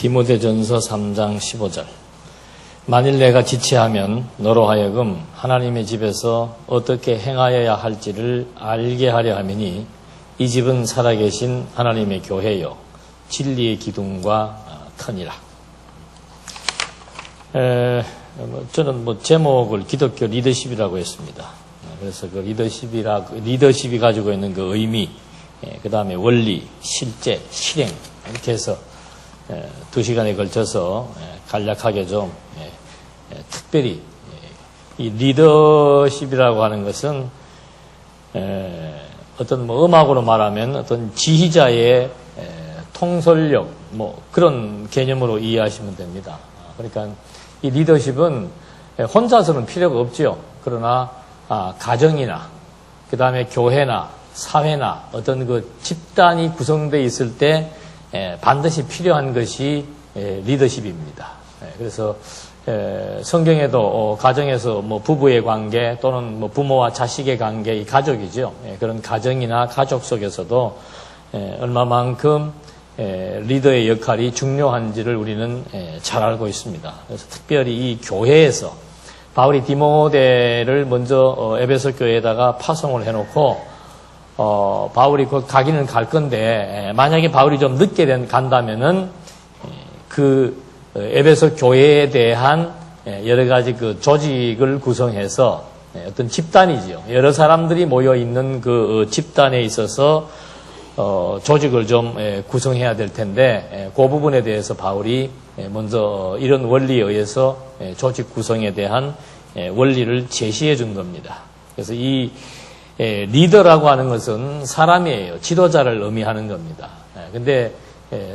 디모데전서 3장 15절. 만일 내가 지체하면 너로 하여금 하나님의 집에서 어떻게 행하여야 할지를 알게 하려 함이니 이 집은 살아계신 하나님의 교회요 진리의 기둥과 터니라. 저는 제목을 기독교 리더십이라고 했습니다. 그래서 그 리더십이 가지고 있는 그 의미, 그 다음에 원리, 실제, 실행 이렇게 해서 2시간에 걸쳐서 간략하게 좀 특별히 이 리더십이라고 하는 것은 어떤 음악으로 말하면 어떤 지휘자의 통솔력 그런 개념으로 이해하시면 됩니다. 그러니까 이 리더십은 혼자서는 필요가 없죠. 그러나 가정이나 그 다음에 교회나 사회나 어떤 그 집단이 구성되어 있을 때 반드시 필요한 것이 리더십입니다. 그래서 성경에도 가정에서 부부의 관계 또는 부모와 자식의 관계, 이 가족이죠. 그런 가정이나 가족 속에서도 얼마만큼 리더의 역할이 중요한지를 우리는 잘 알고 있습니다. 그래서 특별히 이 교회에서 바울이 디모데를 먼저 에베소 교회에다가 파송을 해놓고 바울이 가기는 갈 건데 만약에 바울이 좀 늦게 간다면은 그 에베소 교회에 대한 여러 가지 그 조직을 구성해서 어떤 집단이지요. 여러 사람들이 모여 있는 그 집단에 있어서 조직을 좀 구성해야 될 텐데 그 부분에 대해서 바울이 먼저 이런 원리에 의해서 조직 구성에 대한 원리를 제시해 준 겁니다. 그래서 이 리더라고 하는 것은 사람이에요. 지도자를 의미하는 겁니다. 근데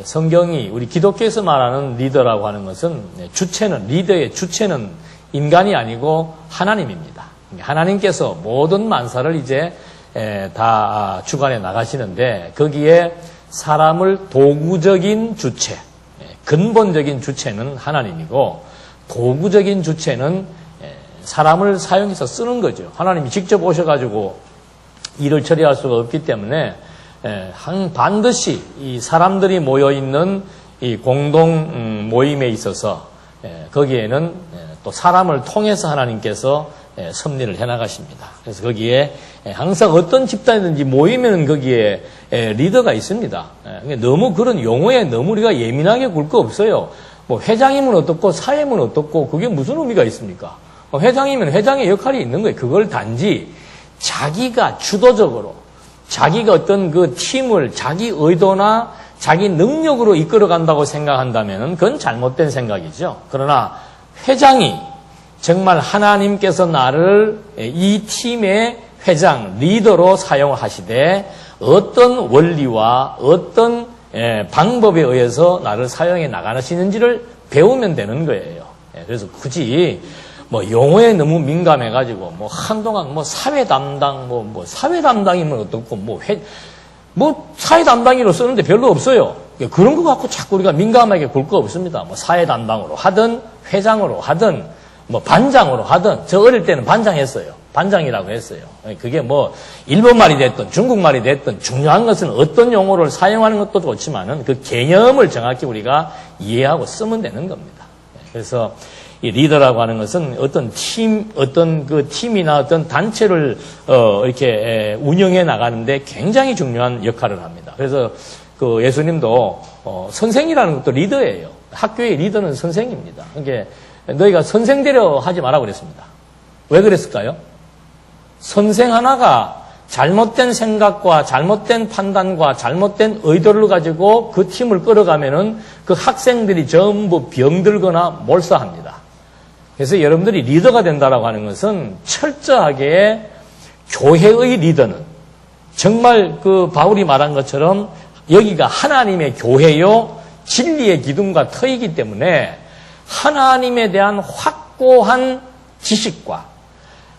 성경이 우리 기독교에서 말하는 리더라고 하는 것은 리더의 주체는 인간이 아니고 하나님입니다. 하나님께서 모든 만사를 이제 다 주관해 나가시는데 거기에 사람을 도구적인 주체, 근본적인 주체는 하나님이고 도구적인 주체는 사람을 사용해서 쓰는 거죠. 하나님이 직접 오셔가지고 일을 처리할 수가 없기 때문에 반드시 이 사람들이 모여있는 이 공동 모임에 있어서 거기에는 또 사람을 통해서 하나님께서 섭리를 해나가십니다. 그래서 거기에 항상 어떤 집단이든지 모이면 거기에 리더가 있습니다. 너무 그런 용어에 너무 우리가 예민하게 굴 거 없어요. 회장이면 어떻고 사회면 어떻고 그게 무슨 의미가 있습니까? 회장이면 회장의 역할이 있는 거예요. 그걸 단지 자기가 주도적으로 자기가 어떤 그 팀을 자기 의도나 자기 능력으로 이끌어 간다고 생각한다면 그건 잘못된 생각이죠. 그러나 회장이 정말 하나님께서 나를 이 팀의 회장, 리더로 사용하시되 어떤 원리와 어떤 방법에 의해서 나를 사용해 나가시는지를 배우면 되는 거예요. 그래서 굳이 용어에 너무 민감해가지고 한동안 사회 담당 사회 담당이면 어떻고 사회 담당이로 쓰는데 별로 없어요. 그런 거 갖고 자꾸 우리가 민감하게 굴 거 없습니다. 사회 담당으로 하든 회장으로 하든 반장으로 하든 저 어릴 때는 반장했어요. 반장이라고 했어요. 그게 일본말이 됐든 중국말이 됐든 중요한 것은 어떤 용어를 사용하는 것도 좋지만은 그 개념을 정확히 우리가 이해하고 쓰면 되는 겁니다. 그래서 이 리더라고 하는 것은 어떤 그 팀이나 어떤 단체를 이렇게 운영해 나가는데 굉장히 중요한 역할을 합니다. 그래서 그 예수님도 선생이라는 것도 리더예요. 학교의 리더는 선생입니다. 그러니까 너희가 선생되려 하지 마라 그랬습니다. 왜 그랬을까요? 선생 하나가 잘못된 생각과 잘못된 판단과 잘못된 의도를 가지고 그 팀을 끌어가면은 그 학생들이 전부 병들거나 몰사합니다. 그래서 여러분들이 리더가 된다라고 하는 것은 철저하게 교회의 리더는 정말 그 바울이 말한 것처럼 여기가 하나님의 교회요 진리의 기둥과 터이기 때문에 하나님에 대한 확고한 지식과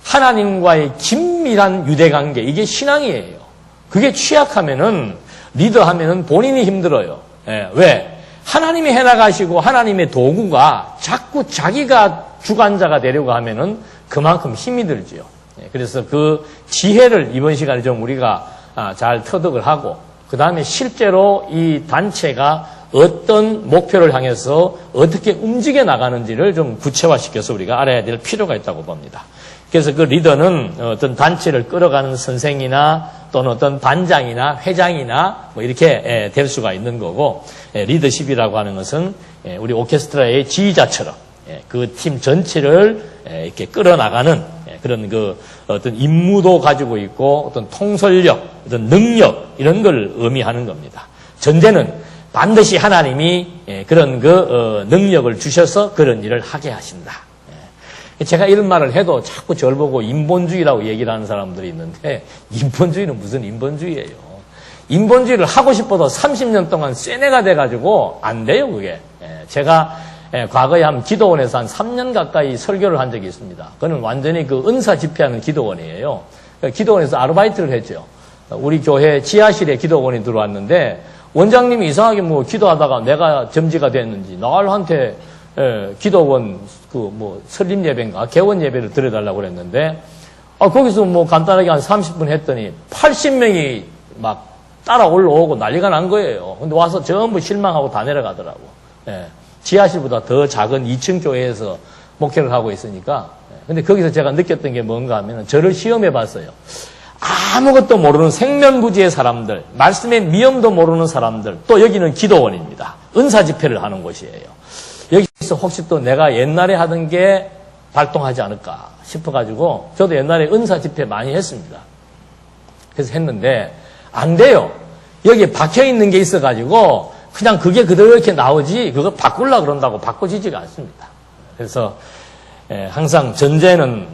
하나님과의 긴밀한 유대관계, 이게 신앙이에요. 그게 취약하면은 리더하면은 본인이 힘들어요. 왜? 하나님이 해나가시고 하나님의 도구가 자꾸 자기가 주관자가 되려고 하면은 그만큼 힘이 들지요. 그래서 그 지혜를 이번 시간에 좀 우리가 잘 터득을 하고 그 다음에 실제로 이 단체가 어떤 목표를 향해서 어떻게 움직여 나가는지를 좀 구체화시켜서 우리가 알아야 될 필요가 있다고 봅니다. 그래서 그 리더는 어떤 단체를 끌어가는 선생이나 또는 어떤 반장이나 회장이나 뭐 이렇게 될 수가 있는 거고, 리더십이라고 하는 것은 우리 오케스트라의 지휘자처럼 그 팀 전체를 이렇게 끌어나가는 그런 그 어떤 임무도 가지고 있고 어떤 통솔력, 어떤 능력 이런 걸 의미하는 겁니다. 전제는 반드시 하나님이 그런 그 능력을 주셔서 그런 일을 하게 하신다. 제가 이런 말을 해도 자꾸 저를 보고 인본주의라고 얘기를 하는 사람들이 있는데, 인본주의는 무슨 인본주의예요. 인본주의를 하고 싶어도 30년 동안 쇠뇌가 돼가지고 안 돼요, 그게. 제가 과거에 한 기도원에서 한 3년 가까이 설교를 한 적이 있습니다. 그는 완전히 그 은사 집회하는 기도원이에요. 기도원에서 아르바이트를 했죠. 우리 교회 지하실에 기도원이 들어왔는데, 원장님이 이상하게 뭐 기도하다가 내가 점지가 됐는지 나한테 기도원 설립 예배인가 개원 예배를 드려달라고 그랬는데, 거기서 뭐 간단하게 한 30분 했더니 80명이 막 따라 올라오고 난리가 난 거예요. 근데 와서 전부 실망하고 다 내려가더라고. 지하실보다 더 작은 2층 교회에서 목회를 하고 있으니까. 근데 거기서 제가 느꼈던 게 뭔가 하면 저를 시험해 봤어요. 아무것도 모르는 생면부지의 사람들, 말씀의 미엄도 모르는 사람들, 또 여기는 기도원입니다. 은사 집회를 하는 곳이에요. 여기서 혹시 또 내가 옛날에 하던 게 발동하지 않을까 싶어가지고 저도 옛날에 은사 집회 많이 했습니다. 그래서 했는데 안 돼요. 여기에 박혀있는 게 있어가지고 그냥 그게 그대로 이렇게 나오지 그거 바꾸려고 그런다고 바꿔지지가 않습니다. 그래서 항상 전제는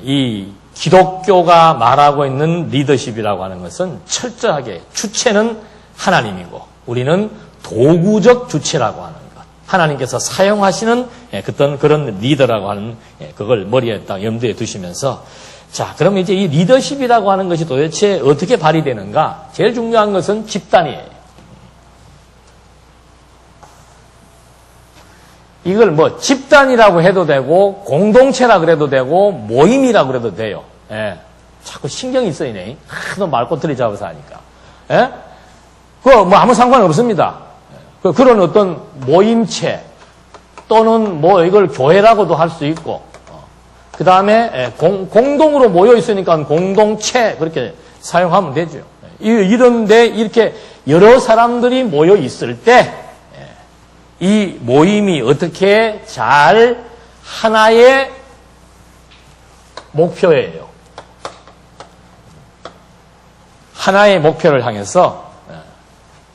이 기독교가 말하고 있는 리더십이라고 하는 것은 철저하게 주체는 하나님이고 우리는 도구적 주체라고 하는 것. 하나님께서 사용하시는 어떤 그런 리더라고 하는 그걸 머리에 딱 염두에 두시면서 자, 그럼 이제 이 리더십이라고 하는 것이 도대체 어떻게 발휘되는가? 제일 중요한 것은 집단이에요. 이걸 뭐 집단이라고 해도 되고 공동체라 그래도 되고 모임이라 그래도 돼요. 자꾸 신경이 쓰이네. 하도 말꼬투리 잡아서 하니까. 그거 뭐 아무 상관 없습니다. 그런 어떤 모임체 또는 뭐 이걸 교회라고도 할 수 있고, 그 다음에 공동으로 모여 있으니까 공동체 그렇게 사용하면 되죠. 이런데 이렇게 여러 사람들이 모여 있을 때 이 모임이 어떻게 잘 하나의 목표예요. 하나의 목표를 향해서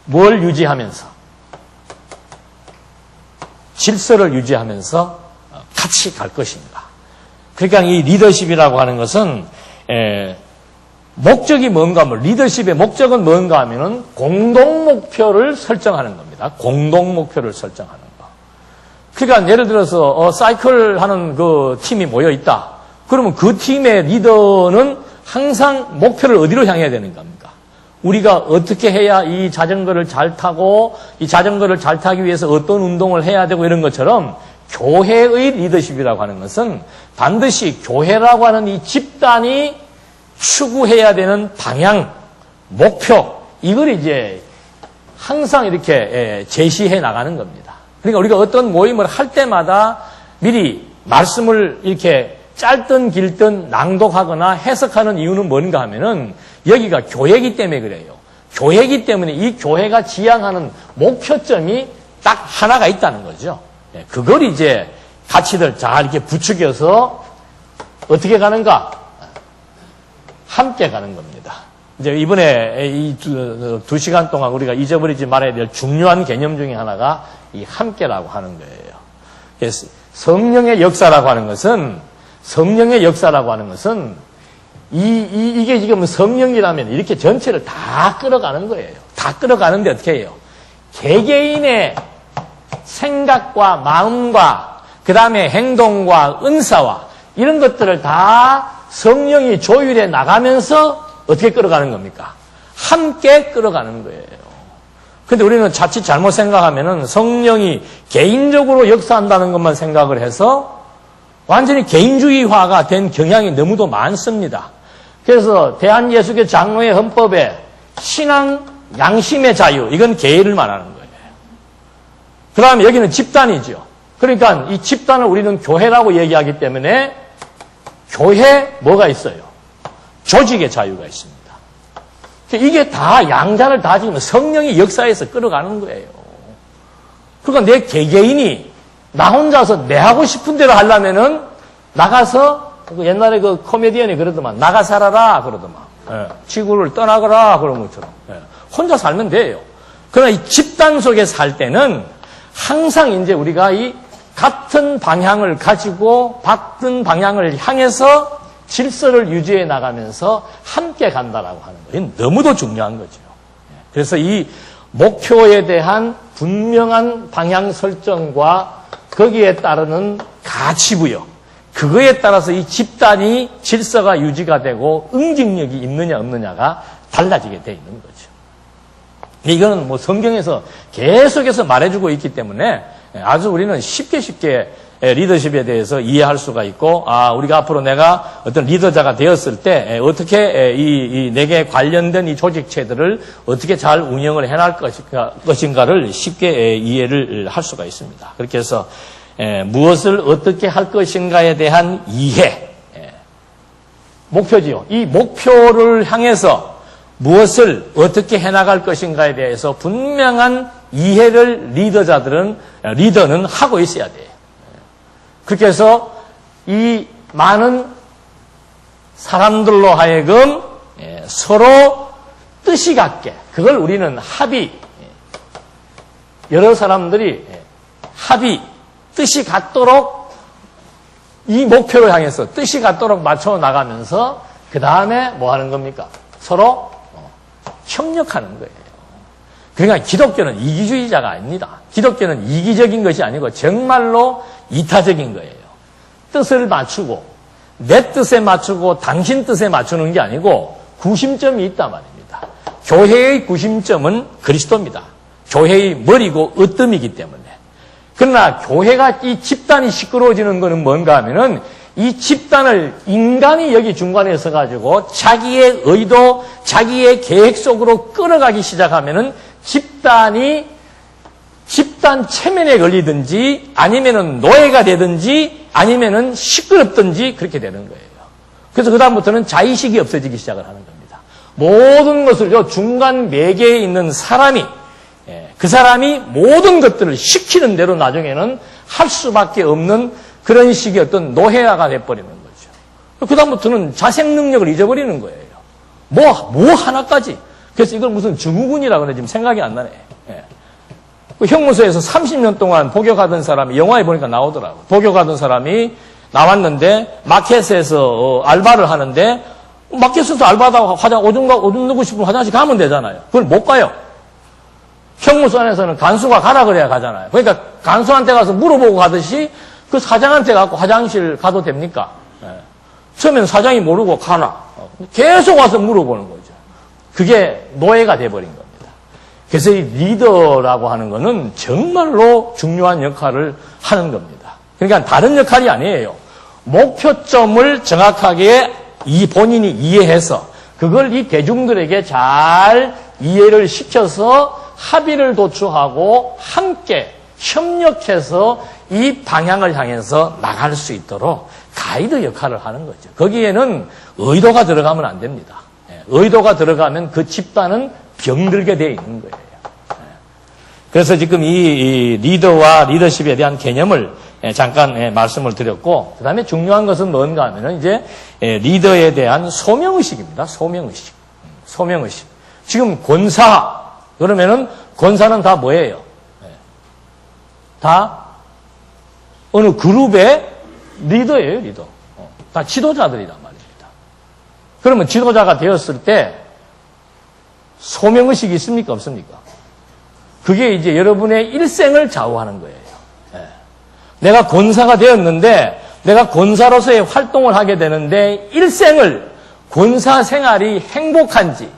뭘 유지하면서 질서를 유지하면서 같이 갈 것인가. 그러니까 이 리더십이라고 하는 것은 목적이 뭔가 하면 리더십의 목적은 뭔가 하면은 공동 목표를 설정하는 겁니다. 공동 목표를 설정하는 거. 그러니까 예를 들어서 사이클 하는 그 팀이 모여 있다. 그러면 그 팀의 리더는 항상 목표를 어디로 향해야 되는 겁니까? 우리가 어떻게 해야 이 자전거를 잘 타고 이 자전거를 잘 타기 위해서 어떤 운동을 해야 되고 이런 것처럼 교회의 리더십이라고 하는 것은 반드시 교회라고 하는 이 집단이 추구해야 되는 방향, 목표, 이걸 이제 항상 이렇게 제시해 나가는 겁니다. 그러니까 우리가 어떤 모임을 할 때마다 미리 말씀을 이렇게 짧든 길든 낭독하거나 해석하는 이유는 뭔가 하면은 여기가 교회이기 때문에 그래요. 교회이기 때문에 이 교회가 지향하는 목표점이 딱 하나가 있다는 거죠. 그걸 이제 가치들 잘 이렇게 부추겨서 어떻게 가는가? 함께 가는 겁니다. 이제 이번에 이 두 시간 동안 우리가 잊어버리지 말아야 될 중요한 개념 중에 하나가 이 함께라고 하는 거예요. 그래서 성령의 역사라고 하는 것은 이게 지금 성령이라면 이렇게 전체를 다 끌어가는 거예요. 다 끌어가는데 어떻게 해요? 개개인의 생각과 마음과 그 다음에 행동과 은사와 이런 것들을 다 성령이 조율해 나가면서 어떻게 끌어가는 겁니까? 함께 끌어가는 거예요. 근데 우리는 자칫 잘못 생각하면은 성령이 개인적으로 역사한다는 것만 생각을 해서 완전히 개인주의화가 된 경향이 너무도 많습니다. 그래서 대한예수교 장로의 헌법에 신앙 양심의 자유, 이건 개인을 말하는 거예요. 그 다음에 여기는 집단이죠. 그러니까 이 집단을 우리는 교회라고 얘기하기 때문에 교회 뭐가 있어요? 조직의 자유가 있습니다. 이게 다 양자를 다 지금 성령이 역사에서 끌어가는 거예요. 그러니까 내 개개인이 나 혼자서 내 하고 싶은 대로 하려면은 나가서 옛날에 그 코미디언이 그러더만 나가 살아라 그러더만 지구를 떠나거라 그런 것처럼 혼자 살면 돼요. 그러나 이 집단 속에 살 때는 항상 이제 우리가 이 같은 방향을 가지고 같은 방향을 향해서 질서를 유지해 나가면서 함께 간다라고 하는 거예요. 너무도 중요한 거죠. 그래서 이 목표에 대한 분명한 방향 설정과 거기에 따르는 가치부여, 그거에 따라서 이 집단이 질서가 유지가 되고 응징력이 있느냐 없느냐가 달라지게 돼 있는 거죠. 이거는 뭐 성경에서 계속해서 말해주고 있기 때문에 아주 우리는 쉽게 리더십에 대해서 이해할 수가 있고, 우리가 앞으로 내가 어떤 리더자가 되었을 때 어떻게 내게 관련된 이 조직체들을 어떻게 잘 운영을 해나갈 것인가를 쉽게 이해를 할 수가 있습니다. 그렇게 해서 무엇을 어떻게 할 것인가에 대한 이해, 목표지요. 이 목표를 향해서 무엇을 어떻게 해나갈 것인가에 대해서 분명한 이해를 리더는 하고 있어야 돼요. 그렇게 해서 이 많은 사람들로 하여금 서로 뜻이 같게, 그걸 우리는 합의, 여러 사람들이 뜻이 같도록 이 목표를 향해서 뜻이 같도록 맞춰 나가면서 그 다음에 뭐 하는 겁니까? 서로 협력하는 거예요. 그러니까 기독교는 이기주의자가 아닙니다. 기독교는 이기적인 것이 아니고 정말로 이타적인 거예요. 뜻을 맞추고 내 뜻에 맞추고 당신 뜻에 맞추는 게 아니고 구심점이 있단 말입니다. 교회의 구심점은 그리스도입니다. 교회의 머리고 으뜸이기 때문에. 그러나 교회가 이 집단이 시끄러워지는 것은 뭔가 하면은 이 집단을 인간이 여기 중간에 서가지고 자기의 의도, 자기의 계획 속으로 끌어가기 시작하면은 집단 체면에 걸리든지 아니면은 노예가 되든지 아니면은 시끄럽든지 그렇게 되는 거예요. 그래서 그다음부터는 자의식이 없어지기 시작을 하는 겁니다. 모든 것을 요 중간 매개에 있는 사람이, 그 사람이 모든 것들을 시키는 대로 나중에는 할 수밖에 없는 그런 식의 어떤 노예화가 돼버리는 거죠. 그다음부터는 자생 능력을 잊어버리는 거예요. 뭐 하나까지. 그래서 이걸 무슨 증후군이라 그래 지금 생각이 안 나네. 그 형무소에서 30년 동안 복역하던 사람이 영화에 보니까 나오더라고. 복역하던 사람이 나왔는데 마켓에서 알바를 하는데 마켓에서 알바하다가 오줌 누고 싶으면 화장실 가면 되잖아요. 그걸 못 가요. 형무소 안에서는 간수가 가라 그래야 가잖아요. 그러니까 간수한테 가서 물어보고 가듯이 그 사장한테 가고 화장실 가도 됩니까? 처음에는 사장이 모르고 가라. 계속 와서 물어보는 거죠. 그게 노예가 돼버린 겁니다. 그래서 이 리더라고 하는 거는 정말로 중요한 역할을 하는 겁니다. 그러니까 다른 역할이 아니에요. 목표점을 정확하게 본인이 이해해서 그걸 이 대중들에게 잘 이해를 시켜서 합의를 도출하고 함께 협력해서 이 방향을 향해서 나갈 수 있도록 가이드 역할을 하는 거죠. 거기에는 의도가 들어가면 안 됩니다. 의도가 들어가면 그 집단은 병들게 되어 있는 거예요. 그래서 지금 이 리더와 리더십에 대한 개념을 잠깐 말씀을 드렸고, 그 다음에 중요한 것은 뭔가 하면은 이제 리더에 대한 소명의식입니다. 소명의식. 지금 권사, 그러면은 권사는 다 뭐예요? 다 어느 그룹의 리더예요, 리더. 다 지도자들이란 말입니다. 그러면 지도자가 되었을 때 소명의식이 있습니까? 없습니까? 그게 이제 여러분의 일생을 좌우하는 거예요. 내가 권사가 되었는데 내가 권사로서의 활동을 하게 되는데 일생을 권사 생활이 행복한지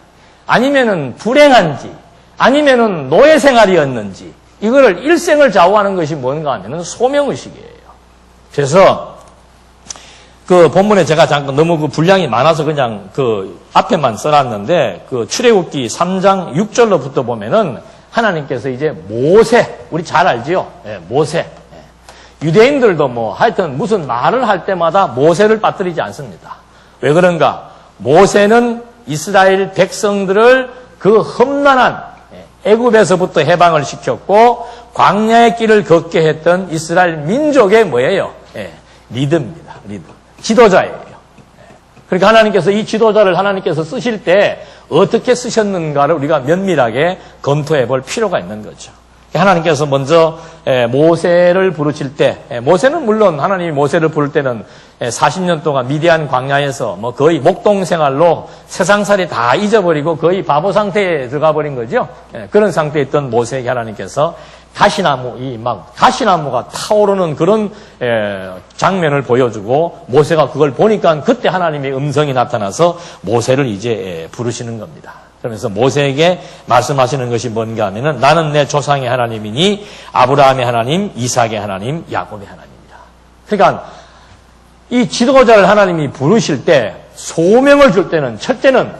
아니면은 불행한지 아니면은 노예 생활이었는지 이거를 일생을 좌우하는 것이 뭔가 하면은 소명의식이에요. 그래서 그 본문에 제가 잠깐 너무 그 분량이 많아서 그냥 그 앞에만 써놨는데 그 출애굽기 3장 6절로부터 보면은 하나님께서 이제 모세, 우리 잘 알지요? 예, 모세. 예. 유대인들도 뭐 하여튼 무슨 말을 할 때마다 모세를 빠뜨리지 않습니다. 왜 그런가? 모세는 이스라엘 백성들을 그 험난한 애굽에서부터 해방을 시켰고 광야의 길을 걷게 했던 이스라엘 민족의 뭐예요? 예, 리더입니다. 리더. 지도자예요. 그러니까 하나님께서 이 지도자를 하나님께서 쓰실 때 어떻게 쓰셨는가를 우리가 면밀하게 검토해 볼 필요가 있는 거죠. 하나님께서 먼저 모세를 부르실 때, 모세는 물론 하나님이 모세를 부를 때는 40년 동안 미디안 광야에서 뭐 거의 목동 생활로 세상살이 다 잊어버리고 거의 바보 상태에 들어가 버린 거죠. 그런 상태에 있던 모세에게 하나님께서 가시나무가 타오르는 그런 장면을 보여주고 모세가 그걸 보니까 그때 하나님의 음성이 나타나서 모세를 이제 부르시는 겁니다. 그러면서 모세에게 말씀하시는 것이 뭔가 하면은 나는 내 조상의 하나님이니 아브라함의 하나님, 이삭의 하나님, 야곱의 하나님이다. 그러니까 이 지도자를 하나님이 부르실 때 소명을 줄 때는 첫째는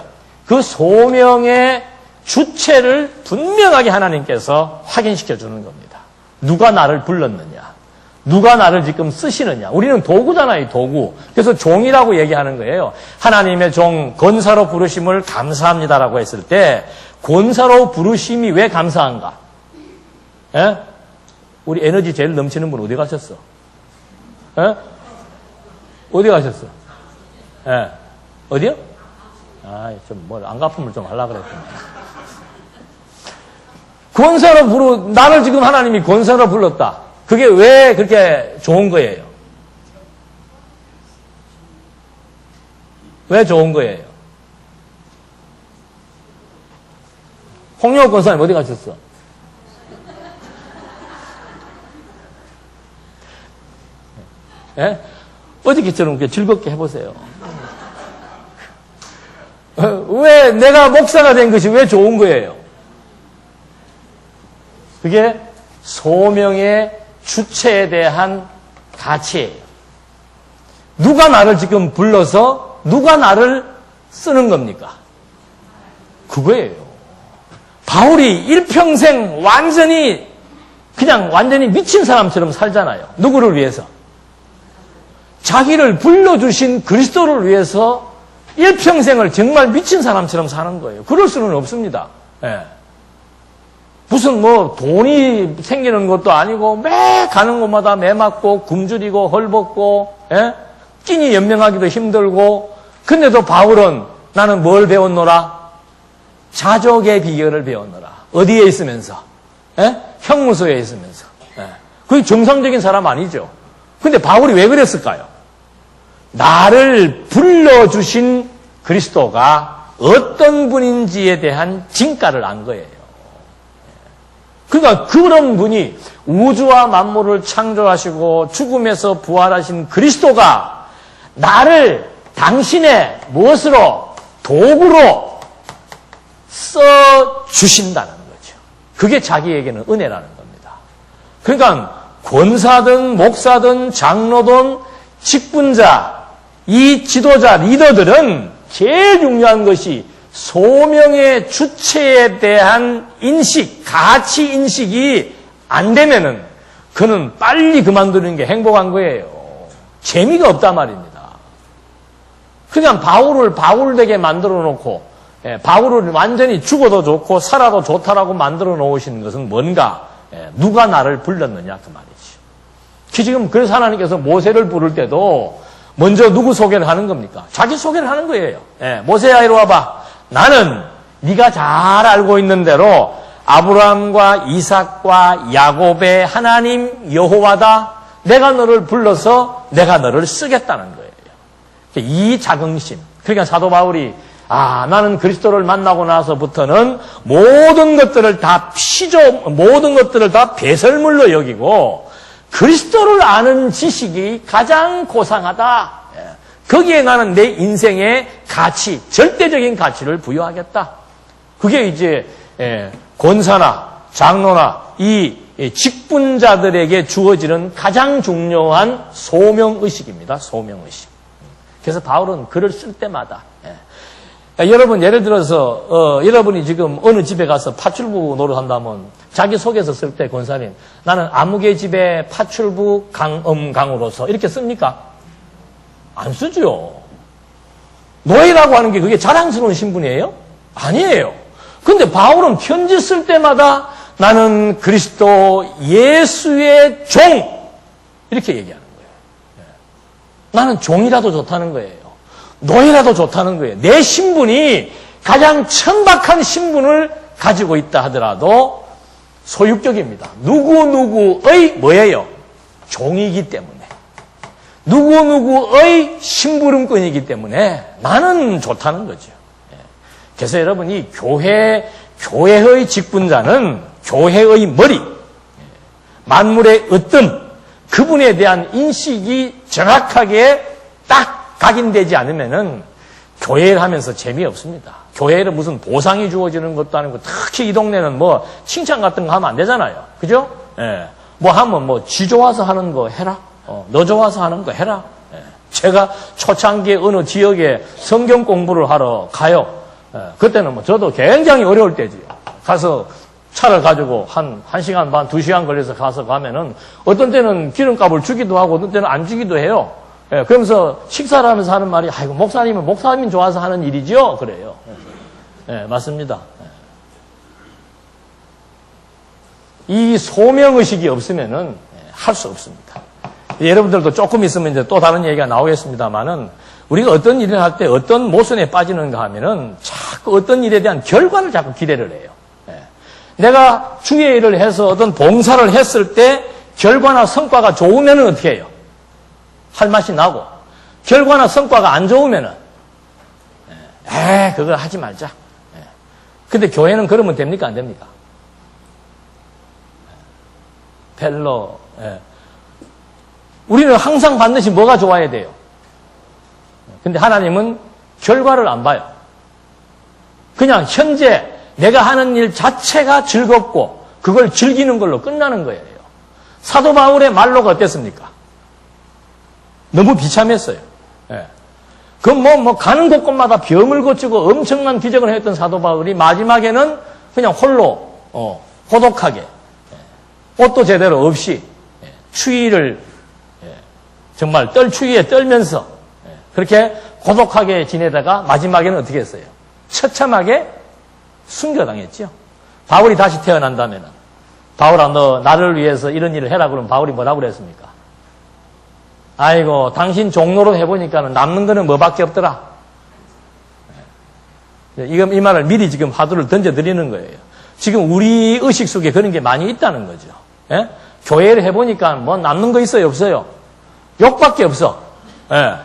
그 소명의 주체를 분명하게 하나님께서 확인시켜 주는 겁니다. 누가 나를 불렀느냐? 누가 나를 지금 쓰시느냐? 우리는 도구잖아요, 도구. 그래서 종이라고 얘기하는 거예요. 하나님의 종, 권사로 부르심을 감사합니다라고 했을 때 권사로 부르심이 왜 감사한가? 예? 우리 에너지 제일 넘치는 분 어디 가셨어? 예? 어디 가셨어? 예. 어디요? 아, 좀 뭘 안가품을 좀 하려고 그랬더니. 권사로 나를 지금 하나님이 권사로 불렀다. 그게 왜 그렇게 좋은 거예요? 왜 좋은 거예요? 홍영욱 권사님 어디 가셨어? 예? 어저께처럼 이렇게 즐겁게 해보세요. 왜 내가 목사가 된 것이 왜 좋은 거예요? 그게 소명의 주체에 대한 가치예요. 누가 나를 지금 불러서 누가 나를 쓰는 겁니까? 그거예요. 바울이 일평생 완전히 미친 사람처럼 살잖아요. 누구를 위해서? 자기를 불러주신 그리스도를 위해서 일평생을 정말 미친 사람처럼 사는 거예요. 그럴 수는 없습니다. 예. 무슨 돈이 생기는 것도 아니고 매 가는 곳마다 매 맞고 굶주리고 헐벗고 끼니 연명하기도 힘들고 근데도 바울은 나는 뭘 배웠노라? 자족의 비결을 배웠노라. 어디에 있으면서? 형무소에 있으면서. 그게 정상적인 사람 아니죠. 근데 바울이 왜 그랬을까요? 나를 불러주신 그리스도가 어떤 분인지에 대한 진가를 안 거예요. 그러니까 그런 분이 우주와 만물을 창조하시고 죽음에서 부활하신 그리스도가 나를 당신의 무엇으로? 도구로 써주신다는 거죠. 그게 자기에게는 은혜라는 겁니다. 그러니까 권사든 목사든 장로든 직분자, 이 지도자, 리더들은 제일 중요한 것이 소명의 주체에 대한 인식, 가치 인식이 안 되면은 그는 빨리 그만두는 게 행복한 거예요. 재미가 없단 말입니다. 그냥 바울을 바울되게 만들어 놓고 바울을 완전히 죽어도 좋고 살아도 좋다라고 만들어 놓으시는 것은 뭔가? 누가 나를 불렀느냐 그 말이지. 지금 그래서 하나님께서 모세를 부를 때도 먼저 누구 소개를 하는 겁니까? 자기 소개를 하는 거예요. 모세야 이리 와봐. 나는 네가 잘 알고 있는 대로 아브라함과 이삭과 야곱의 하나님 여호와다. 내가 너를 불러서 내가 너를 쓰겠다는 거예요. 이 자긍심. 그러니까 사도 바울이 나는 그리스도를 만나고 나서부터는 모든 것들을 다 모든 것들을 다 배설물로 여기고 그리스도를 아는 지식이 가장 고상하다. 거기에 나는 내 인생의 가치, 절대적인 가치를 부여하겠다. 그게 이제 권사나 장로나 이 직분자들에게 주어지는 가장 중요한 소명의식입니다. 소명의식. 그래서 바울은 글을 쓸 때마다 여러분 예를 들어서 여러분이 지금 어느 집에 가서 파출부 노릇한다면 자기소개서 쓸 때 권사님 나는 아무개 집의 파출부 강으로서 이렇게 씁니까? 안 쓰죠. 노예라고 하는 게 그게 자랑스러운 신분이에요? 아니에요. 근데 바울은 편지 쓸 때마다 나는 그리스도 예수의 종 이렇게 얘기하는 거예요. 나는 종이라도 좋다는 거예요. 노예라도 좋다는 거예요. 내 신분이 가장 천박한 신분을 가지고 있다 하더라도 소유격입니다. 누구누구의 뭐예요? 종이기 때문에. 누구누구의 심부름꾼이기 때문에 나는 좋다는 거죠. 그래서 여러분 이 교회의 직분자는 교회의 머리, 만물의 으뜸, 그분에 대한 인식이 정확하게 딱 각인되지 않으면은 교회를 하면서 재미없습니다. 교회를 무슨 보상이 주어지는 것도 아니고 특히 이 동네는 뭐 칭찬 같은 거 하면 안 되잖아요. 그죠? 예. 뭐 하면 뭐 지 좋아서 하는 거 해라. 너 좋아서 하는 거 해라. 예. 제가 초창기에 어느 지역에 성경 공부를 하러 가요. 예. 그때는 뭐 저도 굉장히 어려울 때지요. 가서 차를 가지고 한 1시간 반, 2시간 걸려서 가면은 어떤 때는 기름값을 주기도 하고 어떤 때는 안 주기도 해요. 예, 그러면서 식사를 하면서 하는 말이 아이고 목사님은 목사님 좋아서 하는 일이죠? 그래요. 예, 맞습니다. 이 소명의식이 없으면은 할 수 없습니다. 여러분들도 조금 있으면 이제 또 다른 얘기가 나오겠습니다만은 우리가 어떤 일을 할 때 어떤 모순에 빠지는가 하면은 자꾸 어떤 일에 대한 결과를 자꾸 기대를 해요. 내가 주의 일을 해서 어떤 봉사를 했을 때 결과나 성과가 좋으면은 어떻게 해요? 할 맛이 나고 결과나 성과가 안 좋으면은 그걸 하지 말자. 근데 교회는 그러면 됩니까? 안 됩니까? 별로. 우리는 항상 반드시 뭐가 좋아야 돼요? 근데 하나님은 결과를 안 봐요. 그냥 현재 내가 하는 일 자체가 즐겁고 그걸 즐기는 걸로 끝나는 거예요. 사도 바울의 말로가 어땠습니까? 너무 비참했어요. 가는 곳곳마다 병을 고치고 엄청난 기적을 했던 사도 바울이 마지막에는 그냥 홀로, 고독하게, 옷도 제대로 없이, 추위를, 정말 추위에 떨면서, 그렇게 고독하게 지내다가 마지막에는 어떻게 했어요? 처참하게 순교당했죠. 바울이 다시 태어난다면은, 바울아, 너 나를 위해서 이런 일을 해라 그러면 바울이 뭐라고 그랬습니까? 아이고, 당신 종로로 해보니까는 남는 거는 뭐밖에 없더라. 이 말을 미리 지금 화두를 던져드리는 거예요. 지금 우리 의식 속에 그런 게 많이 있다는 거죠. 예? 교회를 해보니까 뭐 남는 거 있어요, 없어요? 욕밖에 없어. 예.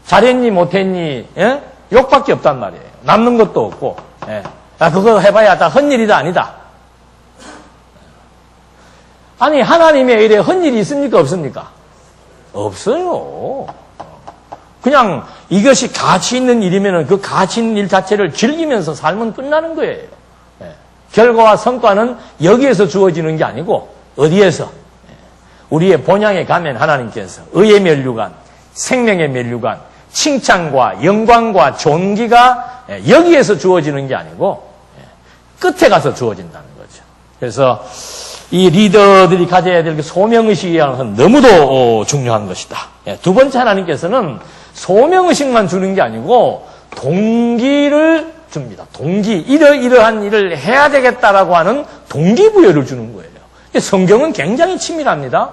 잘했니, 못했니, 예? 욕밖에 없단 말이에요. 남는 것도 없고, 예. 그거 해봐야 다 헛일이다, 아니다. 아니, 하나님의 일에 헛일이 있습니까, 없습니까? 없어요. 그냥 이것이 가치 있는 일이면 그 가치 있는 일 자체를 즐기면서 살면 끝나는 거예요. 결과와 성과는 여기에서 주어지는 게 아니고 어디에서? 우리의 본향에 가면 하나님께서 의의 면류관, 생명의 면류관, 칭찬과 영광과 존귀가 여기에서 주어지는 게 아니고 끝에 가서 주어진다는 거죠. 그래서 이 리더들이 가져야 될 소명의식이라는 것은 너무도 중요한 것이다. 두 번째 하나님께서는 소명의식만 주는 게 아니고 동기를 줍니다. 동기, 이러한 일을 해야 되겠다라고 하는 동기부여를 주는 거예요. 성경은 굉장히 치밀합니다.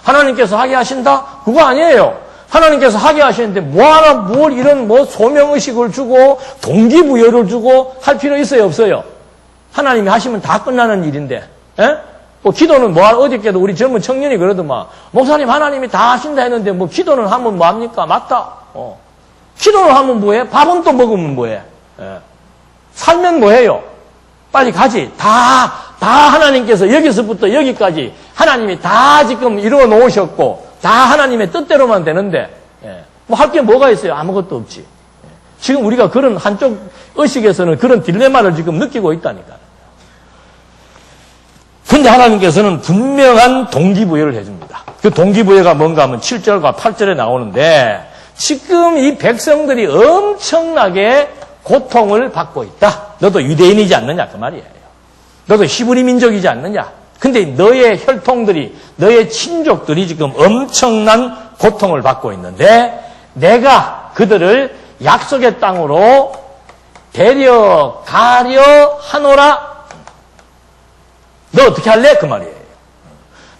하나님께서 하게 하신다? 그거 아니에요. 하나님께서 하게 하시는데 뭘 이런 소명의식을 주고 동기부여를 주고 할 필요 있어요, 없어요? 하나님이 하시면 다 끝나는 일인데, 기도는 어저께도 우리 젊은 청년이 그러더만, 목사님 하나님이 다 하신다 했는데 기도는 하면 뭐합니까? 맞다. 기도를 하면 뭐해? 밥은 또 먹으면 뭐해? 살면 뭐해요? 빨리 가지. 다 하나님께서 여기서부터 여기까지 하나님이 다 지금 이루어 놓으셨고, 다 하나님의 뜻대로만 되는데, 할 게 뭐가 있어요? 아무것도 없지. 지금 우리가 그런 한쪽 의식에서는 그런 딜레마를 지금 느끼고 있다니까요. 근데 하나님께서는 분명한 동기부여를 해줍니다. 그 동기부여가 뭔가 하면 7절과 8절에 나오는데 지금 이 백성들이 엄청나게 고통을 받고 있다. 너도 유대인이지 않느냐 그 말이에요. 너도 히브리 민족이지 않느냐. 근데 너의 혈통들이, 너의 친족들이 지금 엄청난 고통을 받고 있는데 내가 그들을 약속의 땅으로 데려가려 하노라. 너 어떻게 할래? 그 말이에요.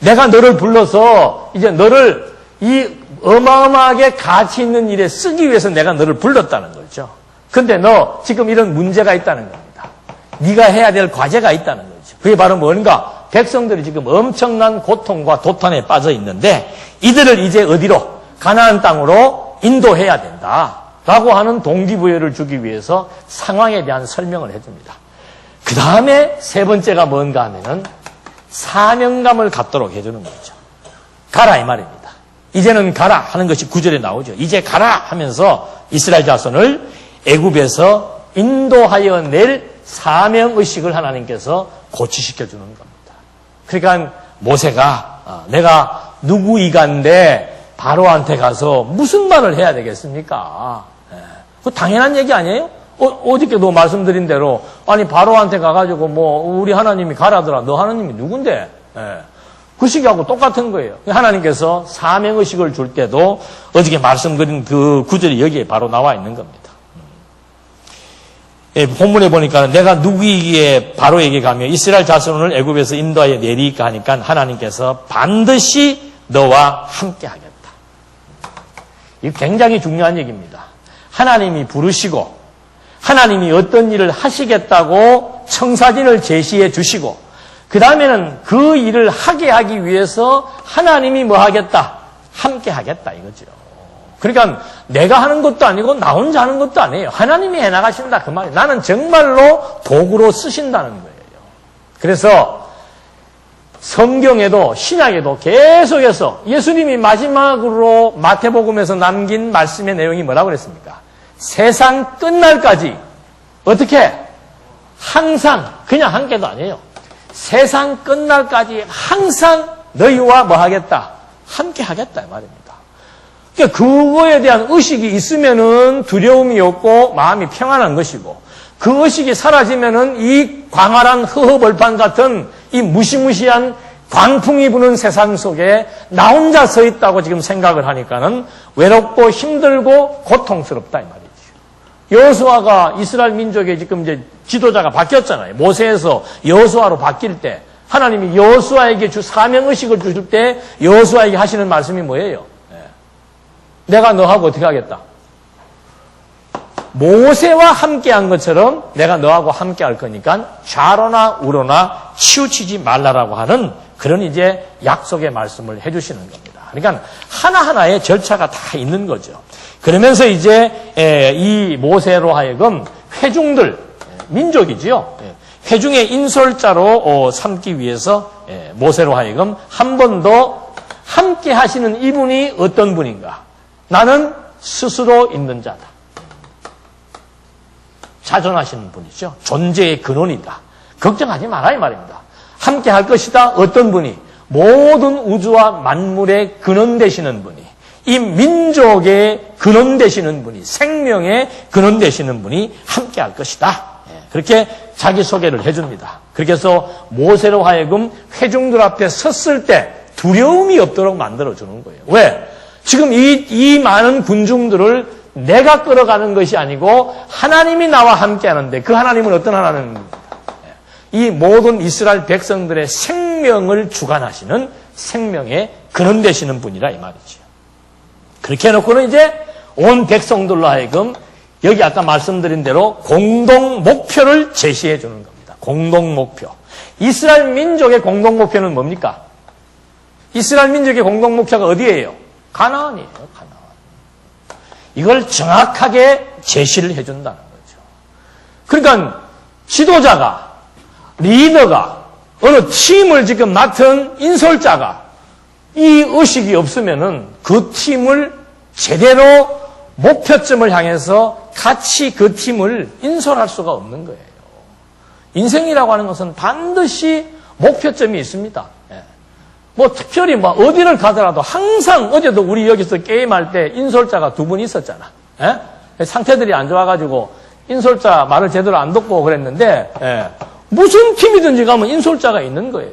내가 너를 불러서 이제 너를 이 어마어마하게 가치 있는 일에 쓰기 위해서 내가 너를 불렀다는 거죠. 근데 너 지금 이런 문제가 있다는 겁니다. 네가 해야 될 과제가 있다는 거죠. 그게 바로 뭔가? 백성들이 지금 엄청난 고통과 도탄에 빠져 있는데 이들을 이제 어디로? 가나안 땅으로 인도해야 된다라고 하는 동기부여를 주기 위해서 상황에 대한 설명을 해줍니다. 그 다음에 세 번째가 뭔가 하면은 사명감을 갖도록 해주는 거죠. 가라 이 말입니다. 이제는 가라 하는 것이 9절에 나오죠. 이제 가라 하면서 이스라엘 자손을 애굽에서 인도하여 낼 사명의식을 하나님께서 고취시켜주는 겁니다. 그러니까 모세가 내가 누구이간데 바로한테 가서 무슨 말을 해야 되겠습니까? 그 당연한 얘기 아니에요? 어저께도 말씀드린 대로 아니 바로한테 가가지고 뭐 우리 하나님이 가라더라. 너 하나님이 누군데? 그 시기하고 똑같은 거예요. 하나님께서 사명의식을 줄 때도 어저께 말씀드린 그 구절이 여기에 바로 나와 있는 겁니다. 본문에 보니까 내가 누구이기에 바로에게 가며 이스라엘 자손을 애굽에서 인도하여 내리까 하니까 하나님께서 반드시 너와 함께 하겠다. 이거 굉장히 중요한 얘기입니다. 하나님이 부르시고 하나님이 어떤 일을 하시겠다고 청사진을 제시해 주시고 그 다음에는 그 일을 하게 하기 위해서 하나님이 뭐 하겠다? 함께 하겠다 이거죠. 그러니까 내가 하는 것도 아니고 나 혼자 하는 것도 아니에요. 하나님이 해나가신다 그 말이에요. 나는 정말로 도구로 쓰신다는 거예요. 그래서 성경에도 신약에도 계속해서 예수님이 마지막으로 마태복음에서 남긴 말씀의 내용이 뭐라고 그랬습니까? 세상 끝날까지 어떻게? 항상 그냥 한 개도 아니에요. 세상 끝날까지 항상 너희와 뭐 하겠다? 함께 하겠다 이 말입니다. 그러니까 그거에 대한 의식이 있으면은 두려움이 없고 마음이 평안한 것이고 그 의식이 사라지면은 이 광활한 허허벌판 같은 이 무시무시한 광풍이 부는 세상 속에 나 혼자 서 있다고 지금 생각을 하니까는 외롭고 힘들고 고통스럽다 이 말이죠. 여호수아가 이스라엘 민족의 지금 이제 지도자가 바뀌었잖아요. 모세에서 여호수아로 바뀔 때 하나님이 여호수아에게 사명의식을 주실 때 여호수아에게 하시는 말씀이 뭐예요? 내가 너하고 어떻게 하겠다? 모세와 함께한 것처럼 내가 너하고 함께할 거니까 좌로나 우로나 치우치지 말라라고 하는 그런 이제 약속의 말씀을 해주시는 겁니다. 그러니까 하나하나의 절차가 다 있는 거죠. 그러면서 이제 이 모세로 하여금 회중들, 민족이지요. 회중의 인솔자로 삼기 위해서 모세로 하여금 한 번 더 함께 하시는 이분이 어떤 분인가? 나는 스스로 있는 자다. 자존하시는 분이죠. 존재의 근원이다. 걱정하지 마라 이 말입니다. 함께 할 것이다. 어떤 분이? 모든 우주와 만물의 근원 되시는 분이, 이 민족의 근원 되시는 분이, 생명의 근원 되시는 분이 함께 할 것이다. 그렇게 자기소개를 해줍니다. 그렇게 해서 모세로 하여금 회중들 앞에 섰을 때 두려움이 없도록 만들어주는 거예요. 왜? 지금 이 많은 군중들을 내가 끌어가는 것이 아니고 하나님이 나와 함께 하는데 그 하나님은 어떤 하나님입니까? 이 모든 이스라엘 백성들의 생명을 주관하시는 생명의 근원 되시는 분이라 이 말이죠. 그렇게 해놓고는 이제 온 백성들로 하여금 여기 아까 말씀드린 대로 공동 목표를 제시해 주는 겁니다. 공동 목표. 이스라엘 민족의 공동 목표는 뭡니까? 이스라엘 민족의 공동 목표가 어디예요? 가나안이에요. 가나안. 이걸 정확하게 제시를 해준다는 거죠. 그러니까 지도자가, 리더가, 어느 팀을 지금 맡은 인솔자가 이 의식이 없으면은 그 팀을 제대로 목표점을 향해서 같이 그 팀을 인솔할 수가 없는 거예요. 인생이라고 하는 것은 반드시 목표점이 있습니다. 뭐 특별히 뭐 어디를 가더라도 항상 어제도 우리 여기서 게임할 때 인솔자가 두 분 있었잖아. 상태들이 안 좋아가지고 인솔자 말을 제대로 안 듣고 그랬는데, 무슨 팀이든지 가면 인솔자가 있는 거예요.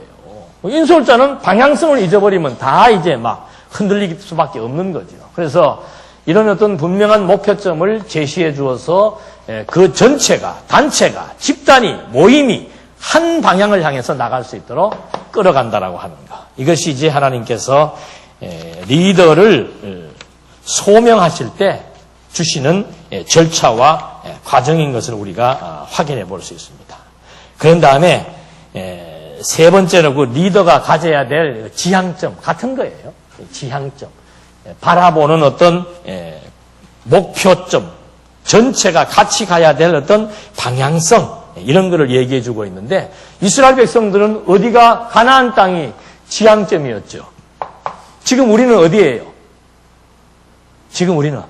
인솔자는 방향성을 잊어버리면 다 이제 막 흔들릴 수밖에 없는 거죠. 그래서 이런 어떤 분명한 목표점을 제시해 주어서 그 전체가, 단체가, 집단이, 모임이 한 방향을 향해서 나갈 수 있도록 끌어간다라고 하는 것. 이것이 이제 하나님께서 리더를 소명하실 때 주시는 절차와 과정인 것을 우리가 확인해 볼 수 있습니다. 그런 다음에 세 번째로 그 리더가 가져야 될 지향점 같은 거예요. 지향점. 바라보는 어떤 목표점, 전체가 같이 가야 될 어떤 방향성, 이런 거를 얘기해 주고 있는데, 이스라엘 백성들은 어디가 가나안 땅이 지향점이었죠. 지금 우리는 어디예요? 지금 우리는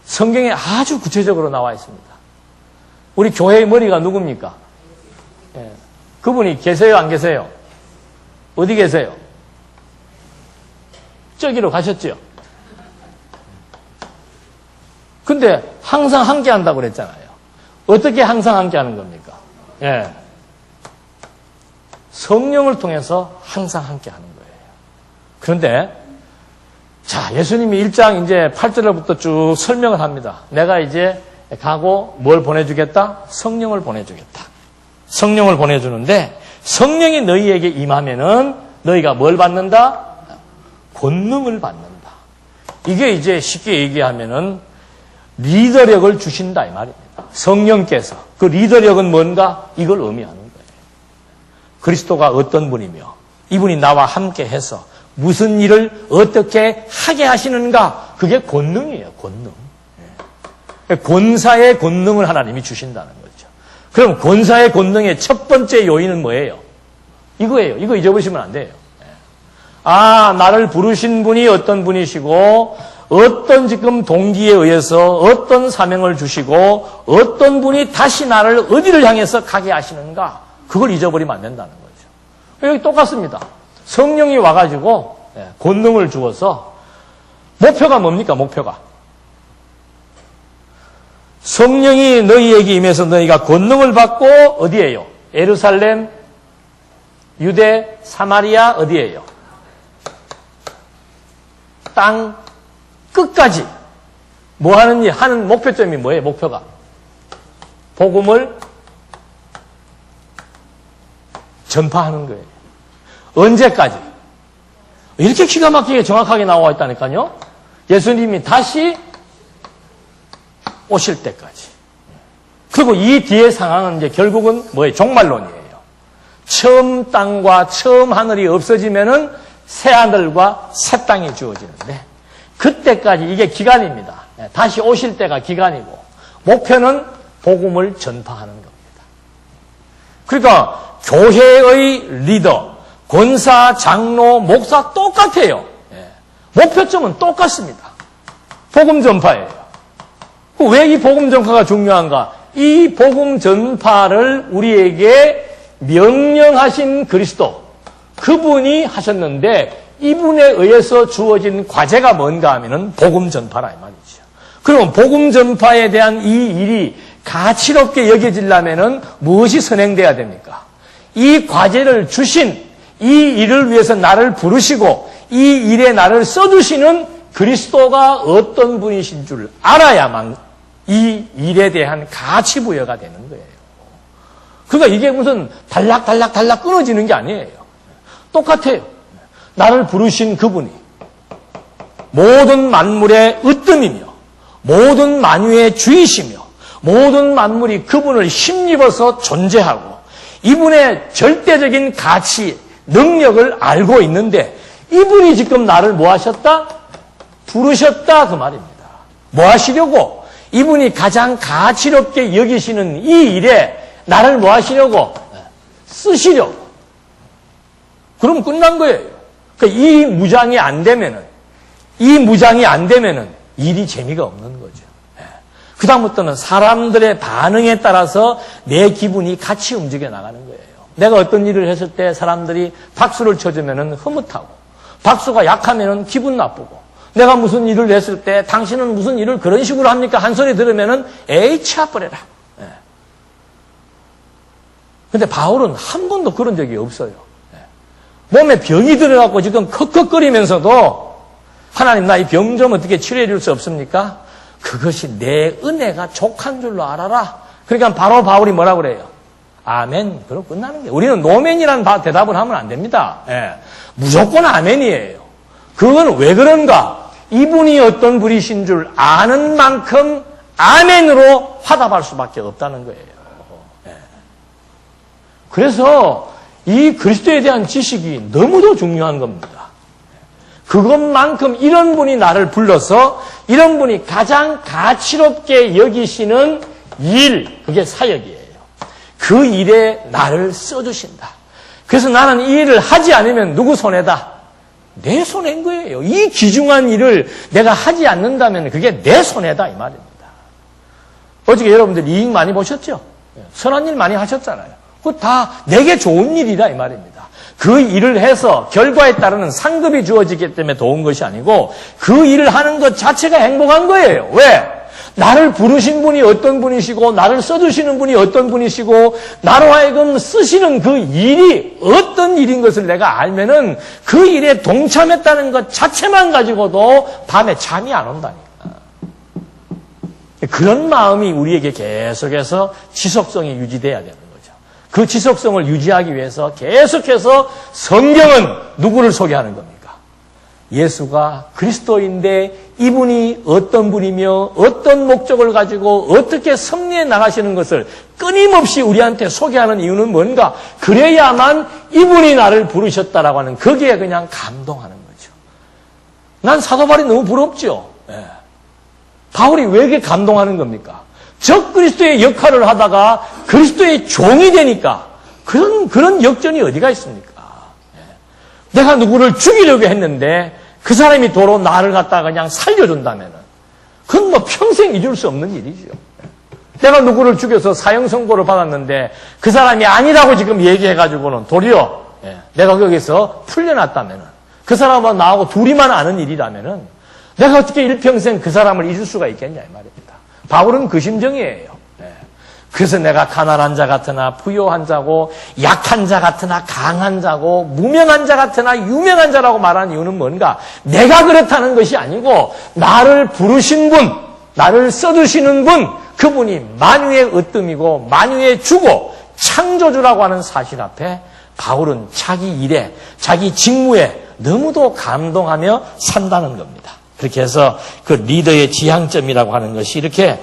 성경에 아주 구체적으로 나와 있습니다. 우리 교회의 머리가 누굽니까? 그분이 계세요, 안 계세요? 어디 계세요? 저기로 가셨죠? 근데 항상 함께 한다고 그랬잖아요. 어떻게 항상 함께 하는 겁니까? 성령을 통해서 항상 함께 하는 거예요. 그런데, 자, 예수님이 1장 이제 8절부터 쭉 설명을 합니다. 내가 이제 가고 뭘 보내주겠다? 성령을 보내주겠다. 성령을 보내주는데, 성령이 너희에게 임하면은 너희가 뭘 받는다? 권능을 받는다. 이게 이제 쉽게 얘기하면은 리더력을 주신다 이 말입니다. 성령께서. 그 리더력은 뭔가? 이걸 의미하는 거예요. 그리스도가 어떤 분이며 이분이 나와 함께 해서 무슨 일을 어떻게 하게 하시는가? 그게 권능이에요. 권능. 권사의 권능을 하나님이 주신다는 거죠. 그럼 권사의 권능의 첫 번째 요인은 뭐예요? 이거예요. 이거 잊어버리시면 안 돼요. 아, 나를 부르신 분이 어떤 분이시고 어떤 지금 동기에 의해서 어떤 사명을 주시고 어떤 분이 다시 나를 어디를 향해서 가게 하시는가? 그걸 잊어버리면 안 된다는 거죠. 여기 똑같습니다. 성령이 와가지고 권능을 주어서 목표가 뭡니까? 목표가. 성령이 너희에게 임해서 너희가 권능을 받고 어디예요? 예루살렘, 유대, 사마리아 어디예요? 땅 끝까지 뭐 하는지 하는 목표점이 뭐예요? 목표가 복음을 전파하는 거예요. 언제까지? 이렇게 기가 막히게 정확하게 나와 있다니까요. 예수님이 다시 오실 때까지. 그리고 이 뒤의 상황은 이제 결국은 뭐예요? 종말론이에요. 처음 땅과 처음 하늘이 없어지면은 새 하늘과 새 땅이 주어지는데 그때까지 이게 기간입니다. 다시 오실 때가 기간이고 목표는 복음을 전파하는 겁니다. 그러니까 교회의 리더, 권사, 장로, 목사 똑같아요. 목표점은 똑같습니다. 복음 전파예요. 왜 이 복음 전파가 중요한가? 이 복음 전파를 우리에게 명령하신 그리스도, 그분이 하셨는데 이분에 의해서 주어진 과제가 뭔가 하면은 복음 전파라 이 말이죠. 그럼 복음 전파에 대한 이 일이 가치롭게 여겨지려면은 무엇이 선행돼야 됩니까? 이 과제를 주신 이 일을 위해서 나를 부르시고 이 일에 나를 써주시는 그리스도가 어떤 분이신 줄 알아야만 이 일에 대한 가치 부여가 되는 거예요. 그러니까 이게 무슨 달락 끊어지는 게 아니에요. 똑같아요. 나를 부르신 그분이 모든 만물의 으뜸이며 모든 만유의 주이시며 모든 만물이 그분을 힘입어서 존재하고 이분의 절대적인 가치, 능력을 알고 있는데 이분이 지금 나를 뭐 하셨다? 부르셨다 그 말입니다. 뭐 하시려고? 이분이 가장 가치롭게 여기시는 이 일에 나를 뭐 하시려고? 쓰시려고. 그럼 끝난 거예요. 그러니까 이 무장이 안 되면은 일이 재미가 없는 거죠. 그다음부터는 사람들의 반응에 따라서 내 기분이 같이 움직여 나가는 거예요. 내가 어떤 일을 했을 때 사람들이 박수를 쳐주면은 흐뭇하고, 박수가 약하면은 기분 나쁘고, 내가 무슨 일을 했을 때 당신은 무슨 일을 그런 식으로 합니까? 한 소리 들으면은 에이 치아버려라. 예. 근데 바울은 한 번도 그런 적이 없어요. 예. 몸에 병이 들어갖고 지금 컥컥거리면서도 하나님 나 이 병 좀 어떻게 치료해 줄 수 없습니까? 그것이 내 은혜가 족한 줄로 알아라. 그러니까 바로 바울이 뭐라고 그래요? 아멘. 그럼 끝나는 거예요. 우리는 노멘이라는 대답을 하면 안 됩니다. 예. 무조건 아멘이에요. 그건 왜 그런가? 이분이 어떤 분이신 줄 아는 만큼 아멘으로 화답할 수밖에 없다는 거예요. 예. 그래서 이 그리스도에 대한 지식이 너무도 중요한 겁니다. 그것만큼 이런 분이 나를 불러서 이런 분이 가장 가치롭게 여기시는 일, 그게 사역이에요. 그 일에 나를 써주신다. 그래서 나는 이 일을 하지 않으면 누구 손해다? 내 손해인 거예요. 이 귀중한 일을 내가 하지 않는다면 그게 내 손해다 이 말입니다. 어저께 여러분들 이익 많이 보셨죠? 선한 일 많이 하셨잖아요. 그거 다 내게 좋은 일이다 이 말입니다. 그 일을 해서 결과에 따르는 상급이 주어지기 때문에 도운 것이 아니고 그 일을 하는 것 자체가 행복한 거예요. 왜? 나를 부르신 분이 어떤 분이시고 나를 써주시는 분이 어떤 분이시고 나로 하여금 쓰시는 그 일이 어떤 일인 것을 내가 알면은 그 일에 동참했다는 것 자체만 가지고도 밤에 잠이 안 온다니까. 그런 마음이 우리에게 계속해서 지속성이 유지돼야 되는 거죠. 그 지속성을 유지하기 위해서 계속해서 성경은 누구를 소개하는 겁니까? 예수가 그리스도인데 이분이 어떤 분이며 어떤 목적을 가지고 어떻게 섭리해 나가시는 것을 끊임없이 우리한테 소개하는 이유는 뭔가? 그래야만 이분이 나를 부르셨다라고 하는 거기에 그냥 감동하는 거죠. 난 사도 바울이 너무 부럽죠. 예. 바울이 왜 이렇게 감동하는 겁니까? 적 그리스도의 역할을 하다가 그리스도의 종이 되니까 그런 역전이 어디가 있습니까? 예. 내가 누구를 죽이려고 했는데 그 사람이 도로 나를 갖다가 그냥 살려준다면은 그건 뭐 평생 잊을 수 없는 일이죠. 내가 누구를 죽여서 사형 선고를 받았는데 그 사람이 아니라고 지금 얘기해가지고는 도리어 내가 거기서 풀려났다면은 그 사람과 나하고 둘이만 아는 일이라면은 내가 어떻게 일평생 그 사람을 잊을 수가 있겠냐 이 말입니다. 바울은 그 심정이에요. 그래서 내가 가난한 자 같으나 부요한 자고 약한 자 같으나 강한 자고 무명한 자 같으나 유명한 자라고 말하는 이유는 뭔가? 내가 그렇다는 것이 아니고 나를 부르신 분, 나를 써주시는 분, 그분이 만유의 으뜸이고 만유의 주고 창조주라고 하는 사실 앞에 바울은 자기 일에, 자기 직무에 너무도 감동하며 산다는 겁니다. 그렇게 해서 그 리더의 지향점이라고 하는 것이 이렇게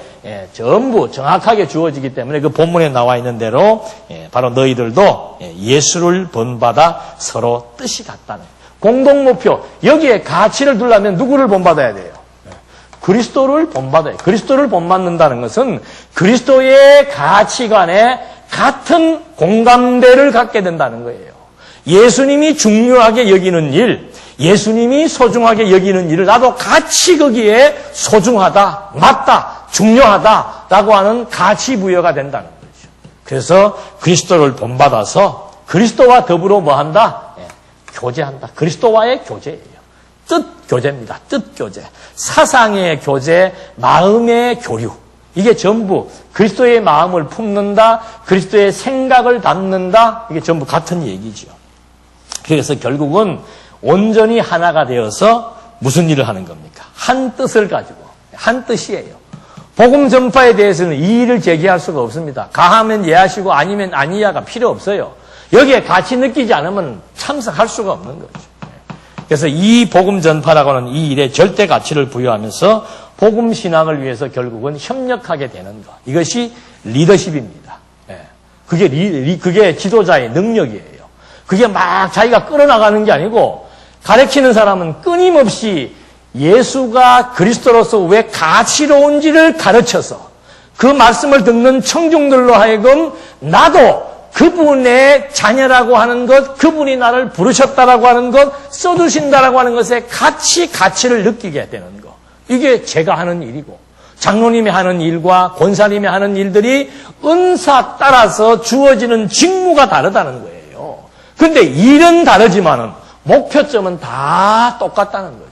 전부 정확하게 주어지기 때문에 그 본문에 나와 있는 대로 바로 너희들도 예수를 본받아 서로 뜻이 같다는 공동 목표. 여기에 가치를 두려면 누구를 본받아야 돼요? 그리스도를 본받아요. 그리스도를 본받는다는 것은 그리스도의 가치관에 같은 공감대를 갖게 된다는 거예요. 예수님이 중요하게 여기는 일, 예수님이 소중하게 여기는 일을 나도 같이 거기에 소중하다, 맞다, 중요하다라고 하는 가치 부여가 된다는 거죠. 그래서 그리스도를 본받아서 그리스도와 더불어 뭐한다? 교제한다. 그리스도와의 교제예요. 뜻 교제입니다. 뜻 교제. 사상의 교제, 마음의 교류. 이게 전부 그리스도의 마음을 품는다, 그리스도의 생각을 담는다. 이게 전부 같은 얘기죠. 그래서 결국은 온전히 하나가 되어서 무슨 일을 하는 겁니까? 한 뜻을 가지고, 한 뜻이에요. 복음 전파에 대해서는 이의를 제기할 수가 없습니다. 가하면 예하시고 아니면 아니야가 필요 없어요. 여기에 가치 느끼지 않으면 참석할 수가 없는 거죠. 그래서 이 복음 전파라고 하는 이 일에 절대 가치를 부여하면서 복음 신앙을 위해서 결국은 협력하게 되는 것. 이것이 리더십입니다. 그게 지도자의 능력이에요. 그게 막 자기가 끌어나가는 게 아니고 가르치는 사람은 끊임없이 예수가 그리스도로서 왜 가치로운지를 가르쳐서 그 말씀을 듣는 청중들로 하여금 나도 그분의 자녀라고 하는 것, 그분이 나를 부르셨다라고 하는 것, 써주신다라고 하는 것에 가치를 느끼게 되는 것. 이게 제가 하는 일이고 장로님이 하는 일과 권사님이 하는 일들이 은사 따라서 주어지는 직무가 다르다는 거예요. 그런데 일은 다르지만은 목표점은 다 똑같다는 거죠.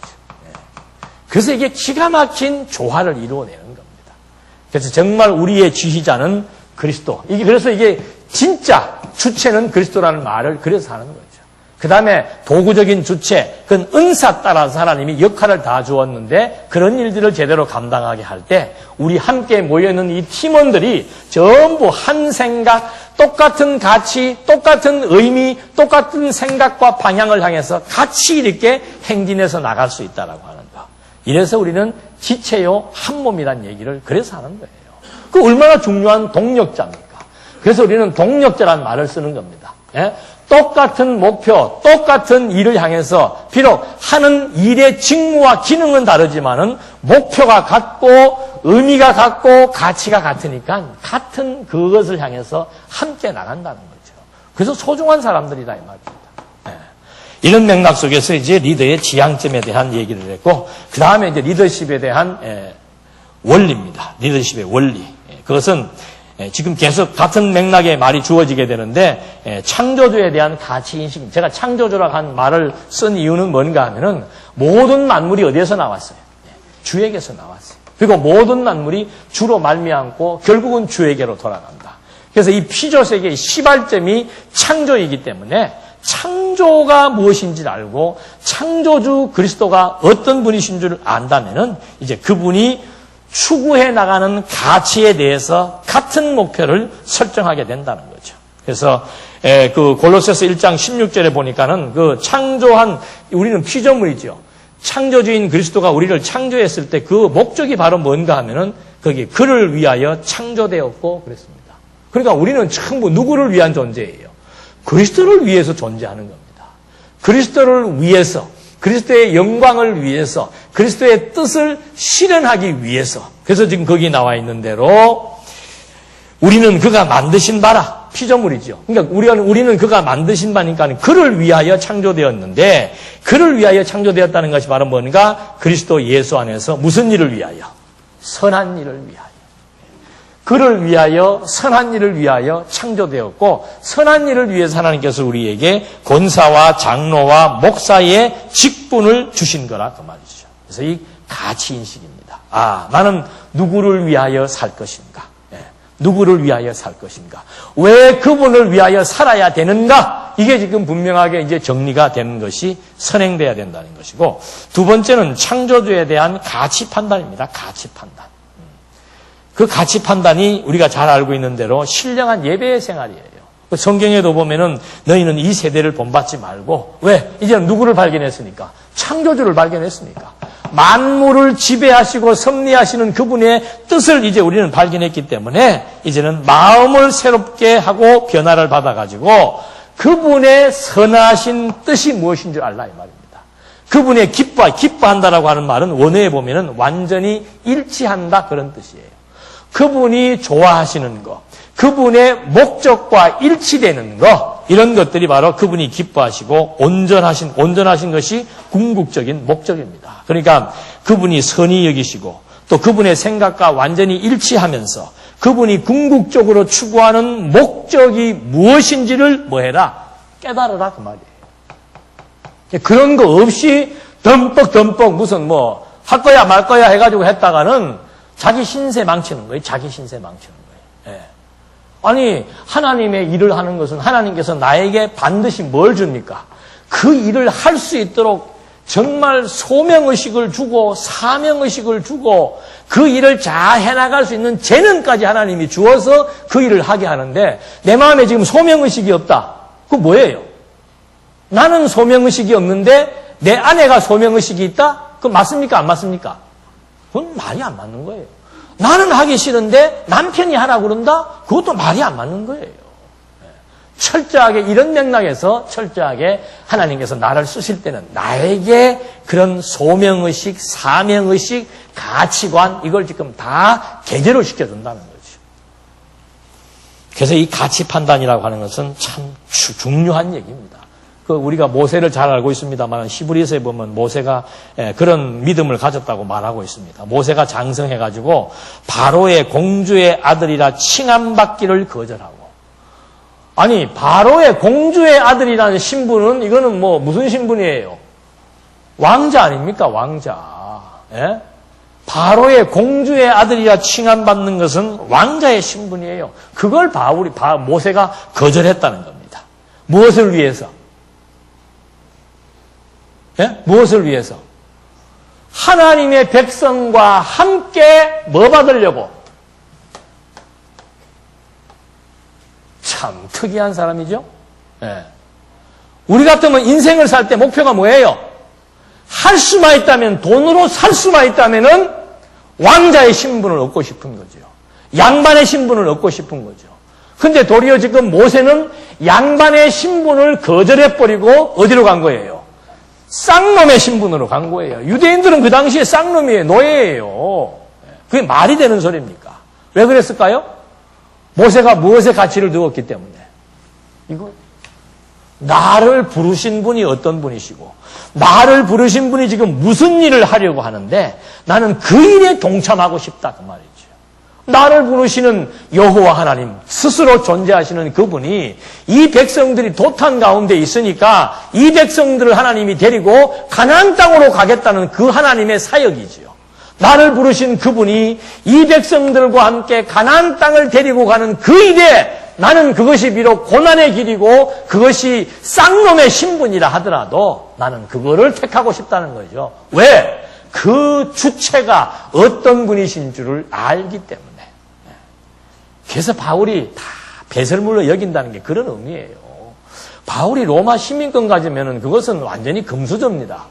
그래서 이게 기가 막힌 조화를 이루어내는 겁니다. 그래서 정말 우리의 지휘자는 그리스도. 그래서 이게 진짜 주체는 그리스도라는 말을 그래서 하는 거죠. 그 다음에 도구적인 주체, 그건 은사 따라서 하나님이 역할을 다 주었는데 그런 일들을 제대로 감당하게 할 때 우리 함께 모여있는 이 팀원들이 전부 한 생각, 똑같은 가치, 똑같은 의미, 똑같은 생각과 방향을 향해서 같이 이렇게 행진해서 나갈 수 있다라고 하는 거. 이래서 우리는 지체요 한 몸이란 얘기를 그래서 하는 거예요. 그 얼마나 중요한 동력자입니까? 그래서 우리는 동력자라는 말을 쓰는 겁니다. 예? 똑같은 목표, 똑같은 일을 향해서 비록 하는 일의 직무와 기능은 다르지만은 목표가 같고 의미가 같고 가치가 같으니까 같은 그것을 향해서 함께 나간다는 거죠. 그래서 소중한 사람들이다 이 말입니다. 네. 이런 맥락 속에서 이제 리더의 지향점에 대한 얘기를 했고 그 다음에 이제 리더십에 대한 원리입니다. 리더십의 원리. 그것은 지금 계속 같은 맥락의 말이 주어지게 되는데 창조주에 대한 가치인식. 제가 창조주라고 한 말을 쓴 이유는 뭔가 하면은 모든 만물이 어디에서 나왔어요? 주에게서 나왔어요. 그리고 모든 만물이 주로 말미암고 결국은 주에게로 돌아간다. 그래서 이 피조세계의 시발점이 창조이기 때문에 창조가 무엇인지를 알고 창조주 그리스도가 어떤 분이신 줄 안다면은 이제 그분이 추구해 나가는 가치에 대해서 같은 목표를 설정하게 된다는 거죠. 그래서 그 골로새서 1장 16절에 보니까는 그 창조한 우리는 피조물이죠. 창조주인 그리스도가 우리를 창조했을 때 그 목적이 바로 뭔가 하면은 거기 그를 위하여 창조되었고 그랬습니다. 그러니까 우리는 전부 누구를 위한 존재예요? 그리스도를 위해서 존재하는 겁니다. 그리스도를 위해서 그리스도의 영광을 위해서 그리스도의 뜻을 실현하기 위해서 그래서 지금 거기 나와 있는 대로 우리는 그가 만드신 바라 피조물이죠. 그러니까 우리는 그가 만드신 바니까 그를 위하여 창조되었는데 그를 위하여 창조되었다는 것이 바로 뭔가 그리스도 예수 안에서 무슨 일을 위하여? 선한 일을 위하여. 그를 위하여 선한 일을 위하여 창조되었고 선한 일을 위해서 하나님께서 우리에게 권사와 장로와 목사의 직분을 주신 거라 그 말이죠. 그래서 이 가치인식입니다. 아, 나는 누구를 위하여 살 것인가? 누구를 위하여 살 것인가? 왜 그분을 위하여 살아야 되는가? 이게 지금 분명하게 이제 정리가 되는 것이 선행돼야 된다는 것이고 두 번째는 창조주에 대한 가치 판단입니다. 가치 판단. 그 가치 판단이 우리가 잘 알고 있는 대로 신령한 예배의 생활이에요. 성경에도 보면은 너희는 이 세대를 본받지 말고 왜? 이제는 누구를 발견했으니까? 창조주를 발견했으니까. 만물을 지배하시고 섭리하시는 그분의 뜻을 이제 우리는 발견했기 때문에 이제는 마음을 새롭게 하고 변화를 받아가지고 그분의 선하신 뜻이 무엇인 줄 알라 이 말입니다. 그분의 기뻐한다라고 하는 말은 원어에 보면은 완전히 일치한다 그런 뜻이에요. 그분이 좋아하시는 것, 그분의 목적과 일치되는 것, 이런 것들이 바로 그분이 기뻐하시고 온전하신 것이 궁극적인 목적입니다. 그러니까 그분이 선히 여기시고 또 그분의 생각과 완전히 일치하면서 그분이 궁극적으로 추구하는 목적이 무엇인지를 뭐해라? 깨달으라 그 말이에요. 그런 거 없이 덤뻑 무슨 할 거야 말 거야 해가지고 했다가는 자기 신세 망치는 거예요. 자기 신세 망치는 거예요. 예. 아니 하나님의 일을 하는 것은 하나님께서 나에게 반드시 뭘 줍니까? 그 일을 할 수 있도록 정말 소명의식을 주고 사명의식을 주고 그 일을 잘 해나갈 수 있는 재능까지 하나님이 주어서 그 일을 하게 하는데 내 마음에 지금 소명의식이 없다. 그거 뭐예요? 나는 소명의식이 없는데 내 아내가 소명의식이 있다? 그거 맞습니까? 안 맞습니까? 그건 말이 안 맞는 거예요. 나는 하기 싫은데 남편이 하라고 그런다? 그것도 말이 안 맞는 거예요. 철저하게 이런 맥락에서 철저하게 하나님께서 나를 쓰실 때는 나에게 그런 소명의식, 사명의식, 가치관 이걸 지금 다 개재로 시켜준다는 거죠. 그래서 이 가치 판단이라고 하는 것은 참 중요한 얘기입니다. 우리가 모세를 잘 알고 있습니다만 히브리서에 보면 모세가 그런 믿음을 가졌다고 말하고 있습니다. 모세가 장성해가지고 바로의 공주의 아들이라 칭함받기를 거절하고 아니 바로의 공주의 아들이라는 신분은 이거는 무슨 신분이에요? 왕자 아닙니까? 왕자. 예? 바로의 공주의 아들이라 칭함받는 것은 왕자의 신분이에요. 그걸 모세가 거절했다는 겁니다. 무엇을 위해서? 예? 무엇을 위해서? 하나님의 백성과 함께 뭐 받으려고? 참 특이한 사람이죠. 예. 우리 같으면 인생을 살 때 목표가 뭐예요? 할 수만 있다면, 돈으로 살 수만 있다면은 왕자의 신분을 얻고 싶은 거죠. 양반의 신분을 얻고 싶은 거죠. 근데 도리어 지금 모세는 양반의 신분을 거절해버리고 어디로 간 거예요? 쌍놈의 신분으로 간 거예요. 유대인들은 그 당시에 쌍놈이에요. 노예예요. 그게 말이 되는 소리입니까? 왜 그랬을까요? 모세가 무엇에 가치를 두었기 때문에. 이거 나를 부르신 분이 어떤 분이시고 나를 부르신 분이 지금 무슨 일을 하려고 하는데 나는 그 일에 동참하고 싶다 그 말이죠. 나를 부르시는 여호와 하나님 스스로 존재하시는 그분이 이 백성들이 도탄 가운데 있으니까 이 백성들을 하나님이 데리고 가나안 땅으로 가겠다는 그 하나님의 사역이지요. 나를 부르신 그분이 이 백성들과 함께 가나안 땅을 데리고 가는 그 일에 나는 그것이 비록 고난의 길이고 그것이 쌍놈의 신분이라 하더라도 나는 그거를 택하고 싶다는 거죠. 왜? 그 주체가 어떤 분이신 줄을 알기 때문에. 그래서 바울이 다 배설물로 여긴다는 게 그런 의미예요. 바울이 로마 시민권 가지면은 그것은 완전히 금수저입니다.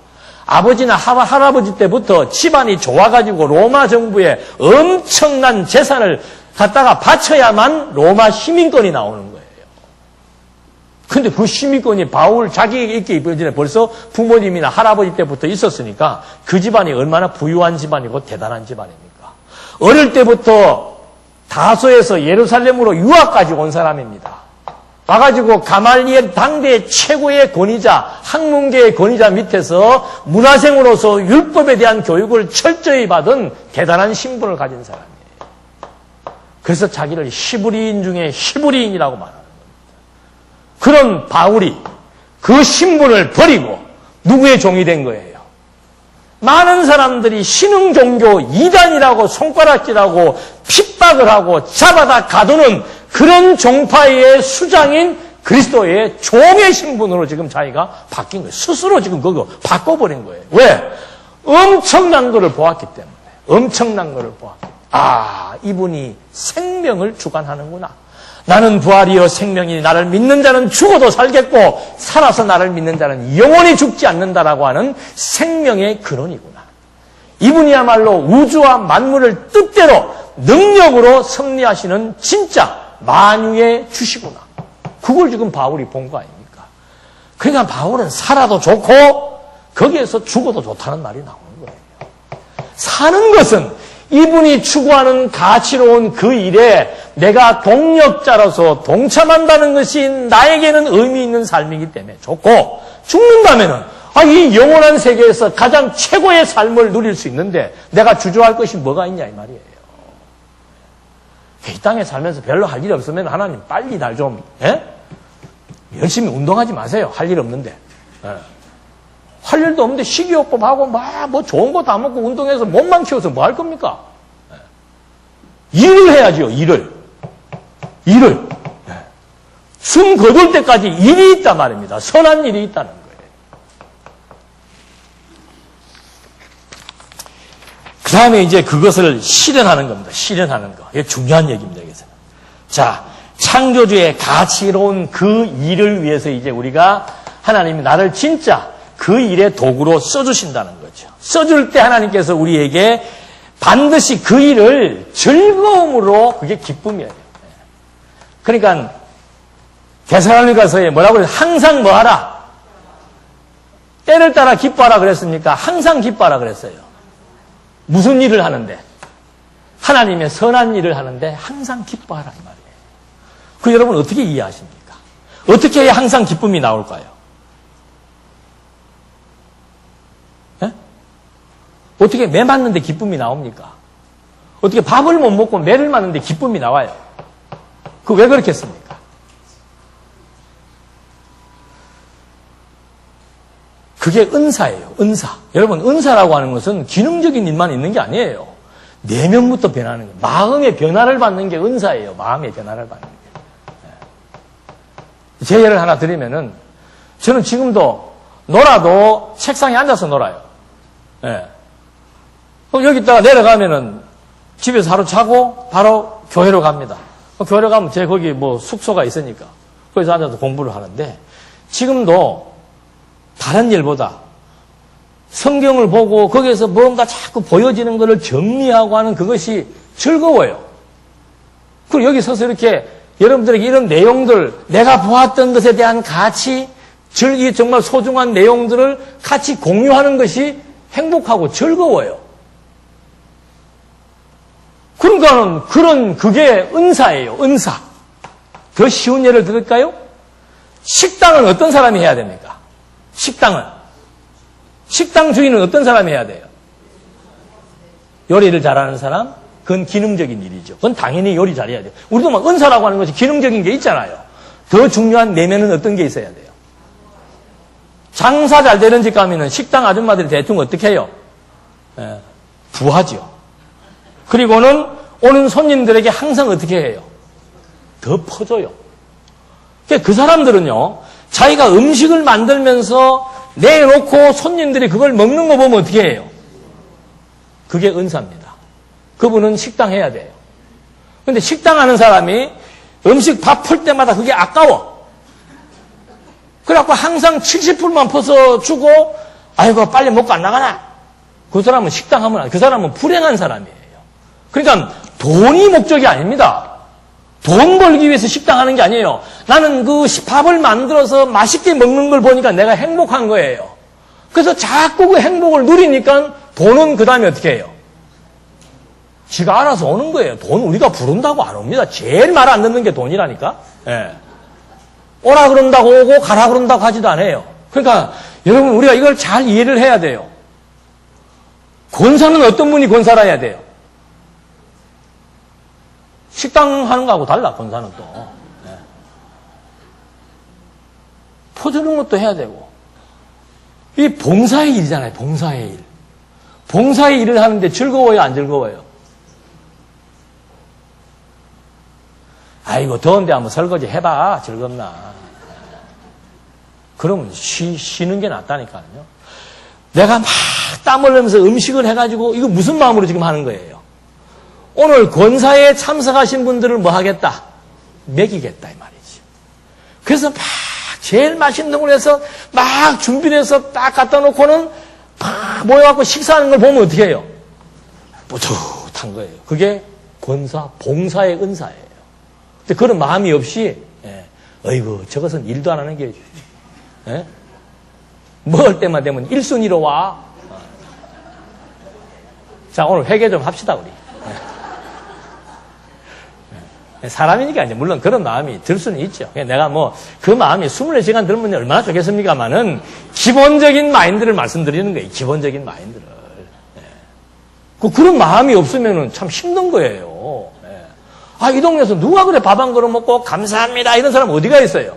아버지나 할아버지 때부터 집안이 좋아가지고 로마 정부에 엄청난 재산을 갖다가 바쳐야만 로마 시민권이 나오는 거예요. 근데 그 시민권이 바울 자기에게 있기 이전에 벌써 부모님이나 할아버지 때부터 있었으니까 그 집안이 얼마나 부유한 집안이고 대단한 집안입니까? 어릴 때부터 다소에서 예루살렘으로 유학까지 온 사람입니다. 와가지고 가말리엘 당대의 최고의 권위자, 학문계의 권위자 밑에서 문화생으로서 율법에 대한 교육을 철저히 받은 대단한 신분을 가진 사람이에요. 그래서 자기를 히브리인 중에 히브리인이라고 말하는 겁니다. 그런 바울이 그 신분을 버리고 누구의 종이 된 거예요? 많은 사람들이 신흥 종교 이단이라고 손가락질하고 핍박을 하고 잡아다 가두는 그런 종파의 수장인 그리스도의 종의 신분으로 지금 자기가 바뀐 거예요. 스스로 지금 그거 바꿔버린 거예요. 왜? 엄청난 거를 보았기 때문에. 엄청난 거를 보았기 때문에. 아, 이분이 생명을 주관하는구나. 나는 부활이요 생명이니 나를 믿는 자는 죽어도 살겠고 살아서 나를 믿는 자는 영원히 죽지 않는다라고 하는 생명의 근원이구나. 이분이야말로 우주와 만물을 뜻대로 능력으로 섭리하시는 진짜 만유의 주시구나. 그걸 지금 바울이 본 거 아닙니까? 그러니까 바울은 살아도 좋고 거기에서 죽어도 좋다는 말이 나오는 거예요. 사는 것은 이분이 추구하는 가치로운 그 일에 내가 동력자로서 동참한다는 것이 나에게는 의미 있는 삶이기 때문에 좋고, 죽는다면은 이 영원한 세계에서 가장 최고의 삶을 누릴 수 있는데 내가 주저할 것이 뭐가 있냐 이 말이에요. 이 땅에 살면서 별로 할 일이 없으면 하나님 빨리 날 좀 열심히 운동하지 마세요. 할 일 없는데. 할 일도 없는데 식이요법하고 뭐 좋은 거 다 먹고 운동해서 몸만 키워서 뭐 할 겁니까? 일을 해야죠. 일을. 숨 거둘 때까지 일이 있단 말입니다. 선한 일이 있다는 거예요. 그 다음에 이제 그것을 실현하는 겁니다. 실현하는 거. 이게 중요한 얘기입니다. 여기서. 자, 창조주의 가치로운 그 일을 위해서 이제 우리가 하나님이 나를 진짜 그 일의 도구로 써주신다는 거죠. 써줄 때 하나님께서 우리에게 반드시 그 일을 즐거움으로 그게 기쁨이에요. 그러니까 데살로니가서에 뭐라고 그래요? 항상 뭐하라? 때를 따라 기뻐하라 그랬습니까? 항상 기뻐하라 그랬어요. 무슨 일을 하는데? 하나님의 선한 일을 하는데 항상 기뻐하라 이 말이에요. 그 여러분 어떻게 이해하십니까? 어떻게 해야 항상 기쁨이 나올까요? 어떻게 매 맞는데 기쁨이 나옵니까? 어떻게 밥을 못 먹고 매를 맞는데 기쁨이 나와요? 그 왜 그렇겠습니까? 그게 은사예요. 은사. 여러분, 은사라고 하는 것은 기능적인 일만 있는 게 아니에요. 내면부터 변하는 거예요. 마음의 변화를 받는 게 은사예요. 마음의 변화를 받는 게. 제 예를 하나 드리면은, 저는 지금도 놀아도 책상에 앉아서 놀아요. 예. 그럼 여기다가 내려가면은 집에서 하루 자고 바로 교회로 갑니다. 교회로 가면 제 거기 뭐 숙소가 있으니까 거기서 앉아서 공부를 하는데, 지금도 다른 일보다 성경을 보고 거기에서 뭔가 자꾸 보여지는 것을 정리하고 하는 그것이 즐거워요. 그리고 여기 서서 이렇게 여러분들에게 이런 내용들, 내가 보았던 것에 대한 가치, 이 정말 소중한 내용들을 같이 공유하는 것이 행복하고 즐거워요. 그러니까는 그게 은사예요. 은사. 더 쉬운 예를 들을까요? 식당은 어떤 사람이 해야 됩니까? 식당 주인은 어떤 사람이 해야 돼요? 요리를 잘하는 사람? 그건 기능적인 일이죠. 그건 당연히 요리 잘해야 돼요. 우리도 막 은사라고 하는 것이 기능적인 게 있잖아요. 더 중요한 내면은 어떤 게 있어야 돼요? 장사 잘 되는 집 가면은 식당 아줌마들이 대충 어떻게 해요? 부하죠. 그리고는 오는 손님들에게 항상 어떻게 해요? 더 퍼줘요. 그 사람들은요, 자기가 음식을 만들면서 내놓고 손님들이 그걸 먹는 거 보면 어떻게 해요? 그게 은사입니다. 그분은 식당 해야 돼요. 근데 식당 하는 사람이 음식 밥 풀 때마다 그게 아까워. 그래갖고 항상 70불만 퍼서 주고, 아이고, 빨리 먹고 안 나가나? 그 사람은 식당 하면, 그 사람은 불행한 사람이에요. 그러니까 돈이 목적이 아닙니다. 돈 벌기 위해서 식당 하는 게 아니에요. 나는 그 밥을 만들어서 맛있게 먹는 걸 보니까 내가 행복한 거예요. 그래서 자꾸 그 행복을 누리니까 돈은 그 다음에 어떻게 해요? 지가 알아서 오는 거예요. 돈 우리가 부른다고 안 옵니다. 제일 말 안 듣는 게 돈이라니까. 예. 오라 그런다고 오고 가라 그런다고 하지도 않아요. 그러니까 여러분 우리가 이걸 잘 이해를 해야 돼요. 권사는 어떤 분이 권사라 해야 돼요? 식당 하는 거하고 달라, 권사는 또. 네. 퍼주는 것도 해야 되고. 이 봉사의 일이잖아요, 봉사의 일. 봉사의 일을 하는데 즐거워요, 안 즐거워요? 아이고, 더운데 한번 설거지 해봐, 즐겁나. 그러면 쉬는 게 낫다니까요. 내가 막 땀 흘리면서 음식을 해가지고, 이거 무슨 마음으로 지금 하는 거예요? 오늘 권사에 참석하신 분들을 뭐 하겠다? 먹이겠다 이 말이지. 그래서 막 제일 맛있는 걸 해서 막 준비를 해서 딱 갖다 놓고는 막 모여갖고 식사하는 걸 보면 어떻게 해요? 뿌듯한 거예요. 그게 권사, 봉사의 은사예요. 근데 그런 마음이 없이 어이구 저것은 일도 안 하는 게 먹을 때만 되면 1순위로 와. 자 오늘 회개 좀 합시다 우리. 사람이니까 이제 물론 그런 마음이 들 수는 있죠. 내가 뭐 그 마음이 24시간 들면 얼마나 좋겠습니까만은 기본적인 마인드를 말씀드리는 거예요. 기본적인 마인드를. 그런 마음이 없으면은 참 힘든 거예요. 아, 이 동네에서 누가 그래 밥 한 그릇 먹고 감사합니다 이런 사람 어디가 있어요?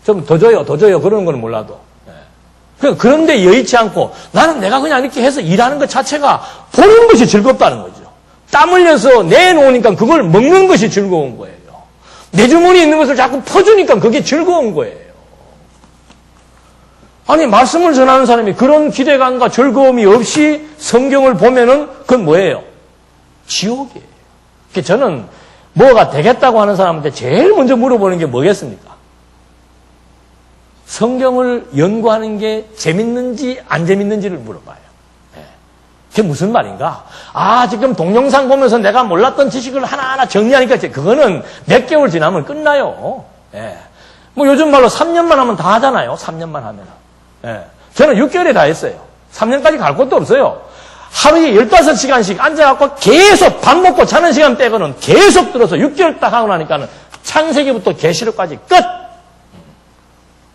좀 더 줘요, 더 줘요 그러는 건 몰라도. 그런데 여의치 않고 나는 내가 그냥 이렇게 해서 일하는 것 자체가 보는 것이 즐겁다는 거죠. 땀 흘려서 내놓으니까 그걸 먹는 것이 즐거운 거예요. 내 주머니에 있는 것을 자꾸 퍼주니까 그게 즐거운 거예요. 아니 말씀을 전하는 사람이 그런 기대감과 즐거움이 없이 성경을 보면은 그건 뭐예요? 지옥이에요. 저는 뭐가 되겠다고 하는 사람한테 제일 먼저 물어보는 게 뭐겠습니까? 성경을 연구하는 게 재밌는지 안 재밌는지를 물어봐요. 그게 무슨 말인가? 아, 지금 동영상 보면서 내가 몰랐던 지식을 하나하나 정리하니까 그거는 몇 개월 지나면 끝나요. 뭐 요즘 말로 3년만 하면 다 하잖아요. 3년만 하면. 저는 6개월에 다 했어요. 3년까지 갈 것도 없어요. 하루에 15시간씩 앉아갖고 계속 밥 먹고 자는 시간 빼고는 계속 들어서 6개월 딱 하고 나니까는 창세기부터 계시록까지 끝!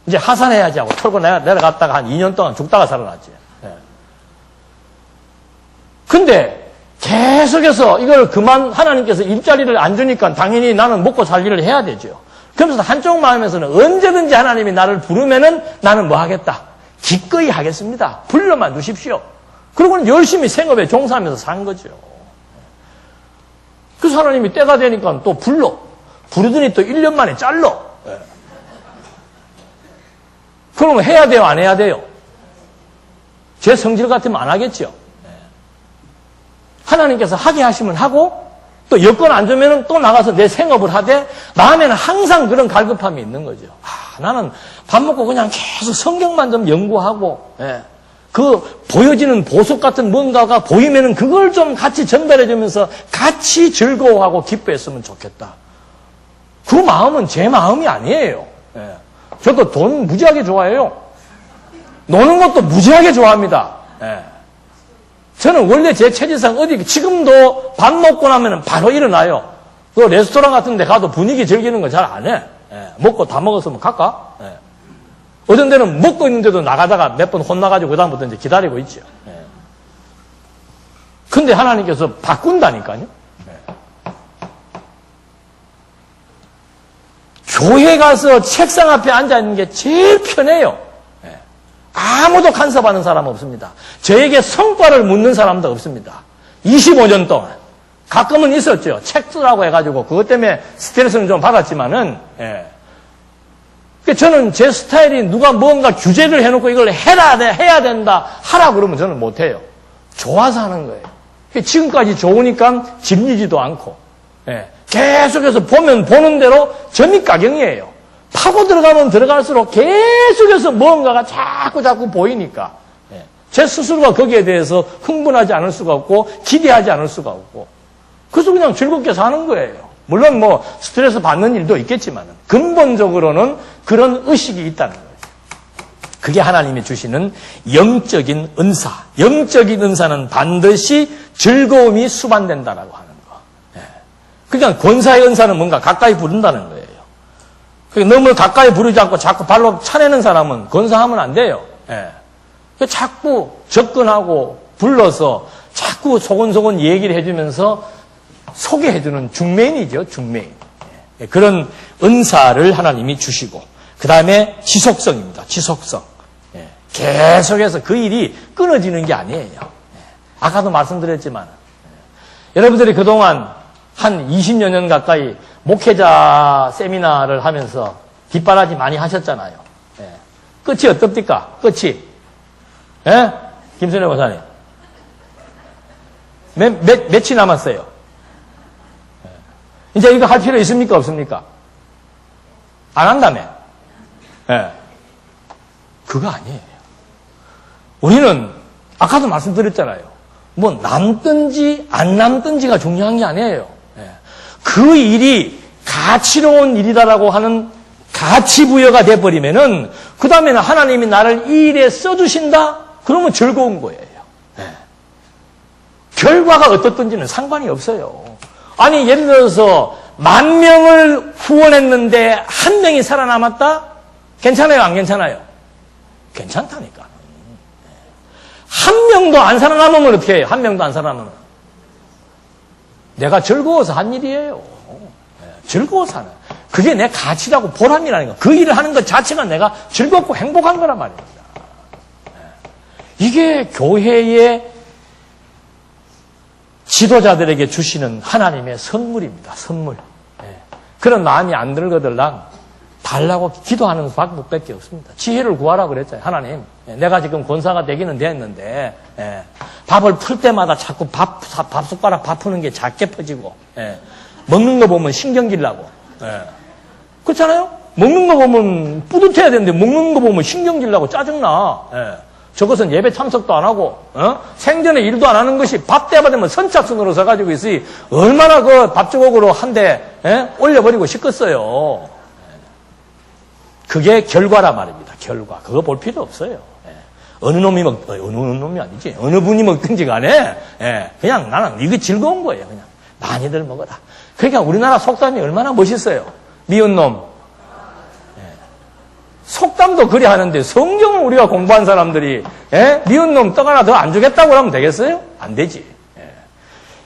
이제 하산해야지 하고 털고 내려갔다가 한 2년 동안 죽다가 살아났지. 근데 계속해서 이걸 그만 하나님께서 일자리를 안 주니까 당연히 나는 먹고 살 일을 해야 되죠. 그러면서 한쪽 마음에서는 언제든지 하나님이 나를 부르면은 나는 뭐 하겠다? 기꺼이 하겠습니다. 불러만 주십시오. 그러고는 열심히 생업에 종사하면서 산 거죠. 그래서 하나님이 때가 되니까 또 부르더니 또 1년 만에 잘라. 그러면 해야 돼요, 안 해야 돼요? 제 성질 같으면 안 하겠죠. 하나님께서 하게 하시면 하고, 또 여건 안 주면 또 나가서 내 생업을 하되, 마음에는 항상 그런 갈급함이 있는 거죠. 나는 밥 먹고 그냥 계속 성경만 좀 연구하고, 그 보여지는 보석 같은 뭔가가 보이면은 그걸 좀 같이 전달해 주면서 같이 즐거워하고 기뻐했으면 좋겠다. 그 마음은 제 마음이 아니에요. 저도 돈 무지하게 좋아해요. 노는 것도 무지하게 좋아합니다. 저는 원래 제 체질상 지금도 밥 먹고 나면 바로 일어나요. 그 레스토랑 같은 데 가도 분위기 즐기는 거 잘 안 해. 먹고 다 먹었으면 갈까? 어떤 데는 먹고 있는데도 나가다가 몇 번 혼나가지고 그다음부터 이제 기다리고 있죠. 근데 하나님께서 바꾼다니까요. 교회 가서 책상 앞에 앉아있는 게 제일 편해요. 아무도 간섭하는 사람 없습니다. 저에게 성과를 묻는 사람도 없습니다. 25년 동안. 가끔은 있었죠. 책 쓰라고 해가지고 그것 때문에 스트레스는 좀 받았지만은 저는 제 스타일이 누가 뭔가 규제를 해놓고 이걸 해야 된다, 하라 그러면 저는 못해요. 좋아서 하는 거예요. 지금까지 좋으니까 질리지도 않고, 계속해서 보면 보는 대로 점입가경이에요. 파고 들어가면 들어갈수록 계속해서 뭔가가 자꾸 보이니까, 제 스스로가 거기에 대해서 흥분하지 않을 수가 없고, 기대하지 않을 수가 없고, 그래서 그냥 즐겁게 사는 거예요. 물론 스트레스 받는 일도 있겠지만 근본적으로는 그런 의식이 있다는 거예요. 그게 하나님이 주시는 영적인 은사. 영적인 은사는 반드시 즐거움이 수반된다라고 하는 거. 그러니까 권사의 은사는 뭔가 가까이 부른다는 거예요. 너무 가까이 부르지 않고 자꾸 발로 차내는 사람은 권사하면 안 돼요. 자꾸 접근하고 불러서 자꾸 소곤소곤 얘기를 해주면서 소개해주는 중매인이죠, 중매인. 그런 은사를 하나님이 주시고, 그 다음에 지속성입니다, 지속성. 계속해서 그 일이 끊어지는 게 아니에요. 아까도 말씀드렸지만, 여러분들이 그동안 한 20여 년 가까이 목회자 세미나를 하면서 뒷바라지 많이 하셨잖아요. 끝이 어떻습니까? 끝이. 김순애 목사님. 며칠 남았어요? 이제 이거 할 필요 있습니까? 없습니까? 안 한다며. 그거 아니에요. 우리는 아까도 말씀드렸잖아요. 남든지 안 남든지가 중요한 게 아니에요. 그 일이 가치로운 일이다라고 하는 가치 부여가 돼버리면은 그 다음에는 하나님이 나를 이 일에 써주신다? 그러면 즐거운 거예요. 결과가 어떻든지는 상관이 없어요. 아니, 예를 들어서 10,000명을 후원했는데 1명이 살아남았다? 괜찮아요, 안 괜찮아요? 괜찮다니까. 1명도 안 살아남으면 어떻게 해요? 1명도 안 살아남으면. 내가 즐거워서 한 일이에요. 즐거워서 하는. 그게 내 가치라고 보람이라는 거. 그 일을 하는 것 자체가 내가 즐겁고 행복한 거란 말입니다. 이게 교회의 지도자들에게 주시는 하나님의 선물입니다. 선물. 그런 마음이 안 들거들랑 달라고 기도하는 방법밖에 없습니다. 지혜를 구하라 그랬잖아요. 하나님, 내가 지금 권사가 되기는 됐는데 밥을 풀 때마다 자꾸 밥 숟가락 밥 푸는 게 작게 퍼지고 먹는 거 보면 신경질 나고 그렇잖아요? 먹는 거 보면 뿌듯해야 되는데 먹는 거 보면 신경질 나고 짜증나. 저것은 예배 참석도 안 하고 생전에 일도 안 하는 것이 밥 때가 되면 선착순으로 서가지고 있으니 얼마나 그 밥주걱으로 한 대 올려버리고 싶겠어요. 그게 결과라 말입니다. 결과. 그거 볼 필요 없어요. 어느 놈이 아니지. 어느 분이 먹든지 간에 그냥 나는 이게 즐거운 거예요. 그냥 많이들 먹어라. 그러니까 우리나라 속담이 얼마나 멋있어요. 미운 놈. 속담도 그리 하는데 성경을 우리가 공부한 사람들이 미운 놈 떡 하나 더 안 주겠다고 하면 되겠어요? 안 되지.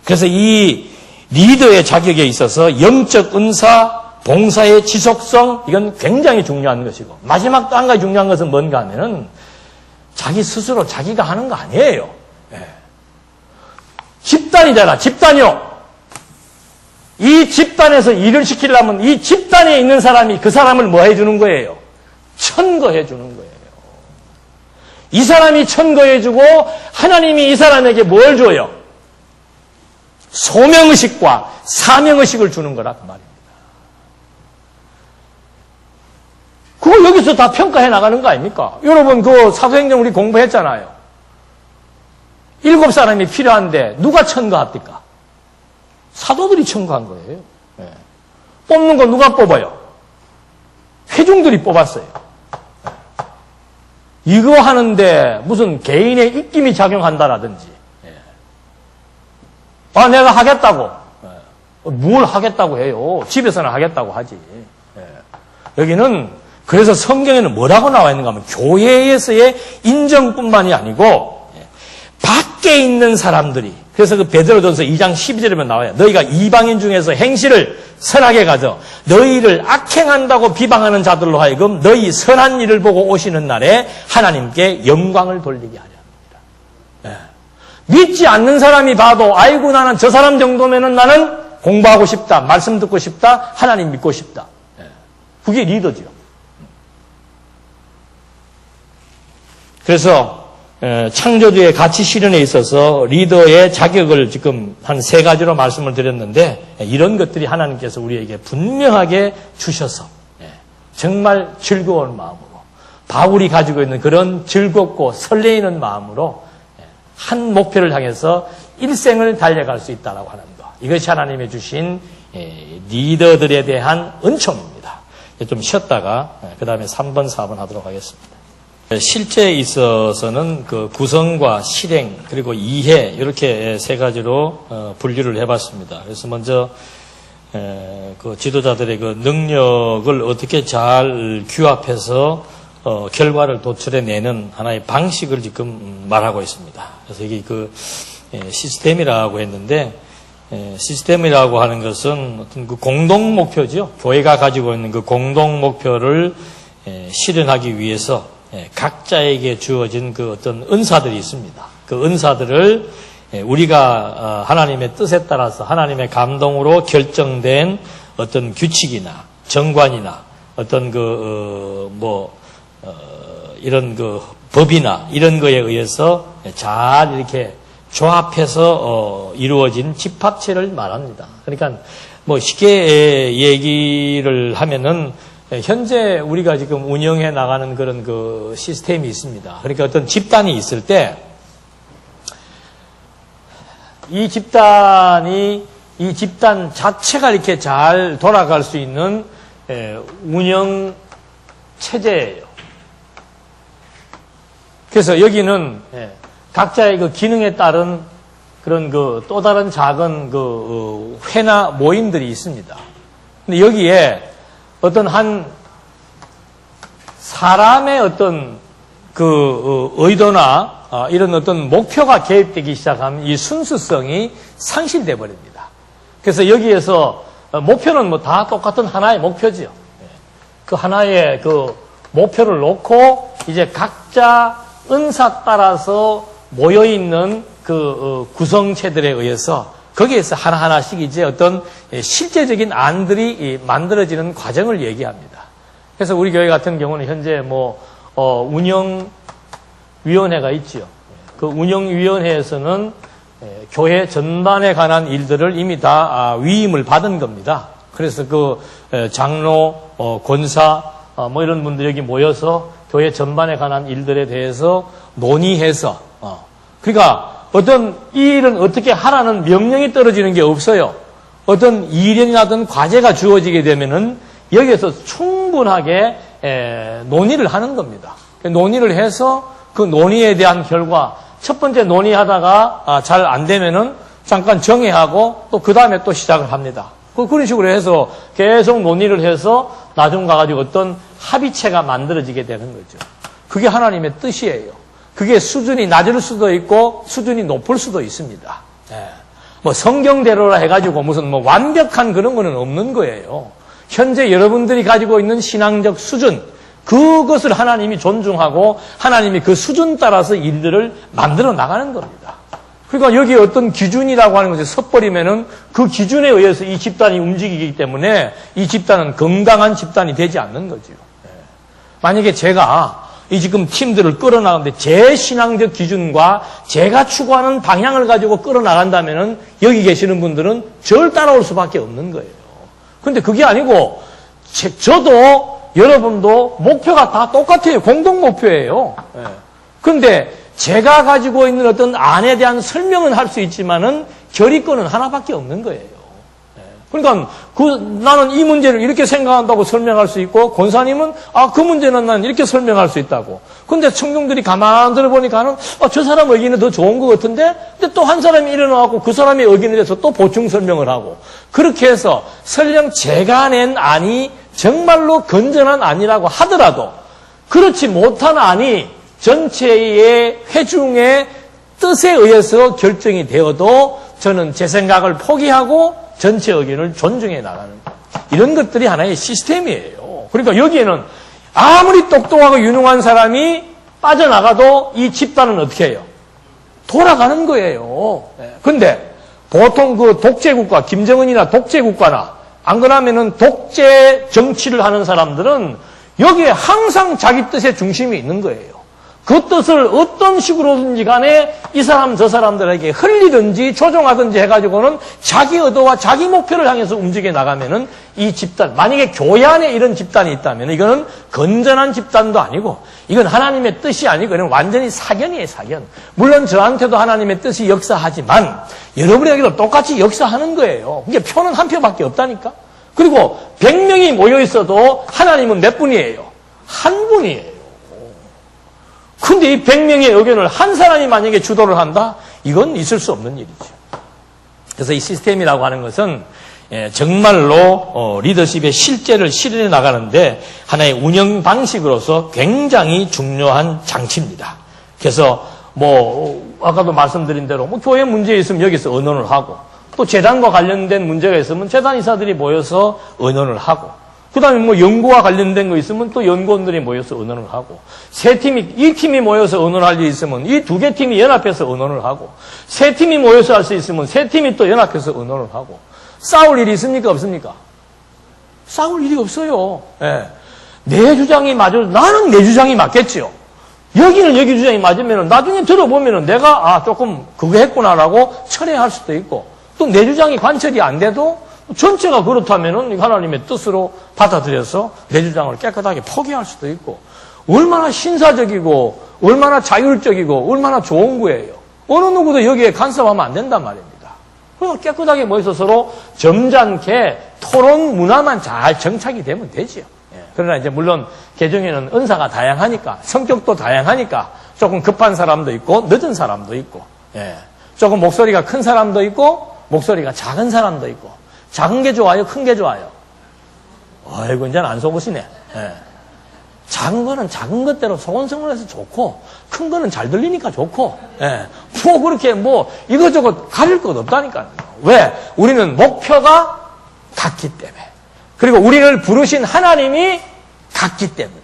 그래서 이 리더의 자격에 있어서 영적 은사, 봉사의 지속성 이건 굉장히 중요한 것이고 마지막 또 한 가지 중요한 것은 뭔가 하면은 자기 스스로 자기가 하는 거 아니에요. 예. 집단이잖아, 집단이요. 이 집단에서 일을 시키려면 이 집단에 있는 사람이 그 사람을 뭐 해주는 거예요? 천거해 주는 거예요. 이 사람이 천거해주고 하나님이 이 사람에게 뭘 줘요? 소명의식과 사명의식을 주는 거라 그 말입니다. 그걸 여기서 다 평가해 나가는 거 아닙니까? 여러분 그 사도행전 우리 공부했잖아요. 7사람이 필요한데 누가 천거합니까? 사도들이 천거한 거예요. 네. 뽑는 거 누가 뽑아요? 회중들이 뽑았어요. 이거 하는데 무슨 개인의 입김이 작용한다라든지, 아 내가 하겠다고, 뭘 하겠다고 해요? 집에서는 하겠다고 하지. 여기는 그래서 성경에는 뭐라고 나와 있는가 하면 교회에서의 인정뿐만이 아니고 밖에 있는 사람들이, 그래서 그 베드로전서 2장 12절에 보면 나와요. 너희가 이방인 중에서 행실을 선하게 가져 너희를 악행한다고 비방하는 자들로 하여금 너희 선한 일을 보고 오시는 날에 하나님께 영광을 돌리게 하려 합니다. 믿지 않는 사람이 봐도 아이고 나는 저 사람 정도면은 나는 공부하고 싶다, 말씀 듣고 싶다, 하나님 믿고 싶다. 그게 리더죠. 그래서 창조주의 가치 실현에 있어서 리더의 자격을 지금 한 3가지로 말씀을 드렸는데, 이런 것들이 하나님께서 우리에게 분명하게 주셔서 정말 즐거운 마음으로, 바울이 가지고 있는 그런 즐겁고 설레이는 마음으로 한 목표를 향해서 일생을 달려갈 수 있다라고 하는 것, 이것이 하나님의 주신 리더들에 대한 은총입니다. 좀 쉬었다가 그 다음에 3번, 4번 하도록 하겠습니다. 실제에 있어서는 그 구성과 실행 그리고 이해, 이렇게 3가지로 분류를 해봤습니다. 그래서 먼저 그 지도자들의 그 능력을 어떻게 잘 규합해서 결과를 도출해내는 하나의 방식을 지금 말하고 있습니다. 그래서 이게 그 시스템이라고 했는데, 시스템이라고 하는 것은 어떤 그 공동 목표죠. 교회가 가지고 있는 그 공동 목표를 실현하기 위해서 각자에게 주어진 그 어떤 은사들이 있습니다. 그 은사들을 우리가 하나님의 뜻에 따라서 하나님의 감동으로 결정된 어떤 규칙이나 정관이나 어떤 이런 그 법이나 이런 거에 의해서 잘 이렇게 조합해서 이루어진 집합체를 말합니다. 그러니까 뭐 쉽게 얘기를 하면은 현재 우리가 지금 운영해 나가는 그런 그 시스템이 있습니다. 그러니까 어떤 집단이 있을 때 이 집단 자체가 이렇게 잘 돌아갈 수 있는 운영 체제예요. 그래서 여기는 각자의 그 기능에 따른 그런 그 또 다른 작은 그 회나 모임들이 있습니다. 근데 여기에 어떤 한 사람의 어떤 그 의도나 이런 어떤 목표가 개입되기 시작하면 이 순수성이 상실돼 버립니다. 그래서 여기에서 목표는 뭐 다 똑같은 하나의 목표지요. 그 하나의 그 목표를 놓고 이제 각자 은사 따라서 모여 있는 그 구성체들에 의해서 거기에서 하나하나씩 이제 어떤 실제적인 안들이 만들어지는 과정을 얘기합니다. 그래서 우리 교회 같은 경우는 현재 운영위원회가 있지요. 그 운영위원회에서는 교회 전반에 관한 일들을 이미 다 위임을 받은 겁니다. 그래서 그 장로, 권사, 뭐 이런 분들이 여기 모여서 교회 전반에 관한 일들에 대해서 논의해서, 그러니까 어떤 이 일은 어떻게 하라는 명령이 떨어지는 게 없어요. 어떤 일이라든 과제가 주어지게 되면은 여기에서 충분하게 논의를 하는 겁니다. 논의를 해서 그 논의에 대한 결과, 첫 번째 논의하다가 잘 안 되면은 잠깐 정회하고 또 그 다음에 또 시작을 합니다. 그런 식으로 해서 계속 논의를 해서 나중 가가지고 어떤 합의체가 만들어지게 되는 거죠. 그게 하나님의 뜻이에요. 그게 수준이 낮을 수도 있고 수준이 높을 수도 있습니다. 뭐 성경대로라 해가지고 무슨 뭐 완벽한 그런 거는 없는 거예요. 현재 여러분들이 가지고 있는 신앙적 수준, 그것을 하나님이 존중하고 하나님이 그 수준 따라서 일들을 만들어 나가는 겁니다. 그러니까 여기 어떤 기준이라고 하는 것이 섣버리면은 그 기준에 의해서 이 집단이 움직이기 때문에 이 집단은 건강한 집단이 되지 않는 거죠. 만약에 제가 이 지금 팀들을 끌어나가는데 제 신앙적 기준과 제가 추구하는 방향을 가지고 끌어나간다면은 여기 계시는 분들은 저를 따라올 수밖에 없는 거예요. 근데 그게 아니고 저도 여러분도 목표가 다 똑같아요. 공동 목표예요. 근데 제가 가지고 있는 어떤 안에 대한 설명은 할 수 있지만은 결의권은 하나밖에 없는 거예요. 그러니까 나는 이 문제를 이렇게 생각한다고 설명할 수 있고 권사님은 그 문제는 난 이렇게 설명할 수 있다고. 근데 청중들이 가만 들어보니까는 저 사람 의견이 더 좋은 것 같은데 근데 또 한 사람이 일어나고 그 사람의 의견에 대해서 또 보충 설명을 하고 그렇게 해서 설령 제가 낸 안이 정말로 건전한 안이라고 하더라도 그렇지 못한 안이 전체의 회중의 뜻에 의해서 결정이 되어도 저는 제 생각을 포기하고 전체 의견을 존중해 나가는 이런 것들이 하나의 시스템이에요. 그러니까 여기에는 아무리 똑똑하고 유능한 사람이 빠져나가도 이 집단은 어떻게 해요? 돌아가는 거예요. 근데 보통 그 독재국가, 김정은이나 독재국가나 안 그러면은 독재 정치를 하는 사람들은 여기에 항상 자기 뜻의 중심이 있는 거예요. 그 뜻을 어떤 식으로든지 간에 이 사람 저 사람들에게 흘리든지 조종하든지 해가지고는 자기 의도와 자기 목표를 향해서 움직여 나가면은 이 집단, 만약에 교회 안에 이런 집단이 있다면 이거는 건전한 집단도 아니고 이건 하나님의 뜻이 아니고 이건 완전히 사견이에요, 사견. 물론 저한테도 하나님의 뜻이 역사하지만 여러분에게도 똑같이 역사하는 거예요. 이게 표는 한 표밖에 없다니까. 그리고 100명이 모여 있어도 하나님은 몇 분이에요? 한 분이에요. 근데 이 100명의 의견을 한 사람이 만약에 주도를 한다? 이건 있을 수 없는 일이죠. 그래서 이 시스템이라고 하는 것은 정말로 리더십의 실제를 실현해 나가는데 하나의 운영 방식으로서 굉장히 중요한 장치입니다. 그래서 아까도 말씀드린 대로 교회 문제 있으면 여기서 의논을 하고 또 재단과 관련된 문제가 있으면 재단 이사들이 모여서 의논을 하고 그 다음에 연구와 관련된 거 있으면 또 연구원들이 모여서 의논을 하고 이 팀이 모여서 의논할 일이 있으면 이 두 개 팀이 연합해서 의논을 하고 세 팀이 모여서 할 수 있으면 세 팀이 또 연합해서 의논을 하고 싸울 일이 있습니까? 없습니까? 싸울 일이 없어요. 내 주장이 나는 내 주장이 맞겠지요. 여기는 여기 주장이 맞으면 나중에 들어보면 내가 조금 그거 했구나라고 철회할 수도 있고 또 내 주장이 관철이 안 돼도 전체가 그렇다면은 하나님의 뜻으로 받아들여서 내 주장을 깨끗하게 포기할 수도 있고 얼마나 신사적이고 얼마나 자율적이고 얼마나 좋은 거예요. 어느 누구도 여기에 간섭하면 안 된단 말입니다. 그냥 깨끗하게 모여서 서로 점잖게 토론 문화만 잘 정착이 되면 되지요. 그러나 이제 물론 개종에는 은사가 다양하니까 성격도 다양하니까 조금 급한 사람도 있고 늦은 사람도 있고 조금 목소리가 큰 사람도 있고 목소리가 작은 사람도 있고 작은 게 좋아요? 큰 게 좋아요? 아이고, 이제는 안 속으시네. 작은 거는 작은 것대로 소곤성을 해서 좋고, 큰 거는 잘 들리니까 좋고, 그렇게 이것저것 가릴 것 없다니까요. 왜? 우리는 목표가 같기 때문에. 그리고 우리를 부르신 하나님이 같기 때문에.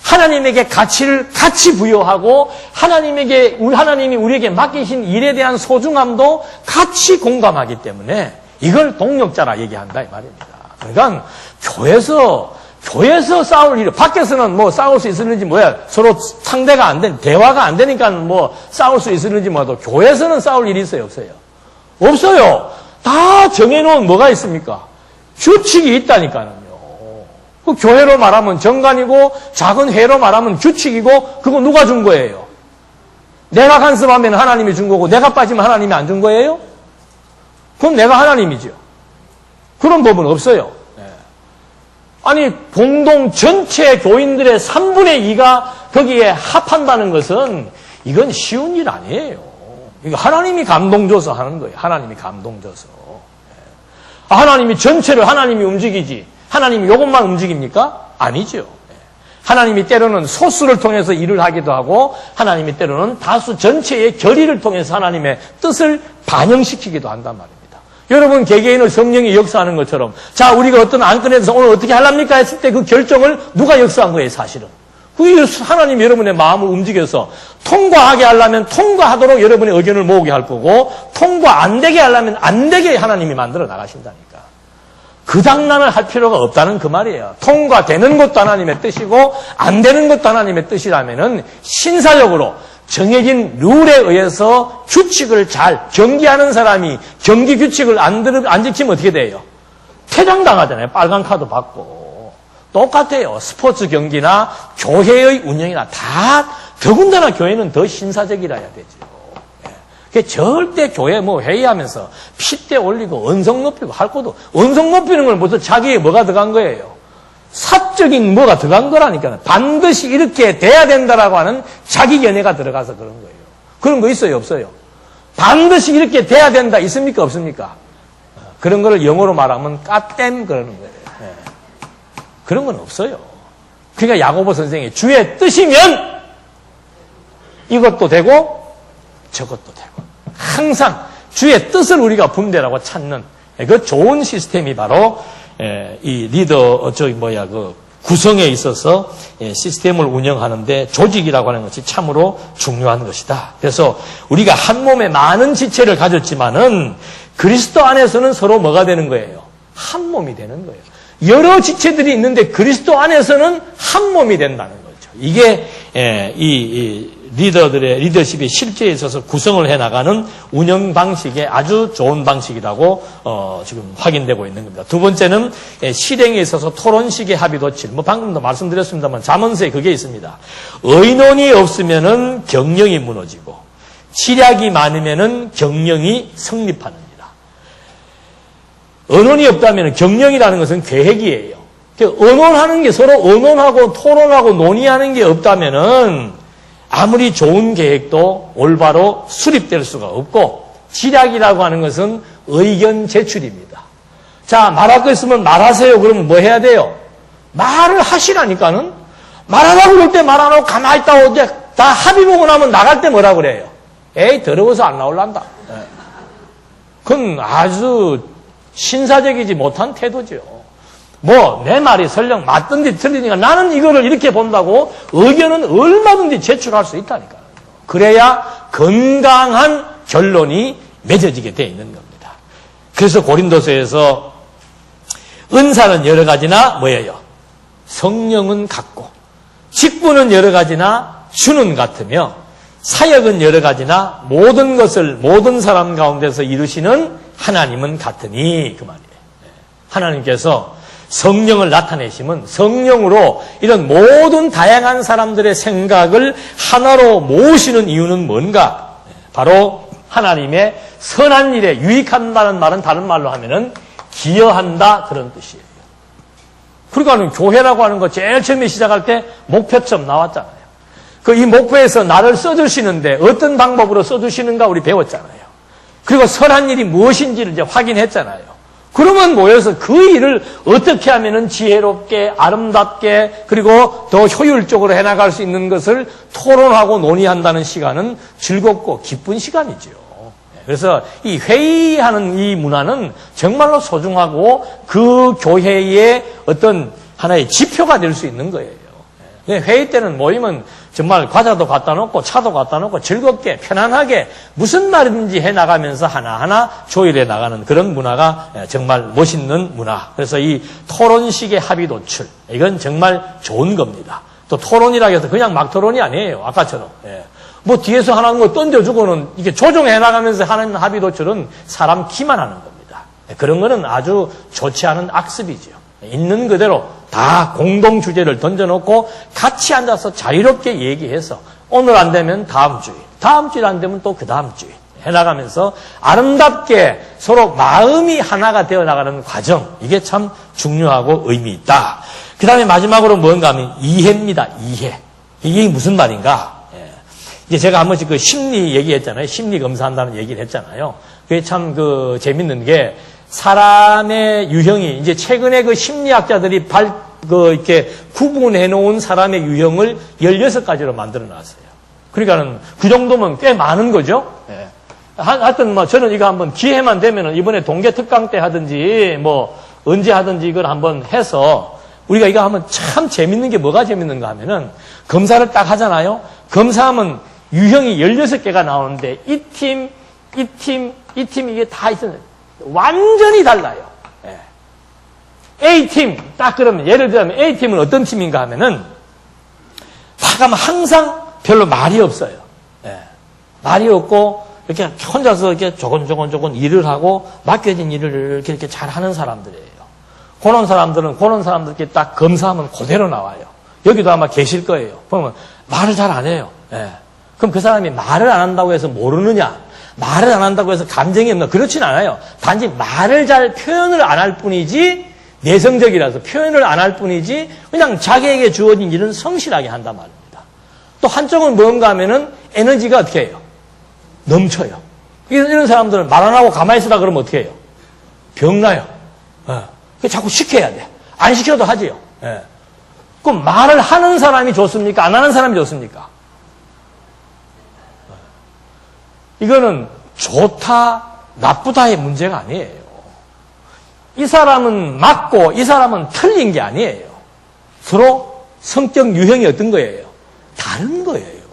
하나님에게 가치를 같이 부여하고, 하나님이 우리에게 맡기신 일에 대한 소중함도 같이 공감하기 때문에, 이걸 동력자라 얘기한다 이 말입니다. 그러니까 교회에서 싸울 일, 밖에서는 싸울 수 있었는지 서로 상대가 안 된, 대화가 안 되니까 싸울 수 있었는지 몰라도 교회에서는 싸울 일이 있어요, 없어요? 없어요. 다 정해놓은 뭐가 있습니까? 규칙이 있다니까요. 그 교회로 말하면 정관이고 작은 회로 말하면 규칙이고 그거 누가 준 거예요? 내가 간섭하면 하나님이 준 거고 내가 빠지면 하나님이 안 준 거예요? 그럼 내가 하나님이죠. 그런 법은 없어요. 아니 공동 전체 교인들의 3분의 2가 거기에 합한다는 것은 이건 쉬운 일 아니에요. 이거 하나님이 감동 줘서 하는 거예요. 하나님이 감동 줘서. 하나님이 전체를 하나님이 움직이지 하나님이 이것만 움직입니까? 아니죠. 하나님이 때로는 소수를 통해서 일을 하기도 하고 하나님이 때로는 다수 전체의 결의를 통해서 하나님의 뜻을 반영시키기도 한단 말입니다. 여러분 개개인을 성령이 역사하는 것처럼 자 우리가 어떤 안건에 대해서 오늘 어떻게 하랍니까 했을 때 그 결정을 누가 역사한 거예요 사실은. 그게 하나님 여러분의 마음을 움직여서 통과하게 하려면 통과하도록 여러분의 의견을 모으게 할 거고 통과 안 되게 하려면 안 되게 하나님이 만들어 나가신다니까. 그 장난을 할 필요가 없다는 그 말이에요. 통과되는 것도 하나님의 뜻이고 안 되는 것도 하나님의 뜻이라면은 신사적으로 정해진 룰에 의해서 규칙을 잘 경기하는 사람이 경기 규칙을 안 지키면 어떻게 돼요? 퇴장당하잖아요. 빨간 카드 받고. 똑같아요. 스포츠 경기나 교회의 운영이나 다 더군다나 교회는 더 신사적이라야 되죠. 절대 교회 회의하면서 핏대 올리고 언성 높이고 할 것도 언성 높이는 걸 무슨 자기에 뭐가 들어간 거예요? 사적인 뭐가 들어간 거라니까요. 반드시 이렇게 돼야 된다라고 하는 자기 견해가 들어가서 그런 거예요. 그런 거 있어요, 없어요? 반드시 이렇게 돼야 된다 있습니까, 없습니까? 그런 거를 영어로 말하면 갓댐 그러는 거예요. 그런 건 없어요. 그러니까 야고보 선생이 주의 뜻이면 이것도 되고 저것도 되고 항상 주의 뜻을 우리가 분별하고 찾는 그 좋은 시스템이 바로 이 리더 그 구성에 있어서 시스템을 운영하는데 조직이라고 하는 것이 참으로 중요한 것이다. 그래서 우리가 한 몸에 많은 지체를 가졌지만은 그리스도 안에서는 서로 뭐가 되는 거예요? 한 몸이 되는 거예요. 여러 지체들이 있는데 그리스도 안에서는 한 몸이 된다는 거죠. 이게 이 리더들의 리더십의 실제에 있어서 구성을 해나가는 운영 방식의 아주 좋은 방식이라고 지금 확인되고 있는 겁니다. 두 번째는 실행에 있어서 토론식의 합의 도출. 방금도 말씀드렸습니다만 잠언서에 그게 있습니다. 의논이 없으면은 경영이 무너지고 지략이 많으면은 경영이 성립하느니라. 의논이 없다면 경영이라는 것은 계획이에요. 의논하는 게 서로 의논하고 토론하고 논의하는 게 없다면은 아무리 좋은 계획도 올바로 수립될 수가 없고 지략이라고 하는 것은 의견 제출입니다. 자, 말할 거 있으면 말하세요. 그러면 뭐 해야 돼요? 말을 하시라니까는. 말하라고 그럴 때 말 안 하고 가만히 있다고 이제 다 합의 보고 나면 나갈 때 뭐라 그래요? 에이, 더러워서 안 나올란다. 그건 아주 신사적이지 못한 태도죠. 내 말이 설령 맞든지 틀리니까 나는 이거를 이렇게 본다고 의견은 얼마든지 제출할 수 있다니까요. 그래야 건강한 결론이 맺어지게 되어 있는 겁니다. 그래서 고린도서에서 은사는 여러 가지나 뭐예요? 성령은 같고 직분은 여러 가지나 주는 같으며 사역은 여러 가지나 모든 것을 모든 사람 가운데서 이루시는 하나님은 같으니 그 말이에요. 하나님께서 성령을 나타내시면 성령으로 이런 모든 다양한 사람들의 생각을 하나로 모으시는 이유는 뭔가? 바로 하나님의 선한 일에 유익한다는 말은 다른 말로 하면은 기여한다 그런 뜻이에요. 그러니까 교회라고 하는 거 제일 처음에 시작할 때 목표점 나왔잖아요. 이 목표에서 나를 써주시는데 어떤 방법으로 써주시는가 우리 배웠잖아요. 그리고 선한 일이 무엇인지를 이제 확인했잖아요. 그러면 모여서 그 일을 어떻게 하면은 지혜롭게, 아름답게, 그리고 더 효율적으로 해나갈 수 있는 것을 토론하고 논의한다는 시간은 즐겁고 기쁜 시간이죠. 그래서 이 회의하는 이 문화는 정말로 소중하고 그 교회의 어떤 하나의 지표가 될 수 있는 거예요. 회의 때는 모이면 정말 과자도 갖다 놓고 차도 갖다 놓고 즐겁게 편안하게 무슨 말인지 해나가면서 하나하나 조율해 나가는 그런 문화가 정말 멋있는 문화. 그래서 이 토론식의 합의 도출 이건 정말 좋은 겁니다. 또 토론이라고 해서 그냥 막 토론이 아니에요. 아까처럼. 뒤에서 하나 뭐 던져주고는 이게 조정해 나가면서 하는 합의 도출은 사람 키만 하는 겁니다. 그런 거는 아주 좋지 않은 악습이죠. 있는 그대로 다 공동 주제를 던져놓고 같이 앉아서 자유롭게 얘기해서 오늘 안 되면 다음 주에, 다음 주에 안 되면 또 그 다음 주에 해나가면서 아름답게 서로 마음이 하나가 되어 나가는 과정, 이게 참 중요하고 의미 있다. 그 다음에 마지막으로 뭔가 하면 이해입니다. 이해. 이게 무슨 말인가? 이제 제가 한 번씩 그 심리 얘기했잖아요. 심리 검사한다는 얘기를 했잖아요. 그게 참 재밌는 게 사람의 유형이 이제 최근에 그 심리학자들이 이렇게 구분해 놓은 사람의 유형을 16가지로 만들어 놨어요. 그러니까는 그 정도면 꽤 많은 거죠. 하여튼 뭐 저는 이거 한번 기회만 되면은 이번에 동계 특강 때 하든지 뭐 언제 하든지 이걸 한번 해서 우리가 이거 하면 참 재밌는 게 뭐가 재밌는가 하면은 검사를 딱 하잖아요. 검사하면 유형이 16개가 나오는데 이 팀 이게 다 있어요. 완전히 달라요. 예. A팀 딱 그러면 예를 들면 A팀은 어떤 팀인가 하면은 다 가면 항상 별로 말이 없어요. 예. 말이 없고 이렇게 혼자서 이렇게 조곤조곤 일을 하고 맡겨진 일을 이렇게 잘 하는 사람들이에요. 그런 사람들께 딱 검사하면 그대로 나와요. 여기도 아마 계실 거예요. 보면 말을 잘 안 해요. 예. 그럼 그 사람이 말을 안 한다고 해서 모르느냐? 말을 안 한다고 해서 감정이 없나? 그렇진 않아요. 단지 말을 잘 표현을 안 할 뿐이지 내성적이라서 표현을 안 할 뿐이지 그냥 자기에게 주어진 일은 성실하게 한단 말입니다. 또 한쪽은 뭔가 하면은 에너지가 어떻게 해요? 넘쳐요. 이런 사람들은 말 안 하고 가만히 있으라 그러면 어떻게 해요? 병나요. 자꾸 시켜야 돼. 안 시켜도 하지요. 예. 그럼 말을 하는 사람이 좋습니까? 안 하는 사람이 좋습니까? 이거는 좋다, 나쁘다의 문제가 아니에요. 이 사람은 맞고 이 사람은 틀린 게 아니에요. 서로 성격 유형이 어떤 거예요? 다른 거예요.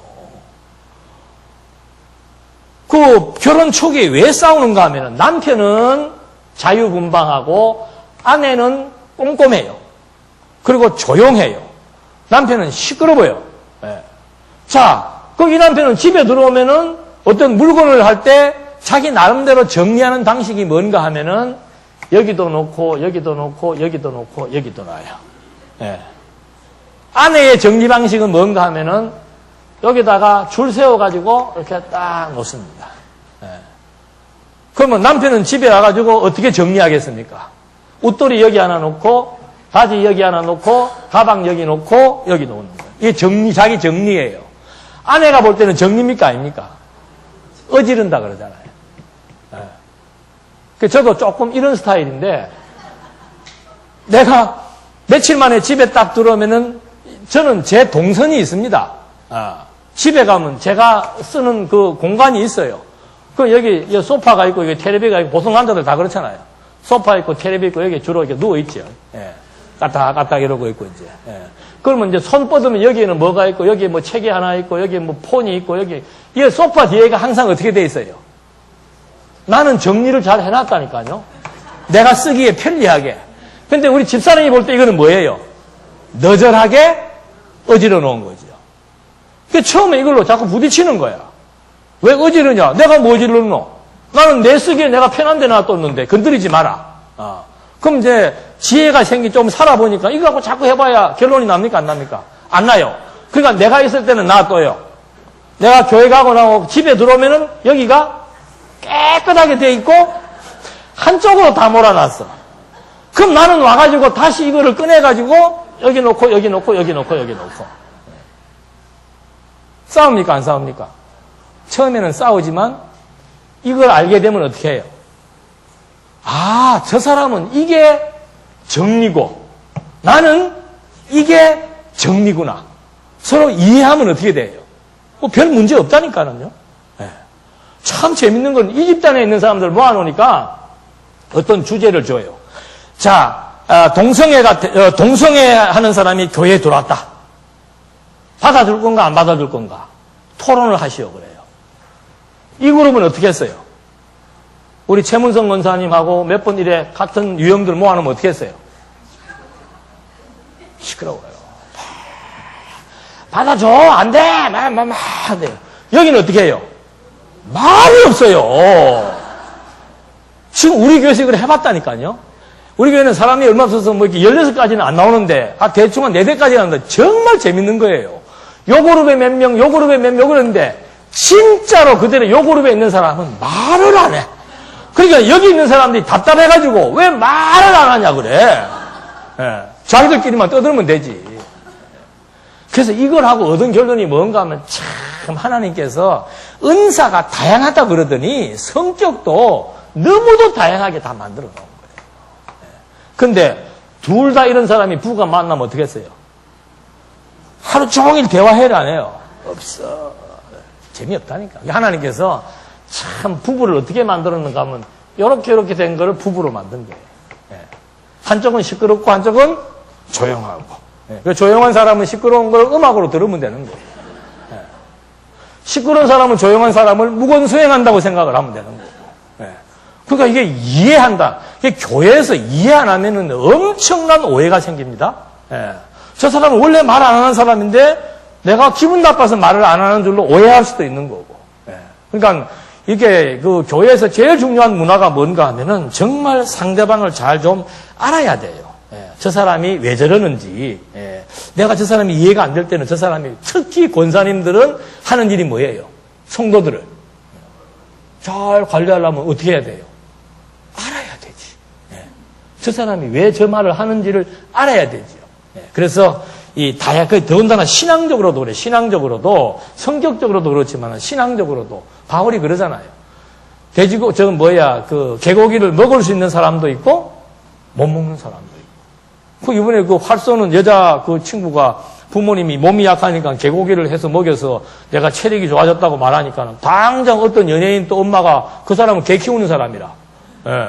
그 결혼 초기에 왜 싸우는가 하면 남편은 자유분방하고 아내는 꼼꼼해요. 그리고 조용해요. 남편은 시끄러워요. 네. 자, 그 이 남편은 집에 들어오면은 어떤 물건을 할 때 자기 나름대로 정리하는 방식이 뭔가 하면은 여기도 놓고 여기도 놓고 여기도 놓고 여기도 놔요. 네. 아내의 정리 방식은 뭔가 하면은 여기다가 줄 세워가지고 이렇게 딱 놓습니다. 네. 그러면 남편은 집에 와가지고 어떻게 정리하겠습니까? 옷돌이 여기 하나 놓고 바지 여기 하나 놓고 가방 여기 놓고 여기 놓는 거예요. 이게 자기 정리예요. 아내가 볼 때는 정리입니까 아닙니까? 어지른다 그러잖아요. 네. 저도 조금 이런 스타일인데 내가 며칠 만에 집에 딱 들어오면은 저는 제 동선이 있습니다. 집에 가면 제가 쓰는 그 공간이 있어요. 그 여기 소파가 있고 여기 텔레비가 있고 보통 남자들 다 그렇잖아요. 소파 있고 텔레비 있고 여기 주로 이렇게 누워 있죠. 예. 까딱까딱 이러고 있고 이제. 예. 그러면 이제 손 뻗으면 여기에는 뭐가 있고 여기에 뭐 책이 하나 있고 여기에 뭐 폰이 있고 여기 이 소파 뒤에가 항상 어떻게 돼 있어요? 나는 정리를 잘 해놨다니까요. 내가 쓰기에 편리하게. 근데 우리 집사람이 볼 때 이거는 뭐예요? 너절하게 어지러 놓은 거죠. 그 처음에 이걸로 자꾸 부딪히는 거야. 왜 어지르냐? 내가 뭐 어지르노? 나는 내 쓰기에 내가 편한 데 놔뒀는데 건드리지 마라. 그럼 이제 지혜가 좀 살아보니까 이거 갖고 자꾸 해봐야 결론이 납니까? 안 납니까? 안 나요. 그러니까 내가 있을 때는 놔둬요. 내가 교회 가고 나고 집에 들어오면은 여기가 깨끗하게 돼 있고 한쪽으로 다 몰아놨어. 그럼 나는 와가지고 다시 이거를 꺼내가지고 여기 놓고 여기 놓고 여기 놓고 여기 놓고. 싸웁니까? 안 싸웁니까? 처음에는 싸우지만 이걸 알게 되면 어떻게 해요? 아, 저 사람은 이게 정리고 나는 이게 정리구나. 서로 이해하면 어떻게 돼요? 뭐 별 문제 없다니까는요. 네. 참 재밌는 건 이 집단에 있는 사람들 모아놓으니까 어떤 주제를 줘요. 자, 동성애 하는 사람이 교회에 들어왔다. 받아줄 건가 안 받아줄 건가? 토론을 하시오 그래요. 이 그룹은 어떻게 했어요? 우리 최문성 권사님하고 몇 번 이래 같은 유형들 모아놓으면 어떻게 했어요? 시끄러워요. 받아줘 안 돼. 안 돼요. 여기는 어떻게 해요? 말이 없어요. 지금 우리 교회에서 이걸 해봤다니까요. 우리 교회는 사람이 얼마 없어서 뭐 이렇게 16까지는 안 나오는데 대충 한 4대까지 나오는데 정말 재밌는 거예요. 요 그룹에 몇 명, 요 그룹에 몇 명 그러는데 진짜로 그대로 요 그룹에 있는 사람은 말을 안 해. 그러니까 여기 있는 사람들이 답답해가지고 왜 말을 안 하냐 그래. 예. 자기들끼리만 떠들면 되지. 그래서 이걸 하고 얻은 결론이 뭔가 하면 참 하나님께서 은사가 다양하다 그러더니 성격도 너무도 다양하게 다 만들어 놓은 거예요. 근데 둘 다 이런 사람이 부가 만나면 어떻게 했어요? 하루 종일 대화해를 안 해요. 없어. 재미없다니까. 하나님께서 참 부부를 어떻게 만들었는가 하면 이렇게 된 거를 부부로 만든 거예요. 예. 한쪽은 시끄럽고 한쪽은 조용하고. 예. 그 조용한 사람은 시끄러운 걸 음악으로 들으면 되는 거예요. 예. 시끄러운 사람은 조용한 사람을 무건수행한다고 생각을 하면 되는 거예요. 예. 그러니까 이게 이해한다. 이게 교회에서 이해 안 하면은 엄청난 오해가 생깁니다. 예. 저 사람은 원래 말 안 하는 사람인데 내가 기분 나빠서 말을 안 하는 줄로 오해할 수도 있는 거고. 예. 그러니까 이게 그 교회에서 제일 중요한 문화가 뭔가 하면은 정말 상대방을 잘 좀 알아야 돼요. 예. 저 사람이 왜 저러는지. 예. 내가 저 사람이 이해가 안 될 때는 저 사람이 특히 권사님들은 하는 일이 뭐예요? 성도들을 잘 관리하려면 어떻게 해야 돼요? 알아야 되지. 예. 저 사람이 왜 저 말을 하는지를 알아야 되지요. 예. 그래서 이 더군다나 신앙적으로도 그래. 신앙적으로도 성격적으로도 그렇지만 신앙적으로도 바울이 그러잖아요. 돼지고 개고기를 먹을 수 있는 사람도 있고 못 먹는 사람도 있고. 그 이번에 그 활 쏘는 여자 그 친구가 부모님이 몸이 약하니까 개고기를 해서 먹여서 내가 체력이 좋아졌다고 말하니까 당장 어떤 연예인 또 엄마가 그 사람은 개 키우는 사람이라. 예.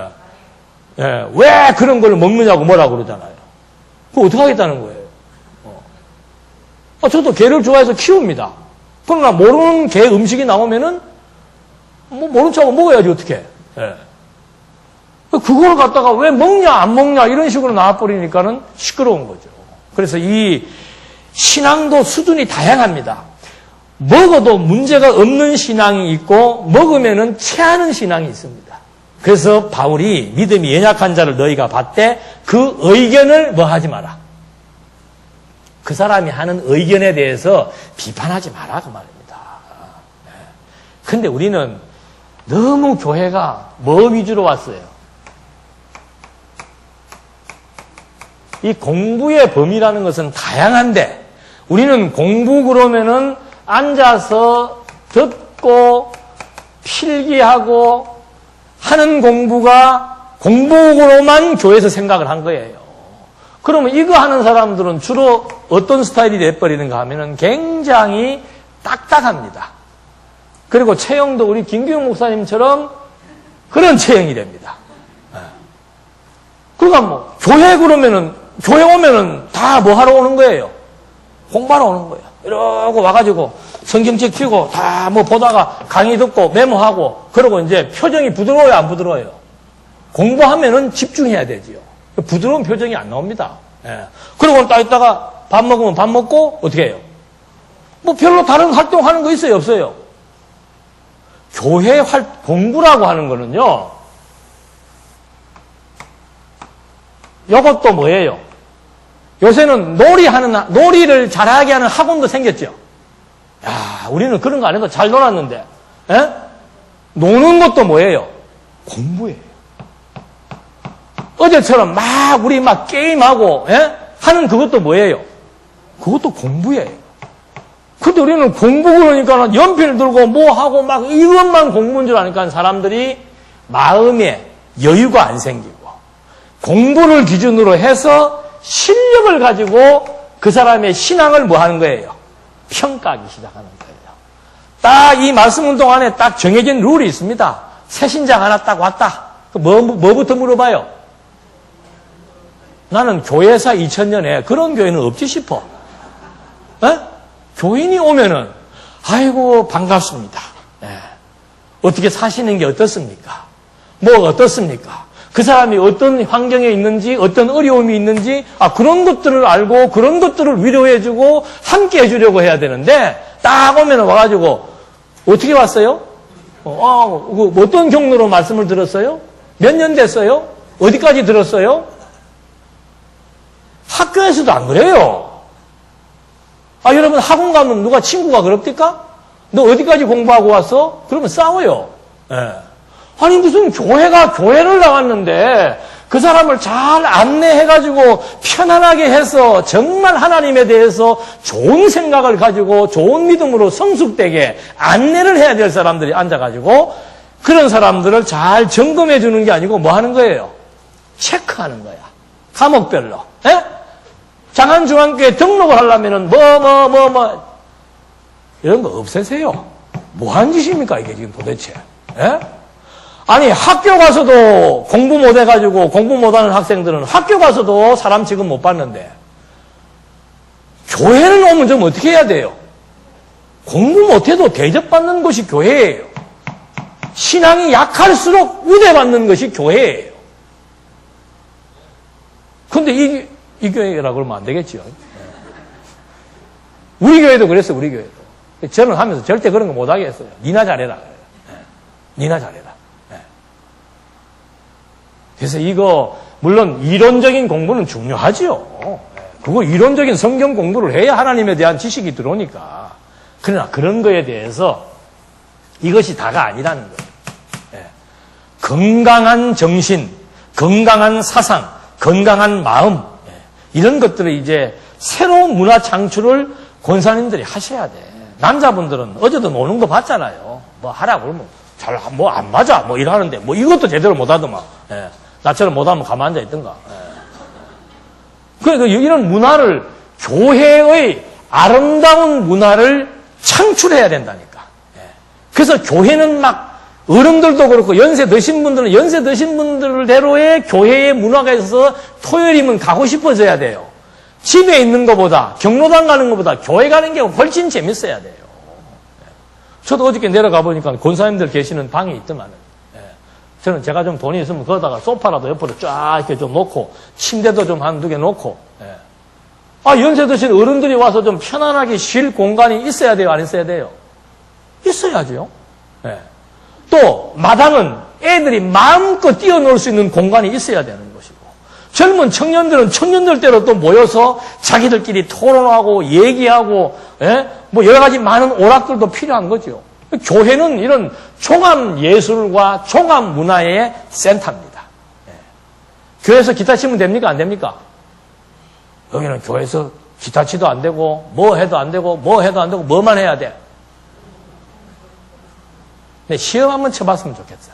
예. 왜 그런 걸 먹느냐고 뭐라고 그러잖아요. 그거 어떡하겠다는 거예요. 저도 개를 좋아해서 키웁니다. 그러나 모르는 개 음식이 나오면은 뭐 모른 척하고 먹어야지 어떻게? 예. 그걸 갖다가 왜 먹냐 안 먹냐 이런 식으로 나와버리니까는 시끄러운 거죠. 그래서 이 신앙도 수준이 다양합니다. 먹어도 문제가 없는 신앙이 있고 먹으면은 체하는 신앙이 있습니다. 그래서 바울이 믿음이 연약한 자를 너희가 봤대 그 의견을 뭐 하지 마라. 그 사람이 하는 의견에 대해서 비판하지 마라 그 말입니다. 근데 우리는 너무 교회가 뭐 위주로 왔어요? 이 공부의 범위라는 것은 다양한데 우리는 공부 그러면은 앉아서 듣고 필기하고 하는 공부가 공부로만 교회에서 생각을 한 거예요. 그러면 이거 하는 사람들은 주로 어떤 스타일이 돼버리는가 하면은 굉장히 딱딱합니다. 그리고 체형도 우리 김규영 목사님처럼 그런 체형이 됩니다. 그러니까 뭐 교회 그러면은 교회 오면은 다 뭐 하러 오는 거예요? 공부하러 오는 거예요. 이러고 와가지고 성경책 펴고 다 뭐 보다가 강의 듣고 메모하고 그러고 이제 표정이 부드러워요, 안 부드러워요? 공부하면은 집중해야 되지요. 부드러운 표정이 안 나옵니다. 예. 그러고 딱 있다가 밥 먹으면 밥 먹고 어떻게 해요? 뭐 별로 다른 활동하는 거 있어요, 없어요? 교회 공부라고 하는 거는요. 이것도 뭐예요? 요새는 놀이를 잘하게 하는 학원도 생겼죠. 야, 우리는 그런 거 안 해도 잘 놀았는데. 예? 노는 것도 뭐예요? 공부예요. 어제처럼 우리 게임하고, 예? 하는 그것도 뭐예요? 그것도 공부예요. 근데 우리는 공부 그러니까 연필 들고 뭐 하고 이것만 공부인 줄 아니까 사람들이 마음에 여유가 안 생기고 공부를 기준으로 해서 실력을 가지고 그 사람의 신앙을 뭐 하는 거예요? 평가하기 시작하는 거예요. 딱 이 말씀 운동 안에 딱 정해진 룰이 있습니다. 새 신장 하나 딱 왔다. 뭐부터 물어봐요? 나는 교회사 2000년에 그런 교회는 없지 싶어. 에? 교인이 오면은 아이고 반갑습니다. 예. 어떻게 사시는 게 어떻습니까? 뭐 어떻습니까? 그 사람이 어떤 환경에 있는지 어떤 어려움이 있는지 그런 것들을 알고 그런 것들을 위로해주고 함께 해주려고 해야 되는데 딱 오면은 와가지고 어떻게 왔어요? 어떤 경로로 말씀을 들었어요? 몇 년 됐어요? 어디까지 들었어요? 학교에서도 안 그래요. 여러분 학원 가면 누가 친구가 그럽니까? 너 어디까지 공부하고 왔어? 그러면 싸워요. 예. 아니 무슨 교회를 나왔는데 그 사람을 잘 안내해가지고 편안하게 해서 정말 하나님에 대해서 좋은 생각을 가지고 좋은 믿음으로 성숙되게 안내를 해야 될 사람들이 앉아가지고 그런 사람들을 잘 점검해 주는 게 아니고 뭐 하는 거예요? 체크하는 거야. 과목별로. 예? 장안중앙교회 등록을 하려면은 이런 거 없애세요. 뭐 하는 짓입니까 이게 지금 도대체? 예? 아니, 학교 가서도 공부 못 해가지고 공부 못하는 학생들은 학교 가서도 사람 취급 못 받는데, 교회를 오면 좀 어떻게 해야 돼요? 공부 못해도 대접받는 것이 교회예요. 신앙이 약할수록 우대받는 것이 교회예요. 근데 이 교회라 그러면 안 되겠지요. 우리 교회도 그랬어요, 우리 교회도. 저는 하면서 절대 그런 거 못하게 했어요. 니나 잘해라. 니나 잘해라. 그래서 이거, 물론 이론적인 공부는 중요하지요. 그거 이론적인 성경 공부를 해야 하나님에 대한 지식이 들어오니까. 그러나 그런 거에 대해서 이것이 다가 아니라는 거예요. 건강한 정신, 건강한 사상, 건강한 마음, 이런 것들을 이제 새로운 문화 창출을 권사님들이 하셔야 돼. 남자분들은 어제도 노는 거 봤잖아요. 뭐 하라고 그러면 잘, 뭐 안 맞아. 뭐 이러는데, 뭐 이것도 제대로 못 하더만. 나처럼 못하면 가만 앉아 있던가. 그러니까 이런 문화를, 교회의 아름다운 문화를 창출해야 된다니까. 그래서 교회는 막 어른들도 그렇고 연세 드신 분들은 연세 드신 분들대로의 교회의 문화가 있어서 토요일이면 가고 싶어져야 돼요. 집에 있는 것보다, 경로당 가는 것보다 교회 가는 게 훨씬 재밌어야 돼요. 저도 어저께 내려가 보니까 권사님들 계시는 방이 있더만은. 저는 제가 좀 돈이 있으면 거기다가 소파라도 옆으로 쫙 이렇게 좀 놓고, 침대도 좀 한두 개 놓고, 연세 드신 어른들이 와서 좀 편안하게 쉴 공간이 있어야 돼요? 안 있어야 돼요? 있어야죠. 또, 마당은 애들이 마음껏 뛰어놀 수 있는 공간이 있어야 되는 것이고, 젊은 청년들은 청년들대로 또 모여서 자기들끼리 토론하고, 얘기하고, 뭐 여러 가지 많은 오락들도 필요한 거죠. 교회는 이런 종합 예술과 종합 문화의 센터입니다. 교회에서 기타 치면 됩니까? 안 됩니까? 여기는 교회에서 기타 치도 안 되고, 뭐 해도 안 되고, 뭐 해도 안 되고, 뭐만 해야 돼. 근데 시험 한번 쳐봤으면 좋겠어.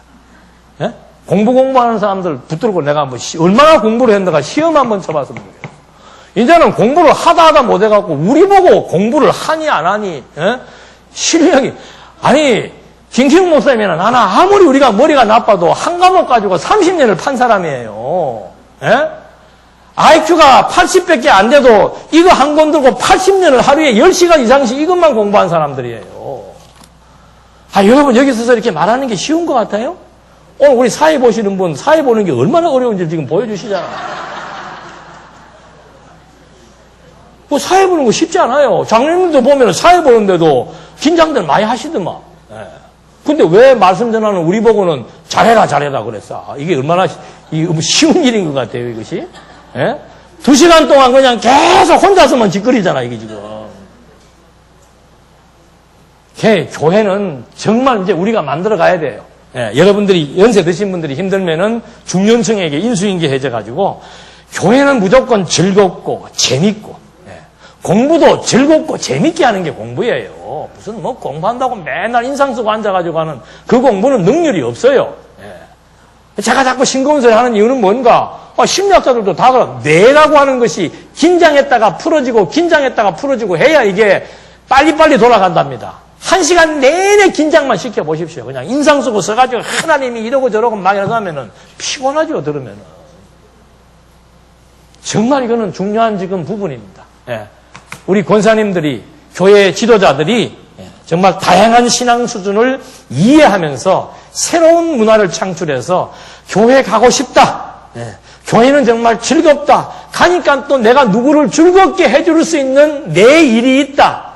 공부하는 사람들 붙들고 내가 한번 얼마나 공부를 했는가 시험 한번 쳐봤으면 좋겠어. 이제는 공부를 하다 못해갖고, 우리 보고 공부를 하니 안 하니, 실력이, 아니, 김기웅 목사님이나 나나 아무리 우리가 머리가 나빠도 한 과목 가지고 30년을 판 사람이에요. IQ가 80밖에 안 돼도 이거 한 권 들고 80년을 하루에 10시간 이상씩 이것만 공부한 사람들이에요. 여러분 여기 서서 이렇게 말하는 게 쉬운 것 같아요? 오늘 우리 사회 보시는 분, 사회 보는 게 얼마나 어려운지 지금 보여주시잖아요. 뭐 사회 보는 거 쉽지 않아요. 장로님도 보면 사회 보는데도 긴장들 많이 하시더만. 근데 왜 말씀 전하는 우리 보고는 잘해라 그랬어. 이게 얼마나 쉬운 일인 것 같아요, 이것이. 2시간 동안 그냥 계속 혼자서만 짓거리잖아, 이게 지금. 교회는 정말 이제 우리가 만들어 가야 돼요. 여러분들이, 연세 드신 분들이 힘들면은 중년층에게 인수인계해져가지고, 교회는 무조건 즐겁고, 재밌고, 공부도 즐겁고 재밌게 하는 게 공부예요. 무슨 뭐 공부한다고 맨날 인상 쓰고 앉아가지고 하는 그 공부는 능률이 없어요. 제가 자꾸 싱거운 소리 하는 이유는 뭔가? 심리학자들도 다 그런 뇌라고 하는 것이 긴장했다가 풀어지고 해야 이게 빨리빨리 돌아간답니다. 1시간 내내 긴장만 시켜보십시오. 그냥 인상 쓰고 써가지고 하나님이 이러고 저러고 막 이러고 하면은 피곤하죠, 들으면은. 정말 이거는 중요한 지금 부분입니다. 우리 권사님들이, 교회 지도자들이 정말 다양한 신앙 수준을 이해하면서 새로운 문화를 창출해서 교회 가고 싶다. 교회는 정말 즐겁다. 가니까 또 내가 누구를 즐겁게 해줄 수 있는 내 일이 있다.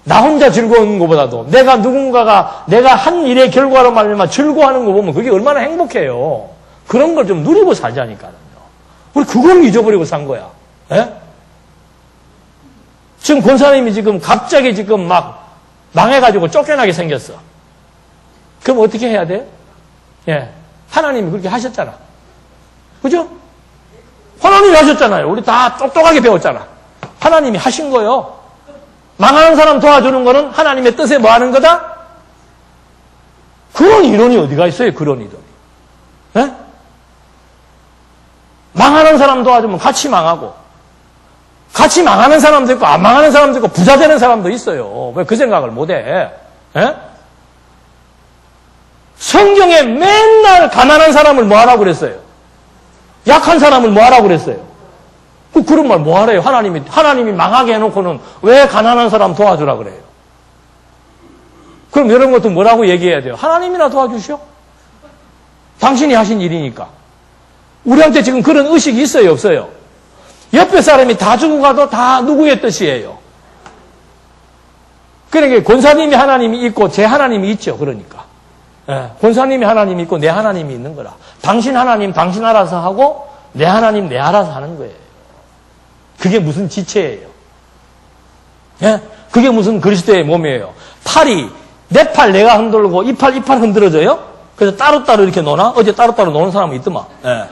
나 혼자 즐거운 것보다도 내가 한 일의 결과로 말미암아 즐거워하는 거 보면 그게 얼마나 행복해요. 그런 걸 좀 누리고 살자니까요. 우리 그걸 잊어버리고 산 거야. 지금 권사님이 지금 갑자기 지금 막 망해가지고 쫓겨나게 생겼어. 그럼 어떻게 해야 돼? 하나님이 그렇게 하셨잖아. 그죠? 하나님이 하셨잖아요. 우리 다 똑똑하게 배웠잖아. 하나님이 하신 거예요. 망하는 사람 도와주는 거는 하나님의 뜻에 뭐 하는 거다? 그런 이론이 어디가 있어요? 그런 이론이. 망하는 사람 도와주면 같이 망하고, 같이 망하는 사람도 있고, 안 망하는 사람도 있고, 부자 되는 사람도 있어요. 왜 그 생각을 못 해? 성경에 맨날 가난한 사람을 뭐하라고 그랬어요? 약한 사람을 뭐하라고 그랬어요? 그런 말 뭐하래요? 하나님이 망하게 해놓고는 왜 가난한 사람 도와주라 그래요? 그럼 이런 것도 뭐라고 얘기해야 돼요? 하나님이나 도와주시오. 당신이 하신 일이니까. 우리한테 지금 그런 의식이 있어요, 없어요? 옆에 사람이 다 죽고 가도 다 누구의 뜻이에요? 그러니까 권사님이 하나님이 있고 제 하나님이 있죠. 그러니까. 예, 권사님이 하나님이 있고 내 하나님이 있는 거라. 당신 하나님 당신 알아서 하고 내 하나님 내 알아서 하는 거예요. 그게 무슨 지체예요? 예? 그게 무슨 그리스도의 몸이에요? 팔이 내 팔 내가 흔들고 이 팔 흔들어져요? 그래서 따로따로 이렇게 노나? 어제 따로따로 노는 사람이 있더만. 예.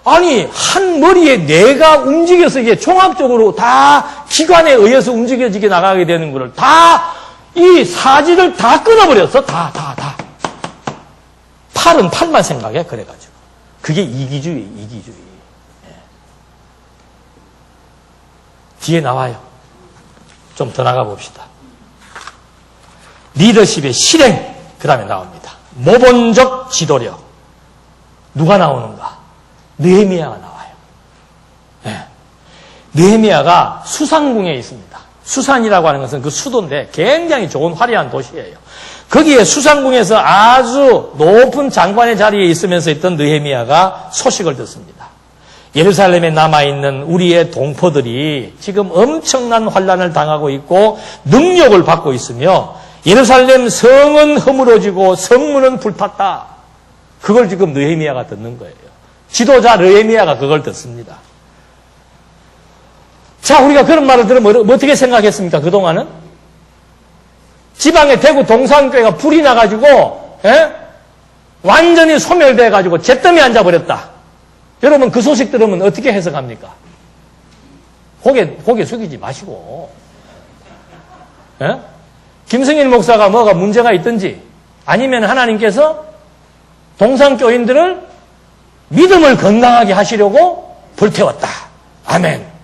아니 한 머리에 뇌가 움직여서 이게 종합적으로 다 기관에 의해서 움직여지게 나가게 되는 거를 다 이 사지를 다 끊어버렸어. 다. 팔은 팔만 생각해. 그래가지고. 그게 이기주의. 예. 뒤에 나와요. 좀 더 나가 봅시다. 리더십의 실행. 그 다음에 나옵니다. 모본적 지도력. 누가 나오는가? 느헤미야가 나와요. 예. 느헤미야가 수산궁에 있습니다. 수산이라고 하는 것은 그 수도인데 굉장히 좋은 화려한 도시예요. 거기에 수산궁에서 아주 높은 장관의 자리에 있으면서 있던 느헤미야가 소식을 듣습니다. 예루살렘에 남아있는 우리의 동포들이 지금 엄청난 환란을 당하고 있고 능력을 받고 있으며 예루살렘 성은 허물어지고 성문은 불탔다. 그걸 지금 느헤미야가 듣는 거예요. 지도자 느헤미야가 그걸 듣습니다. 자, 우리가 그런 말을 들으면 어떻게 생각했습니까? 그동안은? 지방의 대구 동산교회가 불이 나가지고, 예? 완전히 소멸돼가지고 잿더미 앉아버렸다. 여러분 그 소식 들으면 어떻게 해석합니까? 고개 숙이지 마시고. 예? 김승일 목사가 뭐가 문제가 있든지 아니면 하나님께서 동산교인들을 믿음을 건강하게 하시려고 불태웠다. 아멘.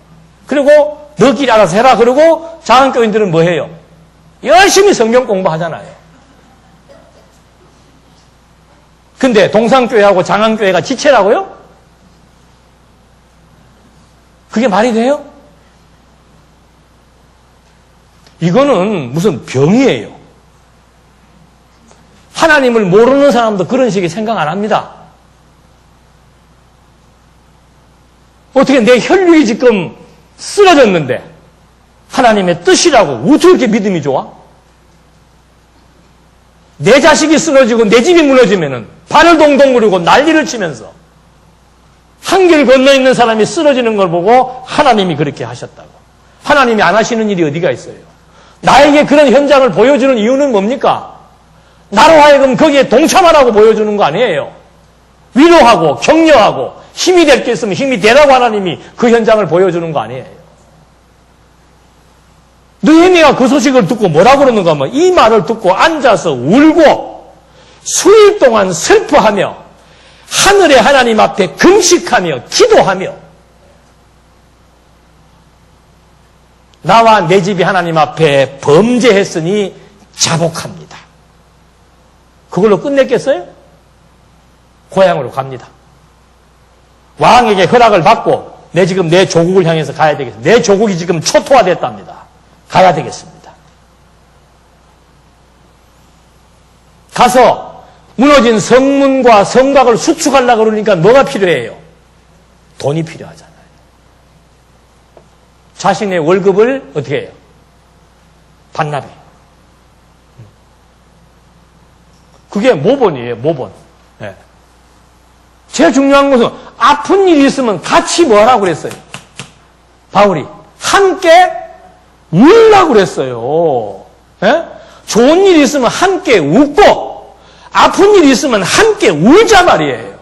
그리고 너끼리 알아서 해라. 그러고 장안교인들은 뭐 해요? 열심히 성경 공부하잖아요. 근데 동산교회하고 장안교회가 지체라고요? 그게 말이 돼요? 이거는 무슨 병이에요. 하나님을 모르는 사람도 그런 식의 생각 안 합니다. 어떻게 내 혈육이 지금 쓰러졌는데 하나님의 뜻이라고 어떻게 이렇게 믿음이 좋아? 내 자식이 쓰러지고 내 집이 무너지면은 발을 동동 구르고 난리를 치면서 한길 건너 있는 사람이 쓰러지는 걸 보고 하나님이 그렇게 하셨다고. 하나님이 안 하시는 일이 어디가 있어요? 나에게 그런 현장을 보여주는 이유는 뭡니까? 나로 하여금 거기에 동참하라고 보여주는 거 아니에요. 위로하고 격려하고 힘이 될 게 있으면 힘이 되라고 하나님이 그 현장을 보여주는 거 아니에요. 느헤미야가 그 소식을 듣고 뭐라고 그러는가 하면 이 말을 듣고 앉아서 울고 수일 동안 슬퍼하며 하늘의 하나님 앞에 금식하며 기도하며 나와 내 집이 하나님 앞에 범죄했으니 자복합니다. 그걸로 끝냈겠어요? 고향으로 갑니다. 왕에게 허락을 받고 지금 내 조국을 향해서 가야 되겠습니다. 내 조국이 지금 초토화됐답니다. 가야 되겠습니다. 가서 무너진 성문과 성곽을 수축하려고 그러니까 뭐가 필요해요? 돈이 필요하잖아요. 자신의 월급을 어떻게 해요? 반납해요. 그게 모본이에요, 모본. 네. 제일 중요한 것은 아픈 일이 있으면 같이 뭐 하라고 그랬어요? 바울이 함께 울라고 그랬어요. 예? 좋은 일이 있으면 함께 웃고 아픈 일이 있으면 함께 울자 말이에요.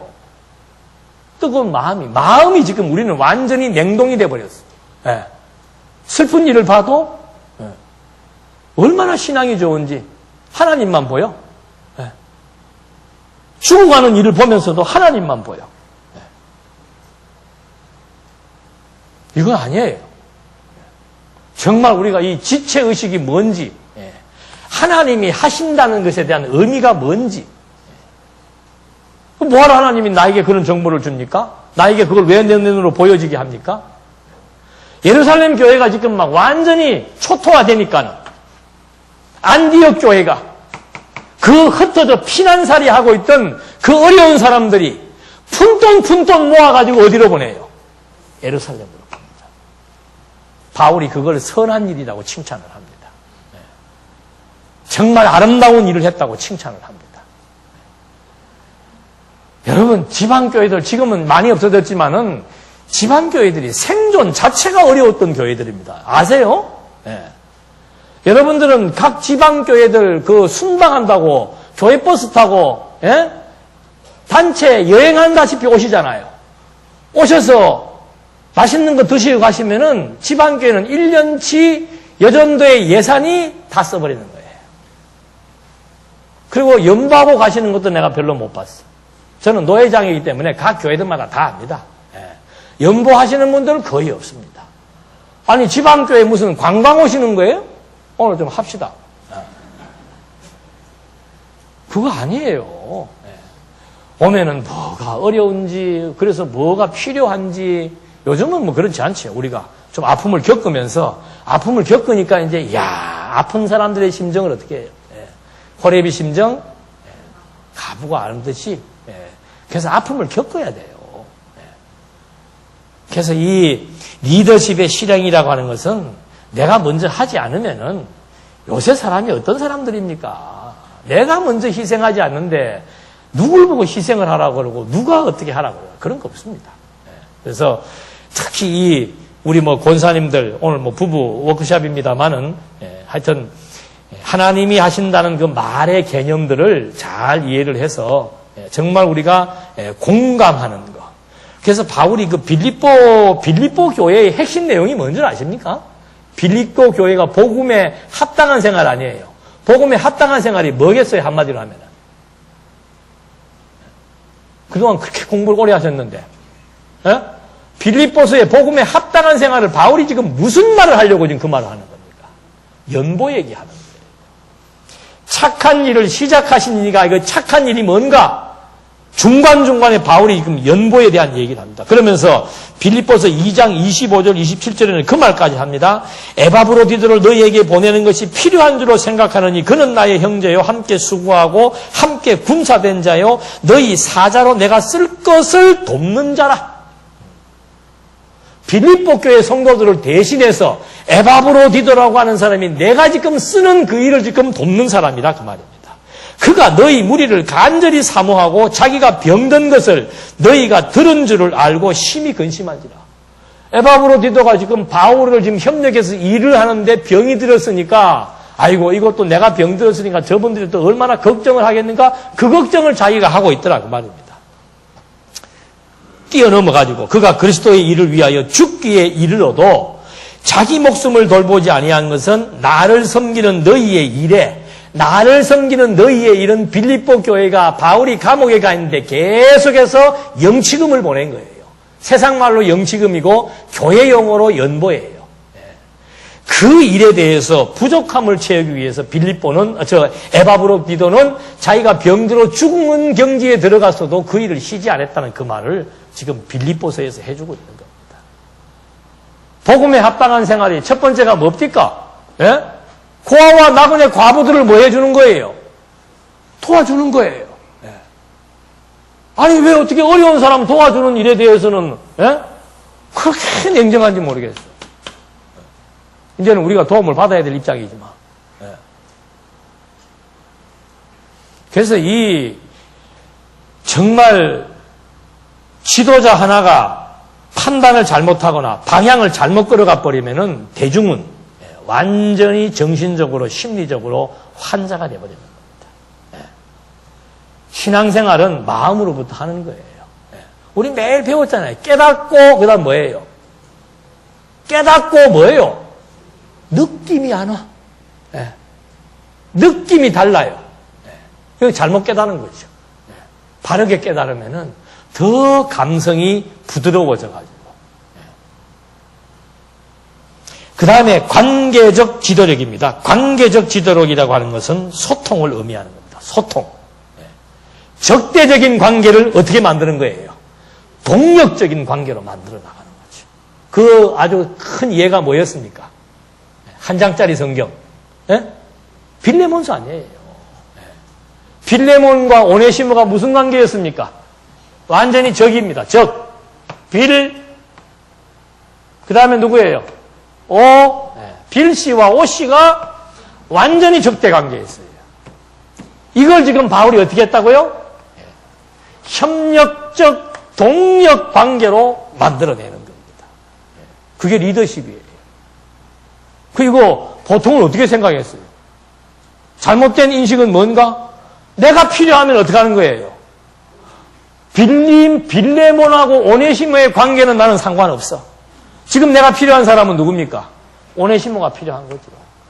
뜨거운 마음이 지금 우리는 완전히 냉동이 돼버렸어요. 예. 슬픈 일을 봐도 얼마나 신앙이 좋은지 하나님만 보여. 예. 죽어가는 일을 보면서도 하나님만 보여. 예. 이건 아니에요. 정말 우리가 이 지체의식이 뭔지 하나님이 하신다는 것에 대한 의미가 뭔지. 뭐하러 하나님이 나에게 그런 정보를 줍니까? 나에게 그걸 왜 내 눈으로 보여지게 합니까? 예루살렘 교회가 지금 막 완전히 초토화되니까는 안디옥 교회가 그 흩어져 피난살이 하고 있던 그 어려운 사람들이 푼돈 모아가지고 어디로 보내요? 예루살렘으로 보냅니다. 바울이 그걸 선한 일이라고 칭찬을 합니다. 정말 아름다운 일을 했다고 칭찬을 합니다. 여러분, 지방교회들 지금은 많이 없어졌지만은 지방교회들이 생존 자체가 어려웠던 교회들입니다. 아세요? 네. 여러분들은 각 지방교회들 그 순방한다고 교회 버스 타고, 예? 단체 여행한다시피 오시잖아요. 오셔서 맛있는 거 드시고 가시면은 지방교회는 1년치 여전도의 예산이 다 써버리는 거예요. 그리고 연보하고 가시는 것도 내가 별로 못 봤어. 저는 노회장이기 때문에 각 교회들마다 다 압니다. 연보하시는 분들은 거의 없습니다. 아니, 지방교회 무슨 관광 오시는 거예요? 오늘 좀 합시다. 그거 아니에요. 오면은 뭐가 어려운지, 그래서 뭐가 필요한지, 요즘은 뭐 그렇지 않죠. 우리가 좀 아픔을 겪으면서, 아픔을 겪으니까 이제, 아픈 사람들의 심정을 어떻게 해요? 호레비 심정, 가부가 아는 듯이, 그래서 아픔을 겪어야 돼요. 그래서 이 리더십의 실행이라고 하는 것은 내가 먼저 하지 않으면은 요새 사람이 어떤 사람들입니까? 내가 먼저 희생하지 않는데 누굴 보고 희생을 하라고 그러고 누가 어떻게 하라고 그러고 그런 거 없습니다. 그래서 특히 우리 뭐 권사님들 오늘 뭐 부부 워크숍입니다만은 하여튼 하나님이 하신다는 그 말의 개념들을 잘 이해를 해서 정말 우리가 공감하는 것. 그래서 바울이 그 빌립보 교회의 핵심 내용이 뭔지 아십니까? 빌립보 교회가 복음에 합당한 생활 아니에요. 복음에 합당한 생활이 뭐겠어요? 한마디로 하면. 그동안 그렇게 공부를 오래 하셨는데. 빌립보서의 복음에 합당한 생활을 바울이 지금 무슨 말을 하려고 지금 그 말을 하는 겁니까? 연보 얘기하는 거예요. 착한 일을 시작하신 이가 그 착한 일이 뭔가? 중간중간에 바울이 지금 연보에 대한 얘기를 합니다. 그러면서 빌립보서 2장 25절 27절에는 그 말까지 합니다. 에바브로디도를 너희에게 보내는 것이 필요한 줄로 생각하느니 그는 나의 형제요 함께 수고하고 함께 군사된 자요 너희 사자로 내가 쓸 것을 돕는 자라. 빌립보 교회 성도들을 대신해서 에바브로디도라고 하는 사람이 내가 지금 쓰는 그 일을 지금 돕는 사람이다 그 말입니다. 그가 너희 무리를 간절히 사모하고 자기가 병든 것을 너희가 들은 줄을 알고 심히 근심한지라. 에바브로디도가 지금 바울을 지금 협력해서 일을 하는데 병이 들었으니까 아이고 이것도 내가 병 들었으니까 저분들이 또 얼마나 걱정을 하겠는가 그 걱정을 자기가 하고 있더라 그 말입니다. 뛰어넘어가지고 그가 그리스도의 일을 위하여 죽기에 이르러도 자기 목숨을 돌보지 아니한 것은 나를 섬기는 너희의 일에 나를 섬기는 너희의 일은 빌립보 교회가 바울이 감옥에 가 있는데 계속해서 영치금을 보낸 거예요. 세상 말로 영치금이고 교회 용어로 연보예요. 그 일에 대해서 부족함을 채우기 위해서 에바브로디도는 자기가 병들어 죽는 경지에 들어갔어도 그 일을 쉬지 않았다는 그 말을 지금 빌립보서에서 해주고 있는 겁니다. 복음에 합당한 생활이 첫 번째가 뭡니까? 고아와 나그네 과부들을 뭐 해주는 거예요? 도와주는 거예요. 아니 왜 어떻게 어려운 사람 도와주는 일에 대해서는 그렇게 냉정한지 모르겠어요. 이제는 우리가 도움을 받아야 될 입장이지만. 그래서 이 정말 지도자 하나가 판단을 잘못하거나 방향을 잘못 끌어가 버리면은 대중은 완전히 정신적으로 심리적으로 환자가 되어버리는 겁니다. 신앙생활은 마음으로부터 하는 거예요. 우리 매일 배웠잖아요. 깨닫고 그다음 뭐예요? 깨닫고 뭐예요? 느낌이 안 와. 느낌이 달라요. 이거 잘못 깨닫는 거죠. 바르게 깨달으면은 더 감성이 부드러워져가지고. 그 다음에 관계적 지도력입니다. 관계적 지도력이라고 하는 것은 소통을 의미하는 겁니다. 소통. 적대적인 관계를 어떻게 만드는 거예요? 동력적인 관계로 만들어 나가는 거죠. 그 아주 큰 예가 뭐였습니까? 한 장짜리 성경. 빌레몬서 아니에요. 빌레몬과 오네시모가 무슨 관계였습니까? 완전히 적입니다. 적. 그 다음에 누구예요? 빌 씨와 오 씨가 완전히 적대 관계였어요. 이걸 지금 바울이 어떻게 했다고요? 협력적 동력 관계로 만들어내는 겁니다. 그게 리더십이에요. 그리고 보통은 어떻게 생각했어요? 잘못된 인식은 뭔가? 내가 필요하면 어떻게 하는 거예요? 빌레몬하고 오네시모의 관계는 나는 상관없어. 지금 내가 필요한 사람은 누굽니까? 오네시모가 필요한 거죠.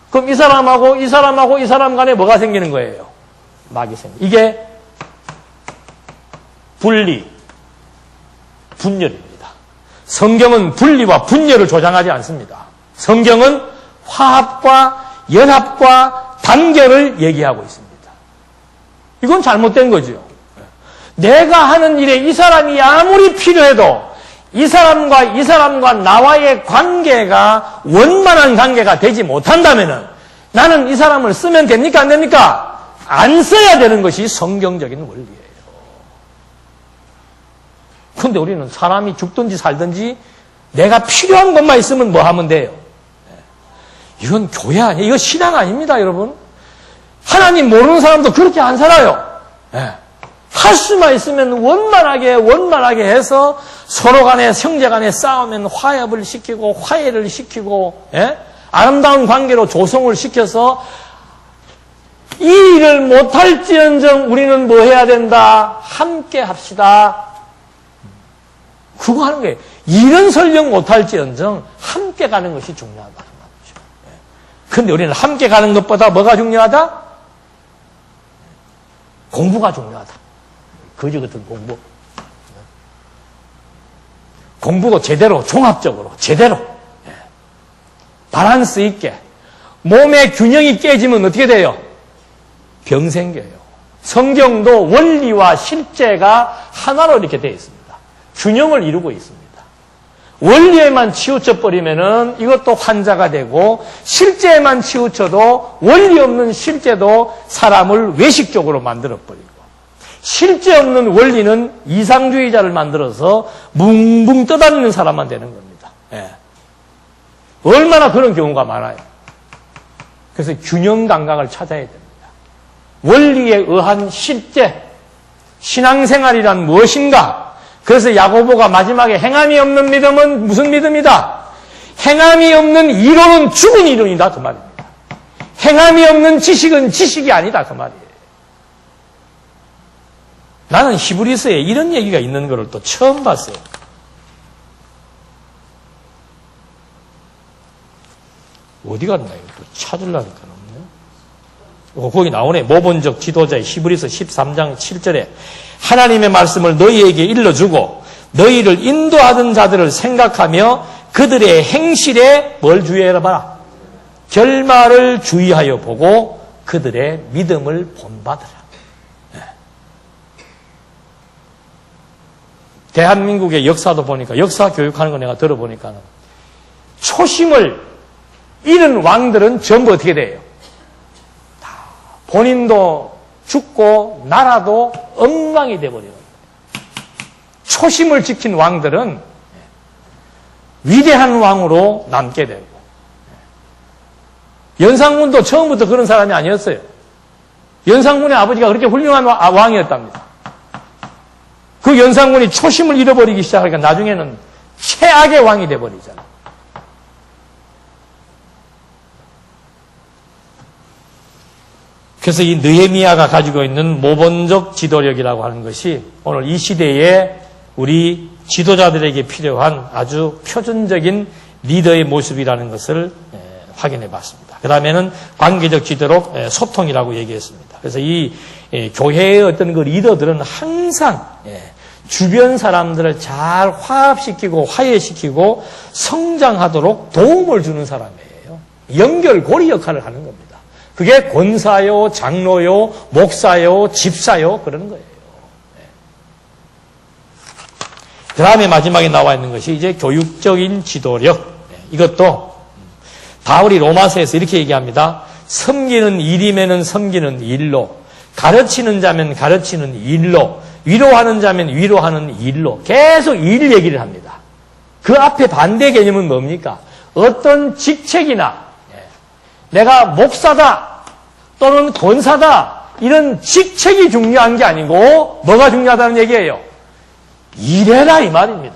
그럼 이 사람하고 이 사람 간에 뭐가 생기는 거예요? 막이 생겨. 이게 분열입니다. 성경은 분리와 분열을 조장하지 않습니다. 성경은 화합과 연합과 단결을 얘기하고 있습니다. 이건 잘못된 거죠. 내가 하는 일에 이 사람이 아무리 필요해도 이 사람과 나와의 관계가 원만한 관계가 되지 못한다면은 나는 이 사람을 쓰면 됩니까? 안 됩니까? 안 써야 되는 것이 성경적인 원리예요. 근데 우리는 사람이 죽든지 살든지 내가 필요한 것만 있으면 뭐 하면 돼요? 이건 교회 아니에요. 이거 신앙 아닙니다, 여러분. 하나님 모르는 사람도 그렇게 안 살아요. 할 수만 있으면 원만하게 해서 서로 간에 형제 간에 싸우면 화합을 시키고 화해를 시키고 아름다운 관계로 조성을 시켜서 이 일을 못할지언정 우리는 뭐 해야 된다? 함께 합시다. 그거 하는 거예요. 일은 설령 못할지언정 함께 가는 것이 중요하다. 그런데 우리는 함께 가는 것보다 뭐가 중요하다? 공부가 중요하다. 거지 같은 공부. 공부도 제대로, 종합적으로, 제대로. 바란스 있게. 몸의 균형이 깨지면 어떻게 돼요? 병 생겨요. 성경도 원리와 실제가 하나로 이렇게 되어 있습니다. 균형을 이루고 있습니다. 원리에만 치우쳐 버리면은 이것도 환자가 되고, 실제에만 치우쳐도 원리 없는 실제도 사람을 외식적으로 만들어 버리고, 실제 없는 원리는 이상주의자를 만들어서 뭉뭉 떠다니는 사람만 되는 겁니다. 얼마나 그런 경우가 많아요. 그래서 균형 감각을 찾아야 됩니다. 원리에 의한 실제, 신앙생활이란 무엇인가? 그래서 야고보가 마지막에 행함이 없는 믿음은 무슨 믿음이다? 행함이 없는 이론은 죽은 이론이다 그 말입니다. 행함이 없는 지식은 지식이 아니다 그 말이에요. 나는 히브리서에 이런 얘기가 있는 것을 또 처음 봤어요. 어디 갔나 이거 찾으려니까 없네. 거기 나오네. 모본적 지도자의 히브리서 13장 7절에 하나님의 말씀을 너희에게 일러주고 너희를 인도하던 자들을 생각하며 그들의 행실에 뭘 주의해봐라. 결말을 주의하여 보고 그들의 믿음을 본받으라. 대한민국의 역사도 보니까 역사 교육하는 거 내가 들어보니까 초심을 잃은 왕들은 전부 어떻게 돼요? 다 본인도 죽고 나라도 엉망이 돼버려요. 초심을 지킨 왕들은 위대한 왕으로 남게 되고 연산군도 처음부터 그런 사람이 아니었어요. 연산군의 아버지가 그렇게 훌륭한 왕이었답니다. 그 연산군이 초심을 잃어버리기 시작하니까 나중에는 최악의 왕이 돼버리잖아요. 그래서 이 느헤미야가 가지고 있는 모본적 지도력이라고 하는 것이 오늘 이 시대에 우리 지도자들에게 필요한 아주 표준적인 리더의 모습이라는 것을 확인해 봤습니다. 그 다음에는 관계적 지도력, 소통이라고 얘기했습니다. 그래서 이 교회의 어떤 그 리더들은 항상 주변 사람들을 잘 화합시키고 화해시키고 성장하도록 도움을 주는 사람이에요. 연결고리 역할을 하는 겁니다. 그게 권사요, 장로요, 목사요, 집사요 그러는 거예요. 그 다음에 마지막에 나와 있는 것이 이제 교육적인 지도력. 이것도 바울이 로마서에서 이렇게 얘기합니다. 섬기는 일이면은 섬기는 일로, 가르치는 자면 가르치는 일로, 위로하는 자면 위로하는 일로 계속 일 얘기를 합니다. 그 앞에 반대 개념은 뭡니까? 어떤 직책이나 내가 목사다 또는 권사다 이런 직책이 중요한 게 아니고 뭐가 중요하다는 얘기예요? 일해라 이 말입니다.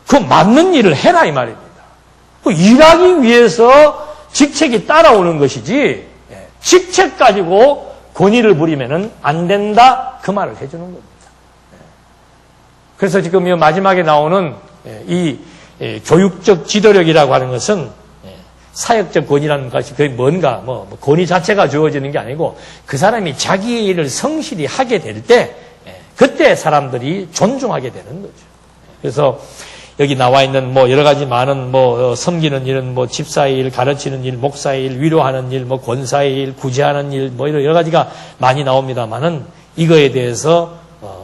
그 맞는 일을 해라 이 말입니다. 그 일하기 위해서 직책이 따라오는 것이지 직책 가지고 권위를 부리면은 안 된다 그 말을 해주는 겁니다. 그래서 지금 이 마지막에 나오는 이 교육적 지도력이라고 하는 것은 사역적 권위라는 것이 그게 뭔가 뭐 권위 자체가 주어지는 게 아니고 그 사람이 자기의 일을 성실히 하게 될 때 그때 사람들이 존중하게 되는 거죠. 그래서 여기 나와 있는 뭐 여러 가지 많은 뭐 섬기는 일은 뭐 집사의 일, 가르치는 일, 목사의 일, 위로하는 일, 뭐 권사의 일, 구제하는 일, 뭐 이런 여러 가지가 많이 나옵니다만은 이거에 대해서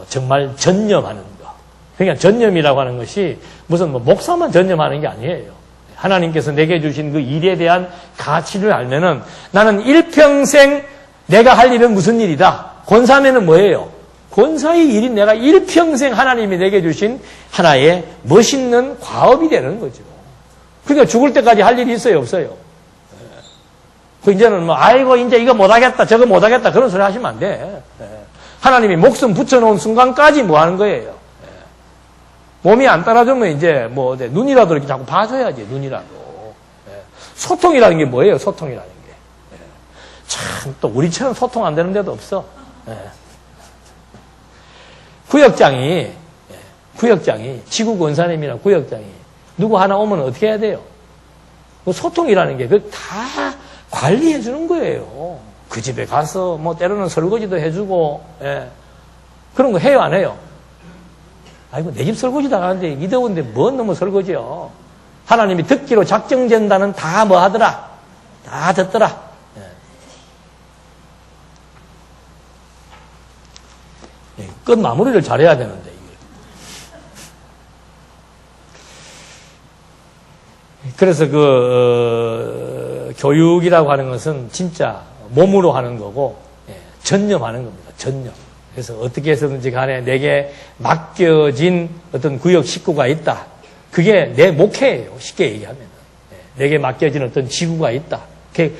정말 전념하는 거. 그러니까 전념이라고 하는 것이 무슨 뭐 목사만 전념하는 게 아니에요. 하나님께서 내게 주신 그 일에 대한 가치를 알면은 나는 일평생 내가 할 일은 무슨 일이다. 권사면은 뭐예요? 권사의 일이 내가 일평생 하나님이 내게 주신 하나의 멋있는 과업이 되는 거죠. 그러니까 죽을 때까지 할 일이 있어요, 없어요? 그 이제는 뭐 아이고 이제 이거 못하겠다, 저거 못하겠다 그런 소리 하시면 안 돼. 하나님이 목숨 붙여놓은 순간까지 뭐 하는 거예요? 몸이 안 따라주면 이제 뭐 눈이라도 이렇게 자꾸 봐줘야지, 눈이라도. 소통이라는 게 뭐예요? 소통이라는 게. 참 또 우리처럼 소통 안 되는 데도 없어. 구역장이 지구 권사님이나 구역장이 누구 하나 오면 어떻게 해야 돼요? 그 소통이라는 게 그걸 다 관리해 주는 거예요. 그 집에 가서 뭐 때로는 설거지도 해주고 그런 거 해요, 안 해요? 아이고 내 집 설거지 다 하는데 이 더운데 뭔 놈의 설거지요? 하나님이 듣기로 작정된다는 다 뭐 하더라? 다 듣더라. 끝 마무리를 잘해야 되는데 이게. 그래서 교육이라고 하는 것은 진짜 몸으로 하는 거고 전념하는 겁니다. 전념. 그래서 어떻게 해서든지 간에 내게 맡겨진 어떤 구역 식구가 있다. 그게 내 목회예요. 쉽게 얘기하면. 내게 맡겨진 어떤 지구가 있다. 그게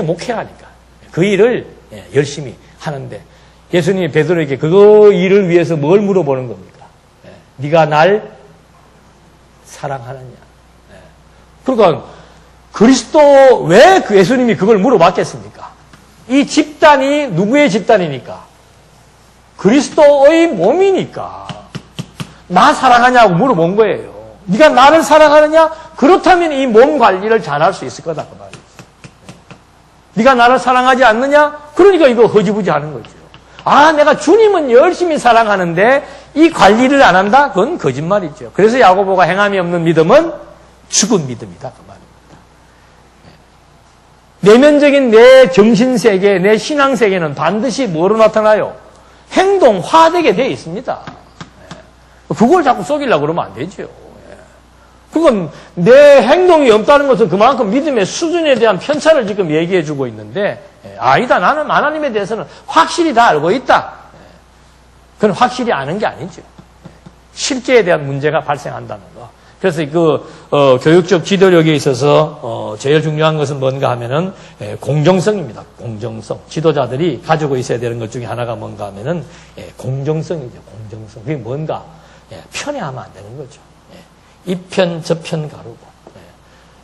목회라니까. 그 일을 열심히 하는데 예수님이 베드로에게 그 일을 위해서 뭘 물어보는 겁니까? 네가 날 사랑하느냐? 그러니까 그리스도 왜 예수님이 그걸 물어봤겠습니까? 이 집단이 누구의 집단이니까? 그리스도의 몸이니까. 나 사랑하냐고 물어본 거예요. 네가 나를 사랑하느냐? 그렇다면 이 몸 관리를 잘할 수 있을 거다 그 말이에요. 네가 나를 사랑하지 않느냐? 그러니까 이거 허지부지 하는 거죠. 아, 내가 주님은 열심히 사랑하는데 이 관리를 안 한다? 그건 거짓말이죠. 그래서 야고보가 행함이 없는 믿음은 죽은 믿음이다. 그 말입니다. 내면적인 내 정신세계, 내 신앙세계는 반드시 뭐로 나타나요? 행동화되게 되어 있습니다. 그걸 자꾸 속이려고 그러면 안 되죠. 그건 내 행동이 없다는 것은 그만큼 믿음의 수준에 대한 편차를 지금 얘기해 주고 있는데 아니다. 나는 하나님에 대해서는 확실히 다 알고 있다. 그건 확실히 아는 게 아니죠. 실제에 대한 문제가 발생한다는 거. 그래서 교육적 지도력에 있어서 제일 중요한 것은 뭔가 하면은 공정성입니다. 공정성. 지도자들이 가지고 있어야 되는 것 중에 하나가 뭔가 하면은 공정성이죠. 공정성. 그게 뭔가 편애하면 안 되는 거죠. 이 편, 저 편 가르고.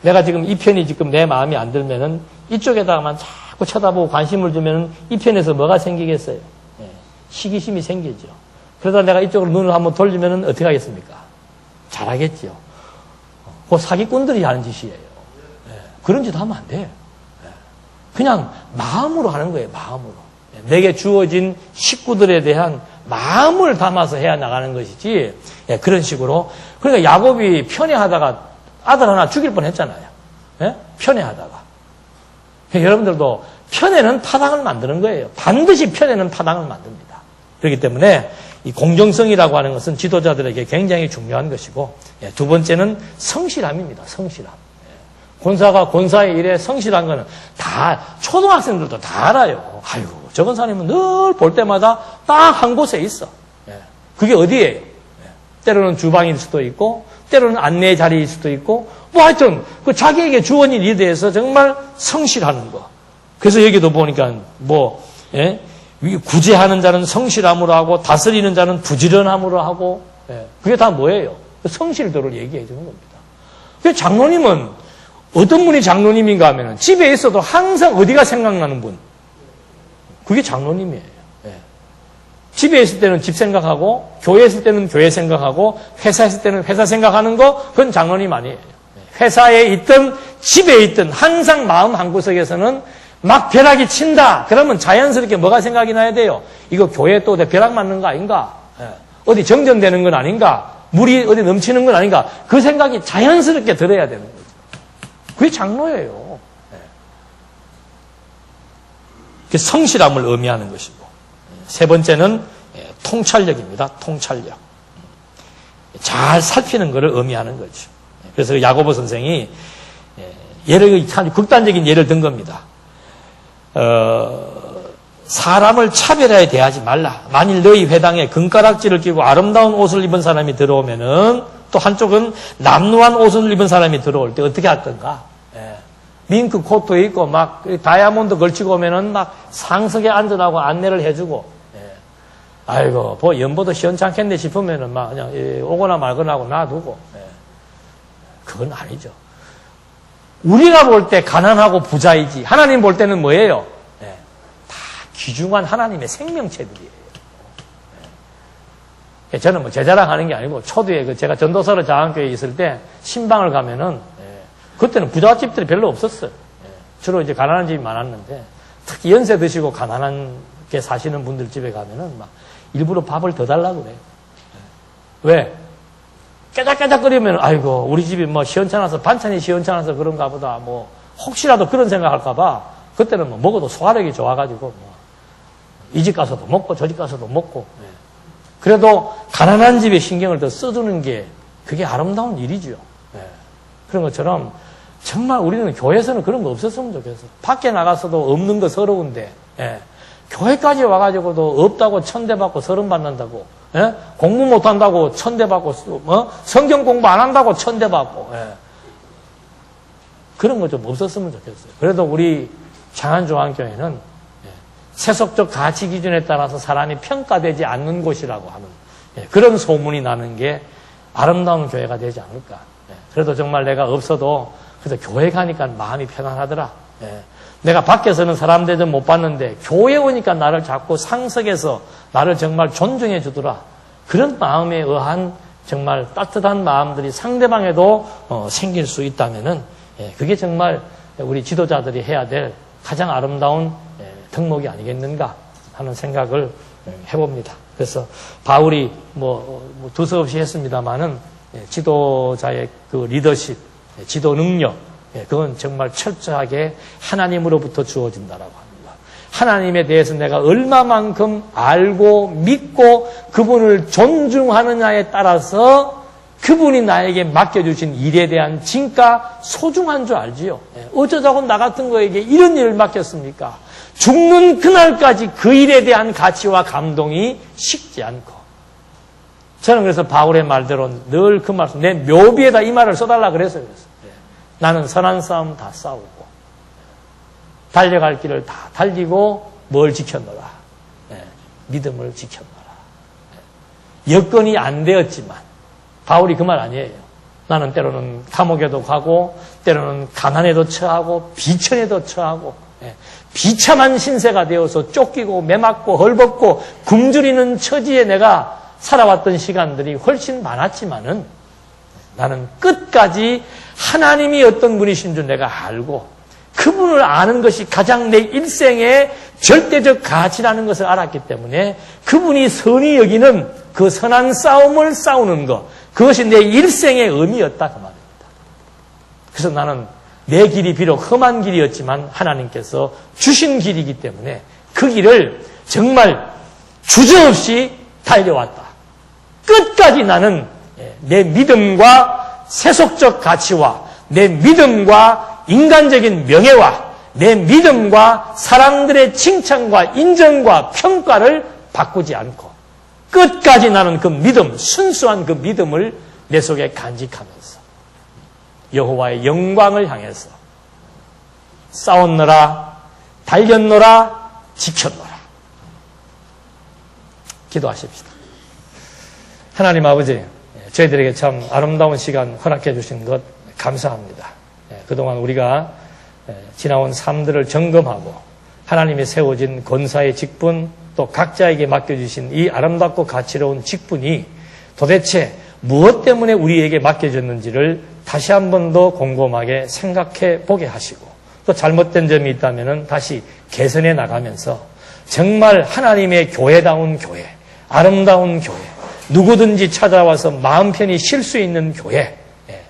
내가 지금 이 편이 지금 내 마음에 안 들면은 이쪽에다가만 자꾸 쳐다보고 관심을 주면은 이 편에서 뭐가 생기겠어요? 시기심이 생기죠. 그러다 내가 이쪽으로 눈을 한번 돌리면은 어떻게 하겠습니까? 잘하겠죠. 그 사기꾼들이 하는 짓이에요. 그런 짓 하면 안 돼. 그냥 마음으로 하는 거예요, 마음으로. 내게 주어진 식구들에 대한 마음을 담아서 해야 나가는 것이지. 예, 그런 식으로. 그러니까 야곱이 편애하다가 아들 하나 죽일 뻔했잖아요. 예? 편애하다가. 그러니까 여러분들도 편애는 파당을 만드는 거예요. 반드시 편애는 파당을 만듭니다. 그렇기 때문에 이 공정성이라고 하는 것은 지도자들에게 굉장히 중요한 것이고, 예, 두 번째는 성실함입니다. 성실함. 예. 권사가 권사의 일에 성실한 거는 다 초등학생들도 다 알아요. 아이고, 저 권사님은 늘 볼 때마다 딱 한 곳에 있어. 예. 그게 어디예요? 예. 때로는 주방일 수도 있고, 때로는 안내의 자리일 수도 있고, 뭐 하여튼 그 자기에게 주어진 일에 대해서 정말 성실하는 거. 그래서 여기도 보니까 예? 구제하는 자는 성실함으로 하고 다스리는 자는 부지런함으로 하고, 예. 그게 다 뭐예요? 성실도를 얘기해 주는 겁니다. 그래서 장로님은 어떤 분이 장로님인가 하면 집에 있어도 항상 어디가 생각나는 분? 그게 장로님이에요. 예. 집에 있을 때는 집 생각하고, 교회에 있을 때는 교회 생각하고, 회사에 있을 때는 회사 생각하는 거, 그건 장로님 아니에요. 회사에 있든 집에 있든 항상 마음 한구석에서는 막 벼락이 친다. 그러면 자연스럽게 뭐가 생각이 나야 돼요? 이거 교회에 또 벼락 맞는 거 아닌가? 예. 어디 정전되는 건 아닌가? 물이 어디 넘치는 건 아닌가? 그 생각이 자연스럽게 들어야 되는 거죠. 그게 장로예요. 예. 성실함을 의미하는 것이고, 세 번째는 통찰력입니다. 통찰력. 잘 살피는 것을 의미하는 거죠. 그래서 야고보 선생이 예를 참 극단적인 예를 든 겁니다. 사람을 차별하여 대하지 말라. 만일 너희 회당에 금가락지를 끼고 아름다운 옷을 입은 사람이 들어오면은 또 한쪽은 남루한 옷을 입은 사람이 들어올 때 어떻게 할 건가? 예. 밍크 코트 입고 막 다이아몬드 걸치고 오면은 막 상석에 앉으라고 안내를 해주고, 예. 아이고, 연보도 시원찮겠네 싶으면은 막 그냥 오거나 말거나 하고 놔두고, 예. 그건 아니죠. 우리가 볼 때 가난하고 부자이지 하나님 볼 때는 뭐예요? 네. 다 귀중한 하나님의 생명체들이에요. 네. 저는 뭐 제 자랑하는 게 아니고 초두에 제가 전도사로 장안교회에 있을 때 신방을 가면은 그때는 부잣집들이 별로 없었어요. 주로 이제 가난한 집이 많았는데 특히 연세 드시고 가난하게 사시는 분들 집에 가면은 막 일부러 밥을 더 달라고 그래요. 왜? 깨작깨작거리면 아이고 우리 집이 뭐 시원찮아서 반찬이 시원찮아서 그런가 보다 뭐 혹시라도 그런 생각할까봐 그때는 뭐 먹어도 소화력이 좋아가지고 뭐 이 집 가서도 먹고 저 집 가서도 먹고 그래도 가난한 집에 신경을 더 써주는 게 그게 아름다운 일이죠. 그런 것처럼 정말 우리는 교회에서는 그런 거 없었으면 좋겠어. 밖에 나가서도 없는 거 서러운데 교회까지 와가지고도 없다고 천대받고 서름받는다고, 공부 못한다고 천대받고, 성경 공부 안 한다고 천대받고, 그런 거 좀 없었으면 좋겠어요. 그래도 우리 장안중앙교회는 세속적 가치 기준에 따라서 사람이 평가되지 않는 곳이라고 하는 그런 소문이 나는 게 아름다운 교회가 되지 않을까. 그래도 정말 내가 없어도 그래도 교회 가니까 마음이 편안하더라. 내가 밖에서는 사람 대접 못 받는데 교회 오니까 나를 자꾸 상석에서 나를 정말 존중해 주더라. 그런 마음에 의한 정말 따뜻한 마음들이 상대방에도 생길 수 있다면은 그게 정말 우리 지도자들이 해야 될 가장 아름다운 덕목이 아니겠는가 하는 생각을 해봅니다. 그래서 바울이 두서없이 했습니다만은 지도자의 그 리더십, 지도 능력, 그건 정말 철저하게 하나님으로부터 주어진다라고 합니다. 하나님에 대해서 내가 얼마만큼 알고 믿고 그분을 존중하느냐에 따라서 그분이 나에게 맡겨주신 일에 대한 진가 소중한 줄 알지요. 어쩌자고 나 같은 거에게 이런 일을 맡겼습니까? 죽는 그날까지 그 일에 대한 가치와 감동이 식지 않고 저는 그래서 바울의 말대로 늘 그 말씀 내 묘비에다 이 말을 써달라 그랬어요. 나는 선한 싸움 다 싸우고 달려갈 길을 다 달리고 뭘 지켰노라? 믿음을 지켰노라. 여건이 안 되었지만 바울이 그 말 아니에요. 나는 때로는 감옥에도 가고 때로는 가난에도 처하고 비천에도 처하고 비참한 신세가 되어서 쫓기고 매맞고 헐벗고 굶주리는 처지에 내가 살아왔던 시간들이 훨씬 많았지만은 나는 끝까지 하나님이 어떤 분이신 줄 내가 알고 그분을 아는 것이 가장 내 일생의 절대적 가치라는 것을 알았기 때문에 그분이 선히 여기는 그 선한 싸움을 싸우는 것, 그것이 내 일생의 의미였다 그 말입니다. 그래서 나는 내 길이 비록 험한 길이었지만 하나님께서 주신 길이기 때문에 그 길을 정말 주저없이 달려왔다. 끝까지 나는 내 믿음과 세속적 가치와 내 믿음과 인간적인 명예와 내 믿음과 사람들의 칭찬과 인정과 평가를 바꾸지 않고 끝까지 나는 그 믿음, 순수한 그 믿음을 내 속에 간직하면서 여호와의 영광을 향해서 싸웠노라, 달렸노라, 지켰노라. 기도하십시다. 하나님 아버지, 저희들에게 참 아름다운 시간 허락해 주신 것 감사합니다. 그동안 우리가 지나온 삶들을 점검하고 하나님이 세워진 권사의 직분, 또 각자에게 맡겨주신 이 아름답고 가치로운 직분이 도대체 무엇 때문에 우리에게 맡겨졌는지를 다시 한 번 더 곰곰하게 생각해 보게 하시고, 또 잘못된 점이 있다면 다시 개선해 나가면서 정말 하나님의 교회다운 교회, 아름다운 교회, 누구든지 찾아와서 마음 편히 쉴 수 있는 교회,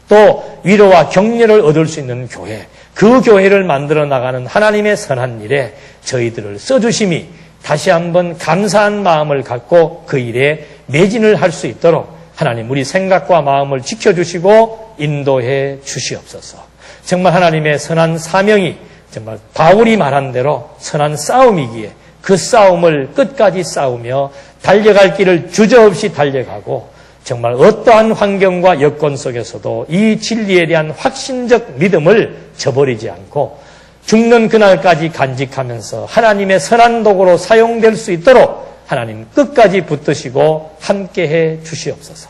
또 위로와 격려를 얻을 수 있는 교회, 그 교회를 만들어 나가는 하나님의 선한 일에 저희들을 써주심이 다시 한번 감사한 마음을 갖고 그 일에 매진을 할 수 있도록 하나님 우리 생각과 마음을 지켜주시고 인도해 주시옵소서. 정말 하나님의 선한 사명이 정말 바울이 말한 대로 선한 싸움이기에 그 싸움을 끝까지 싸우며 달려갈 길을 주저없이 달려가고 정말 어떠한 환경과 여건 속에서도 이 진리에 대한 확신적 믿음을 저버리지 않고 죽는 그날까지 간직하면서 하나님의 선한 도구로 사용될 수 있도록 하나님 끝까지 붙드시고 함께해 주시옵소서.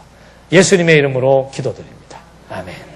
예수님의 이름으로 기도드립니다. 아멘.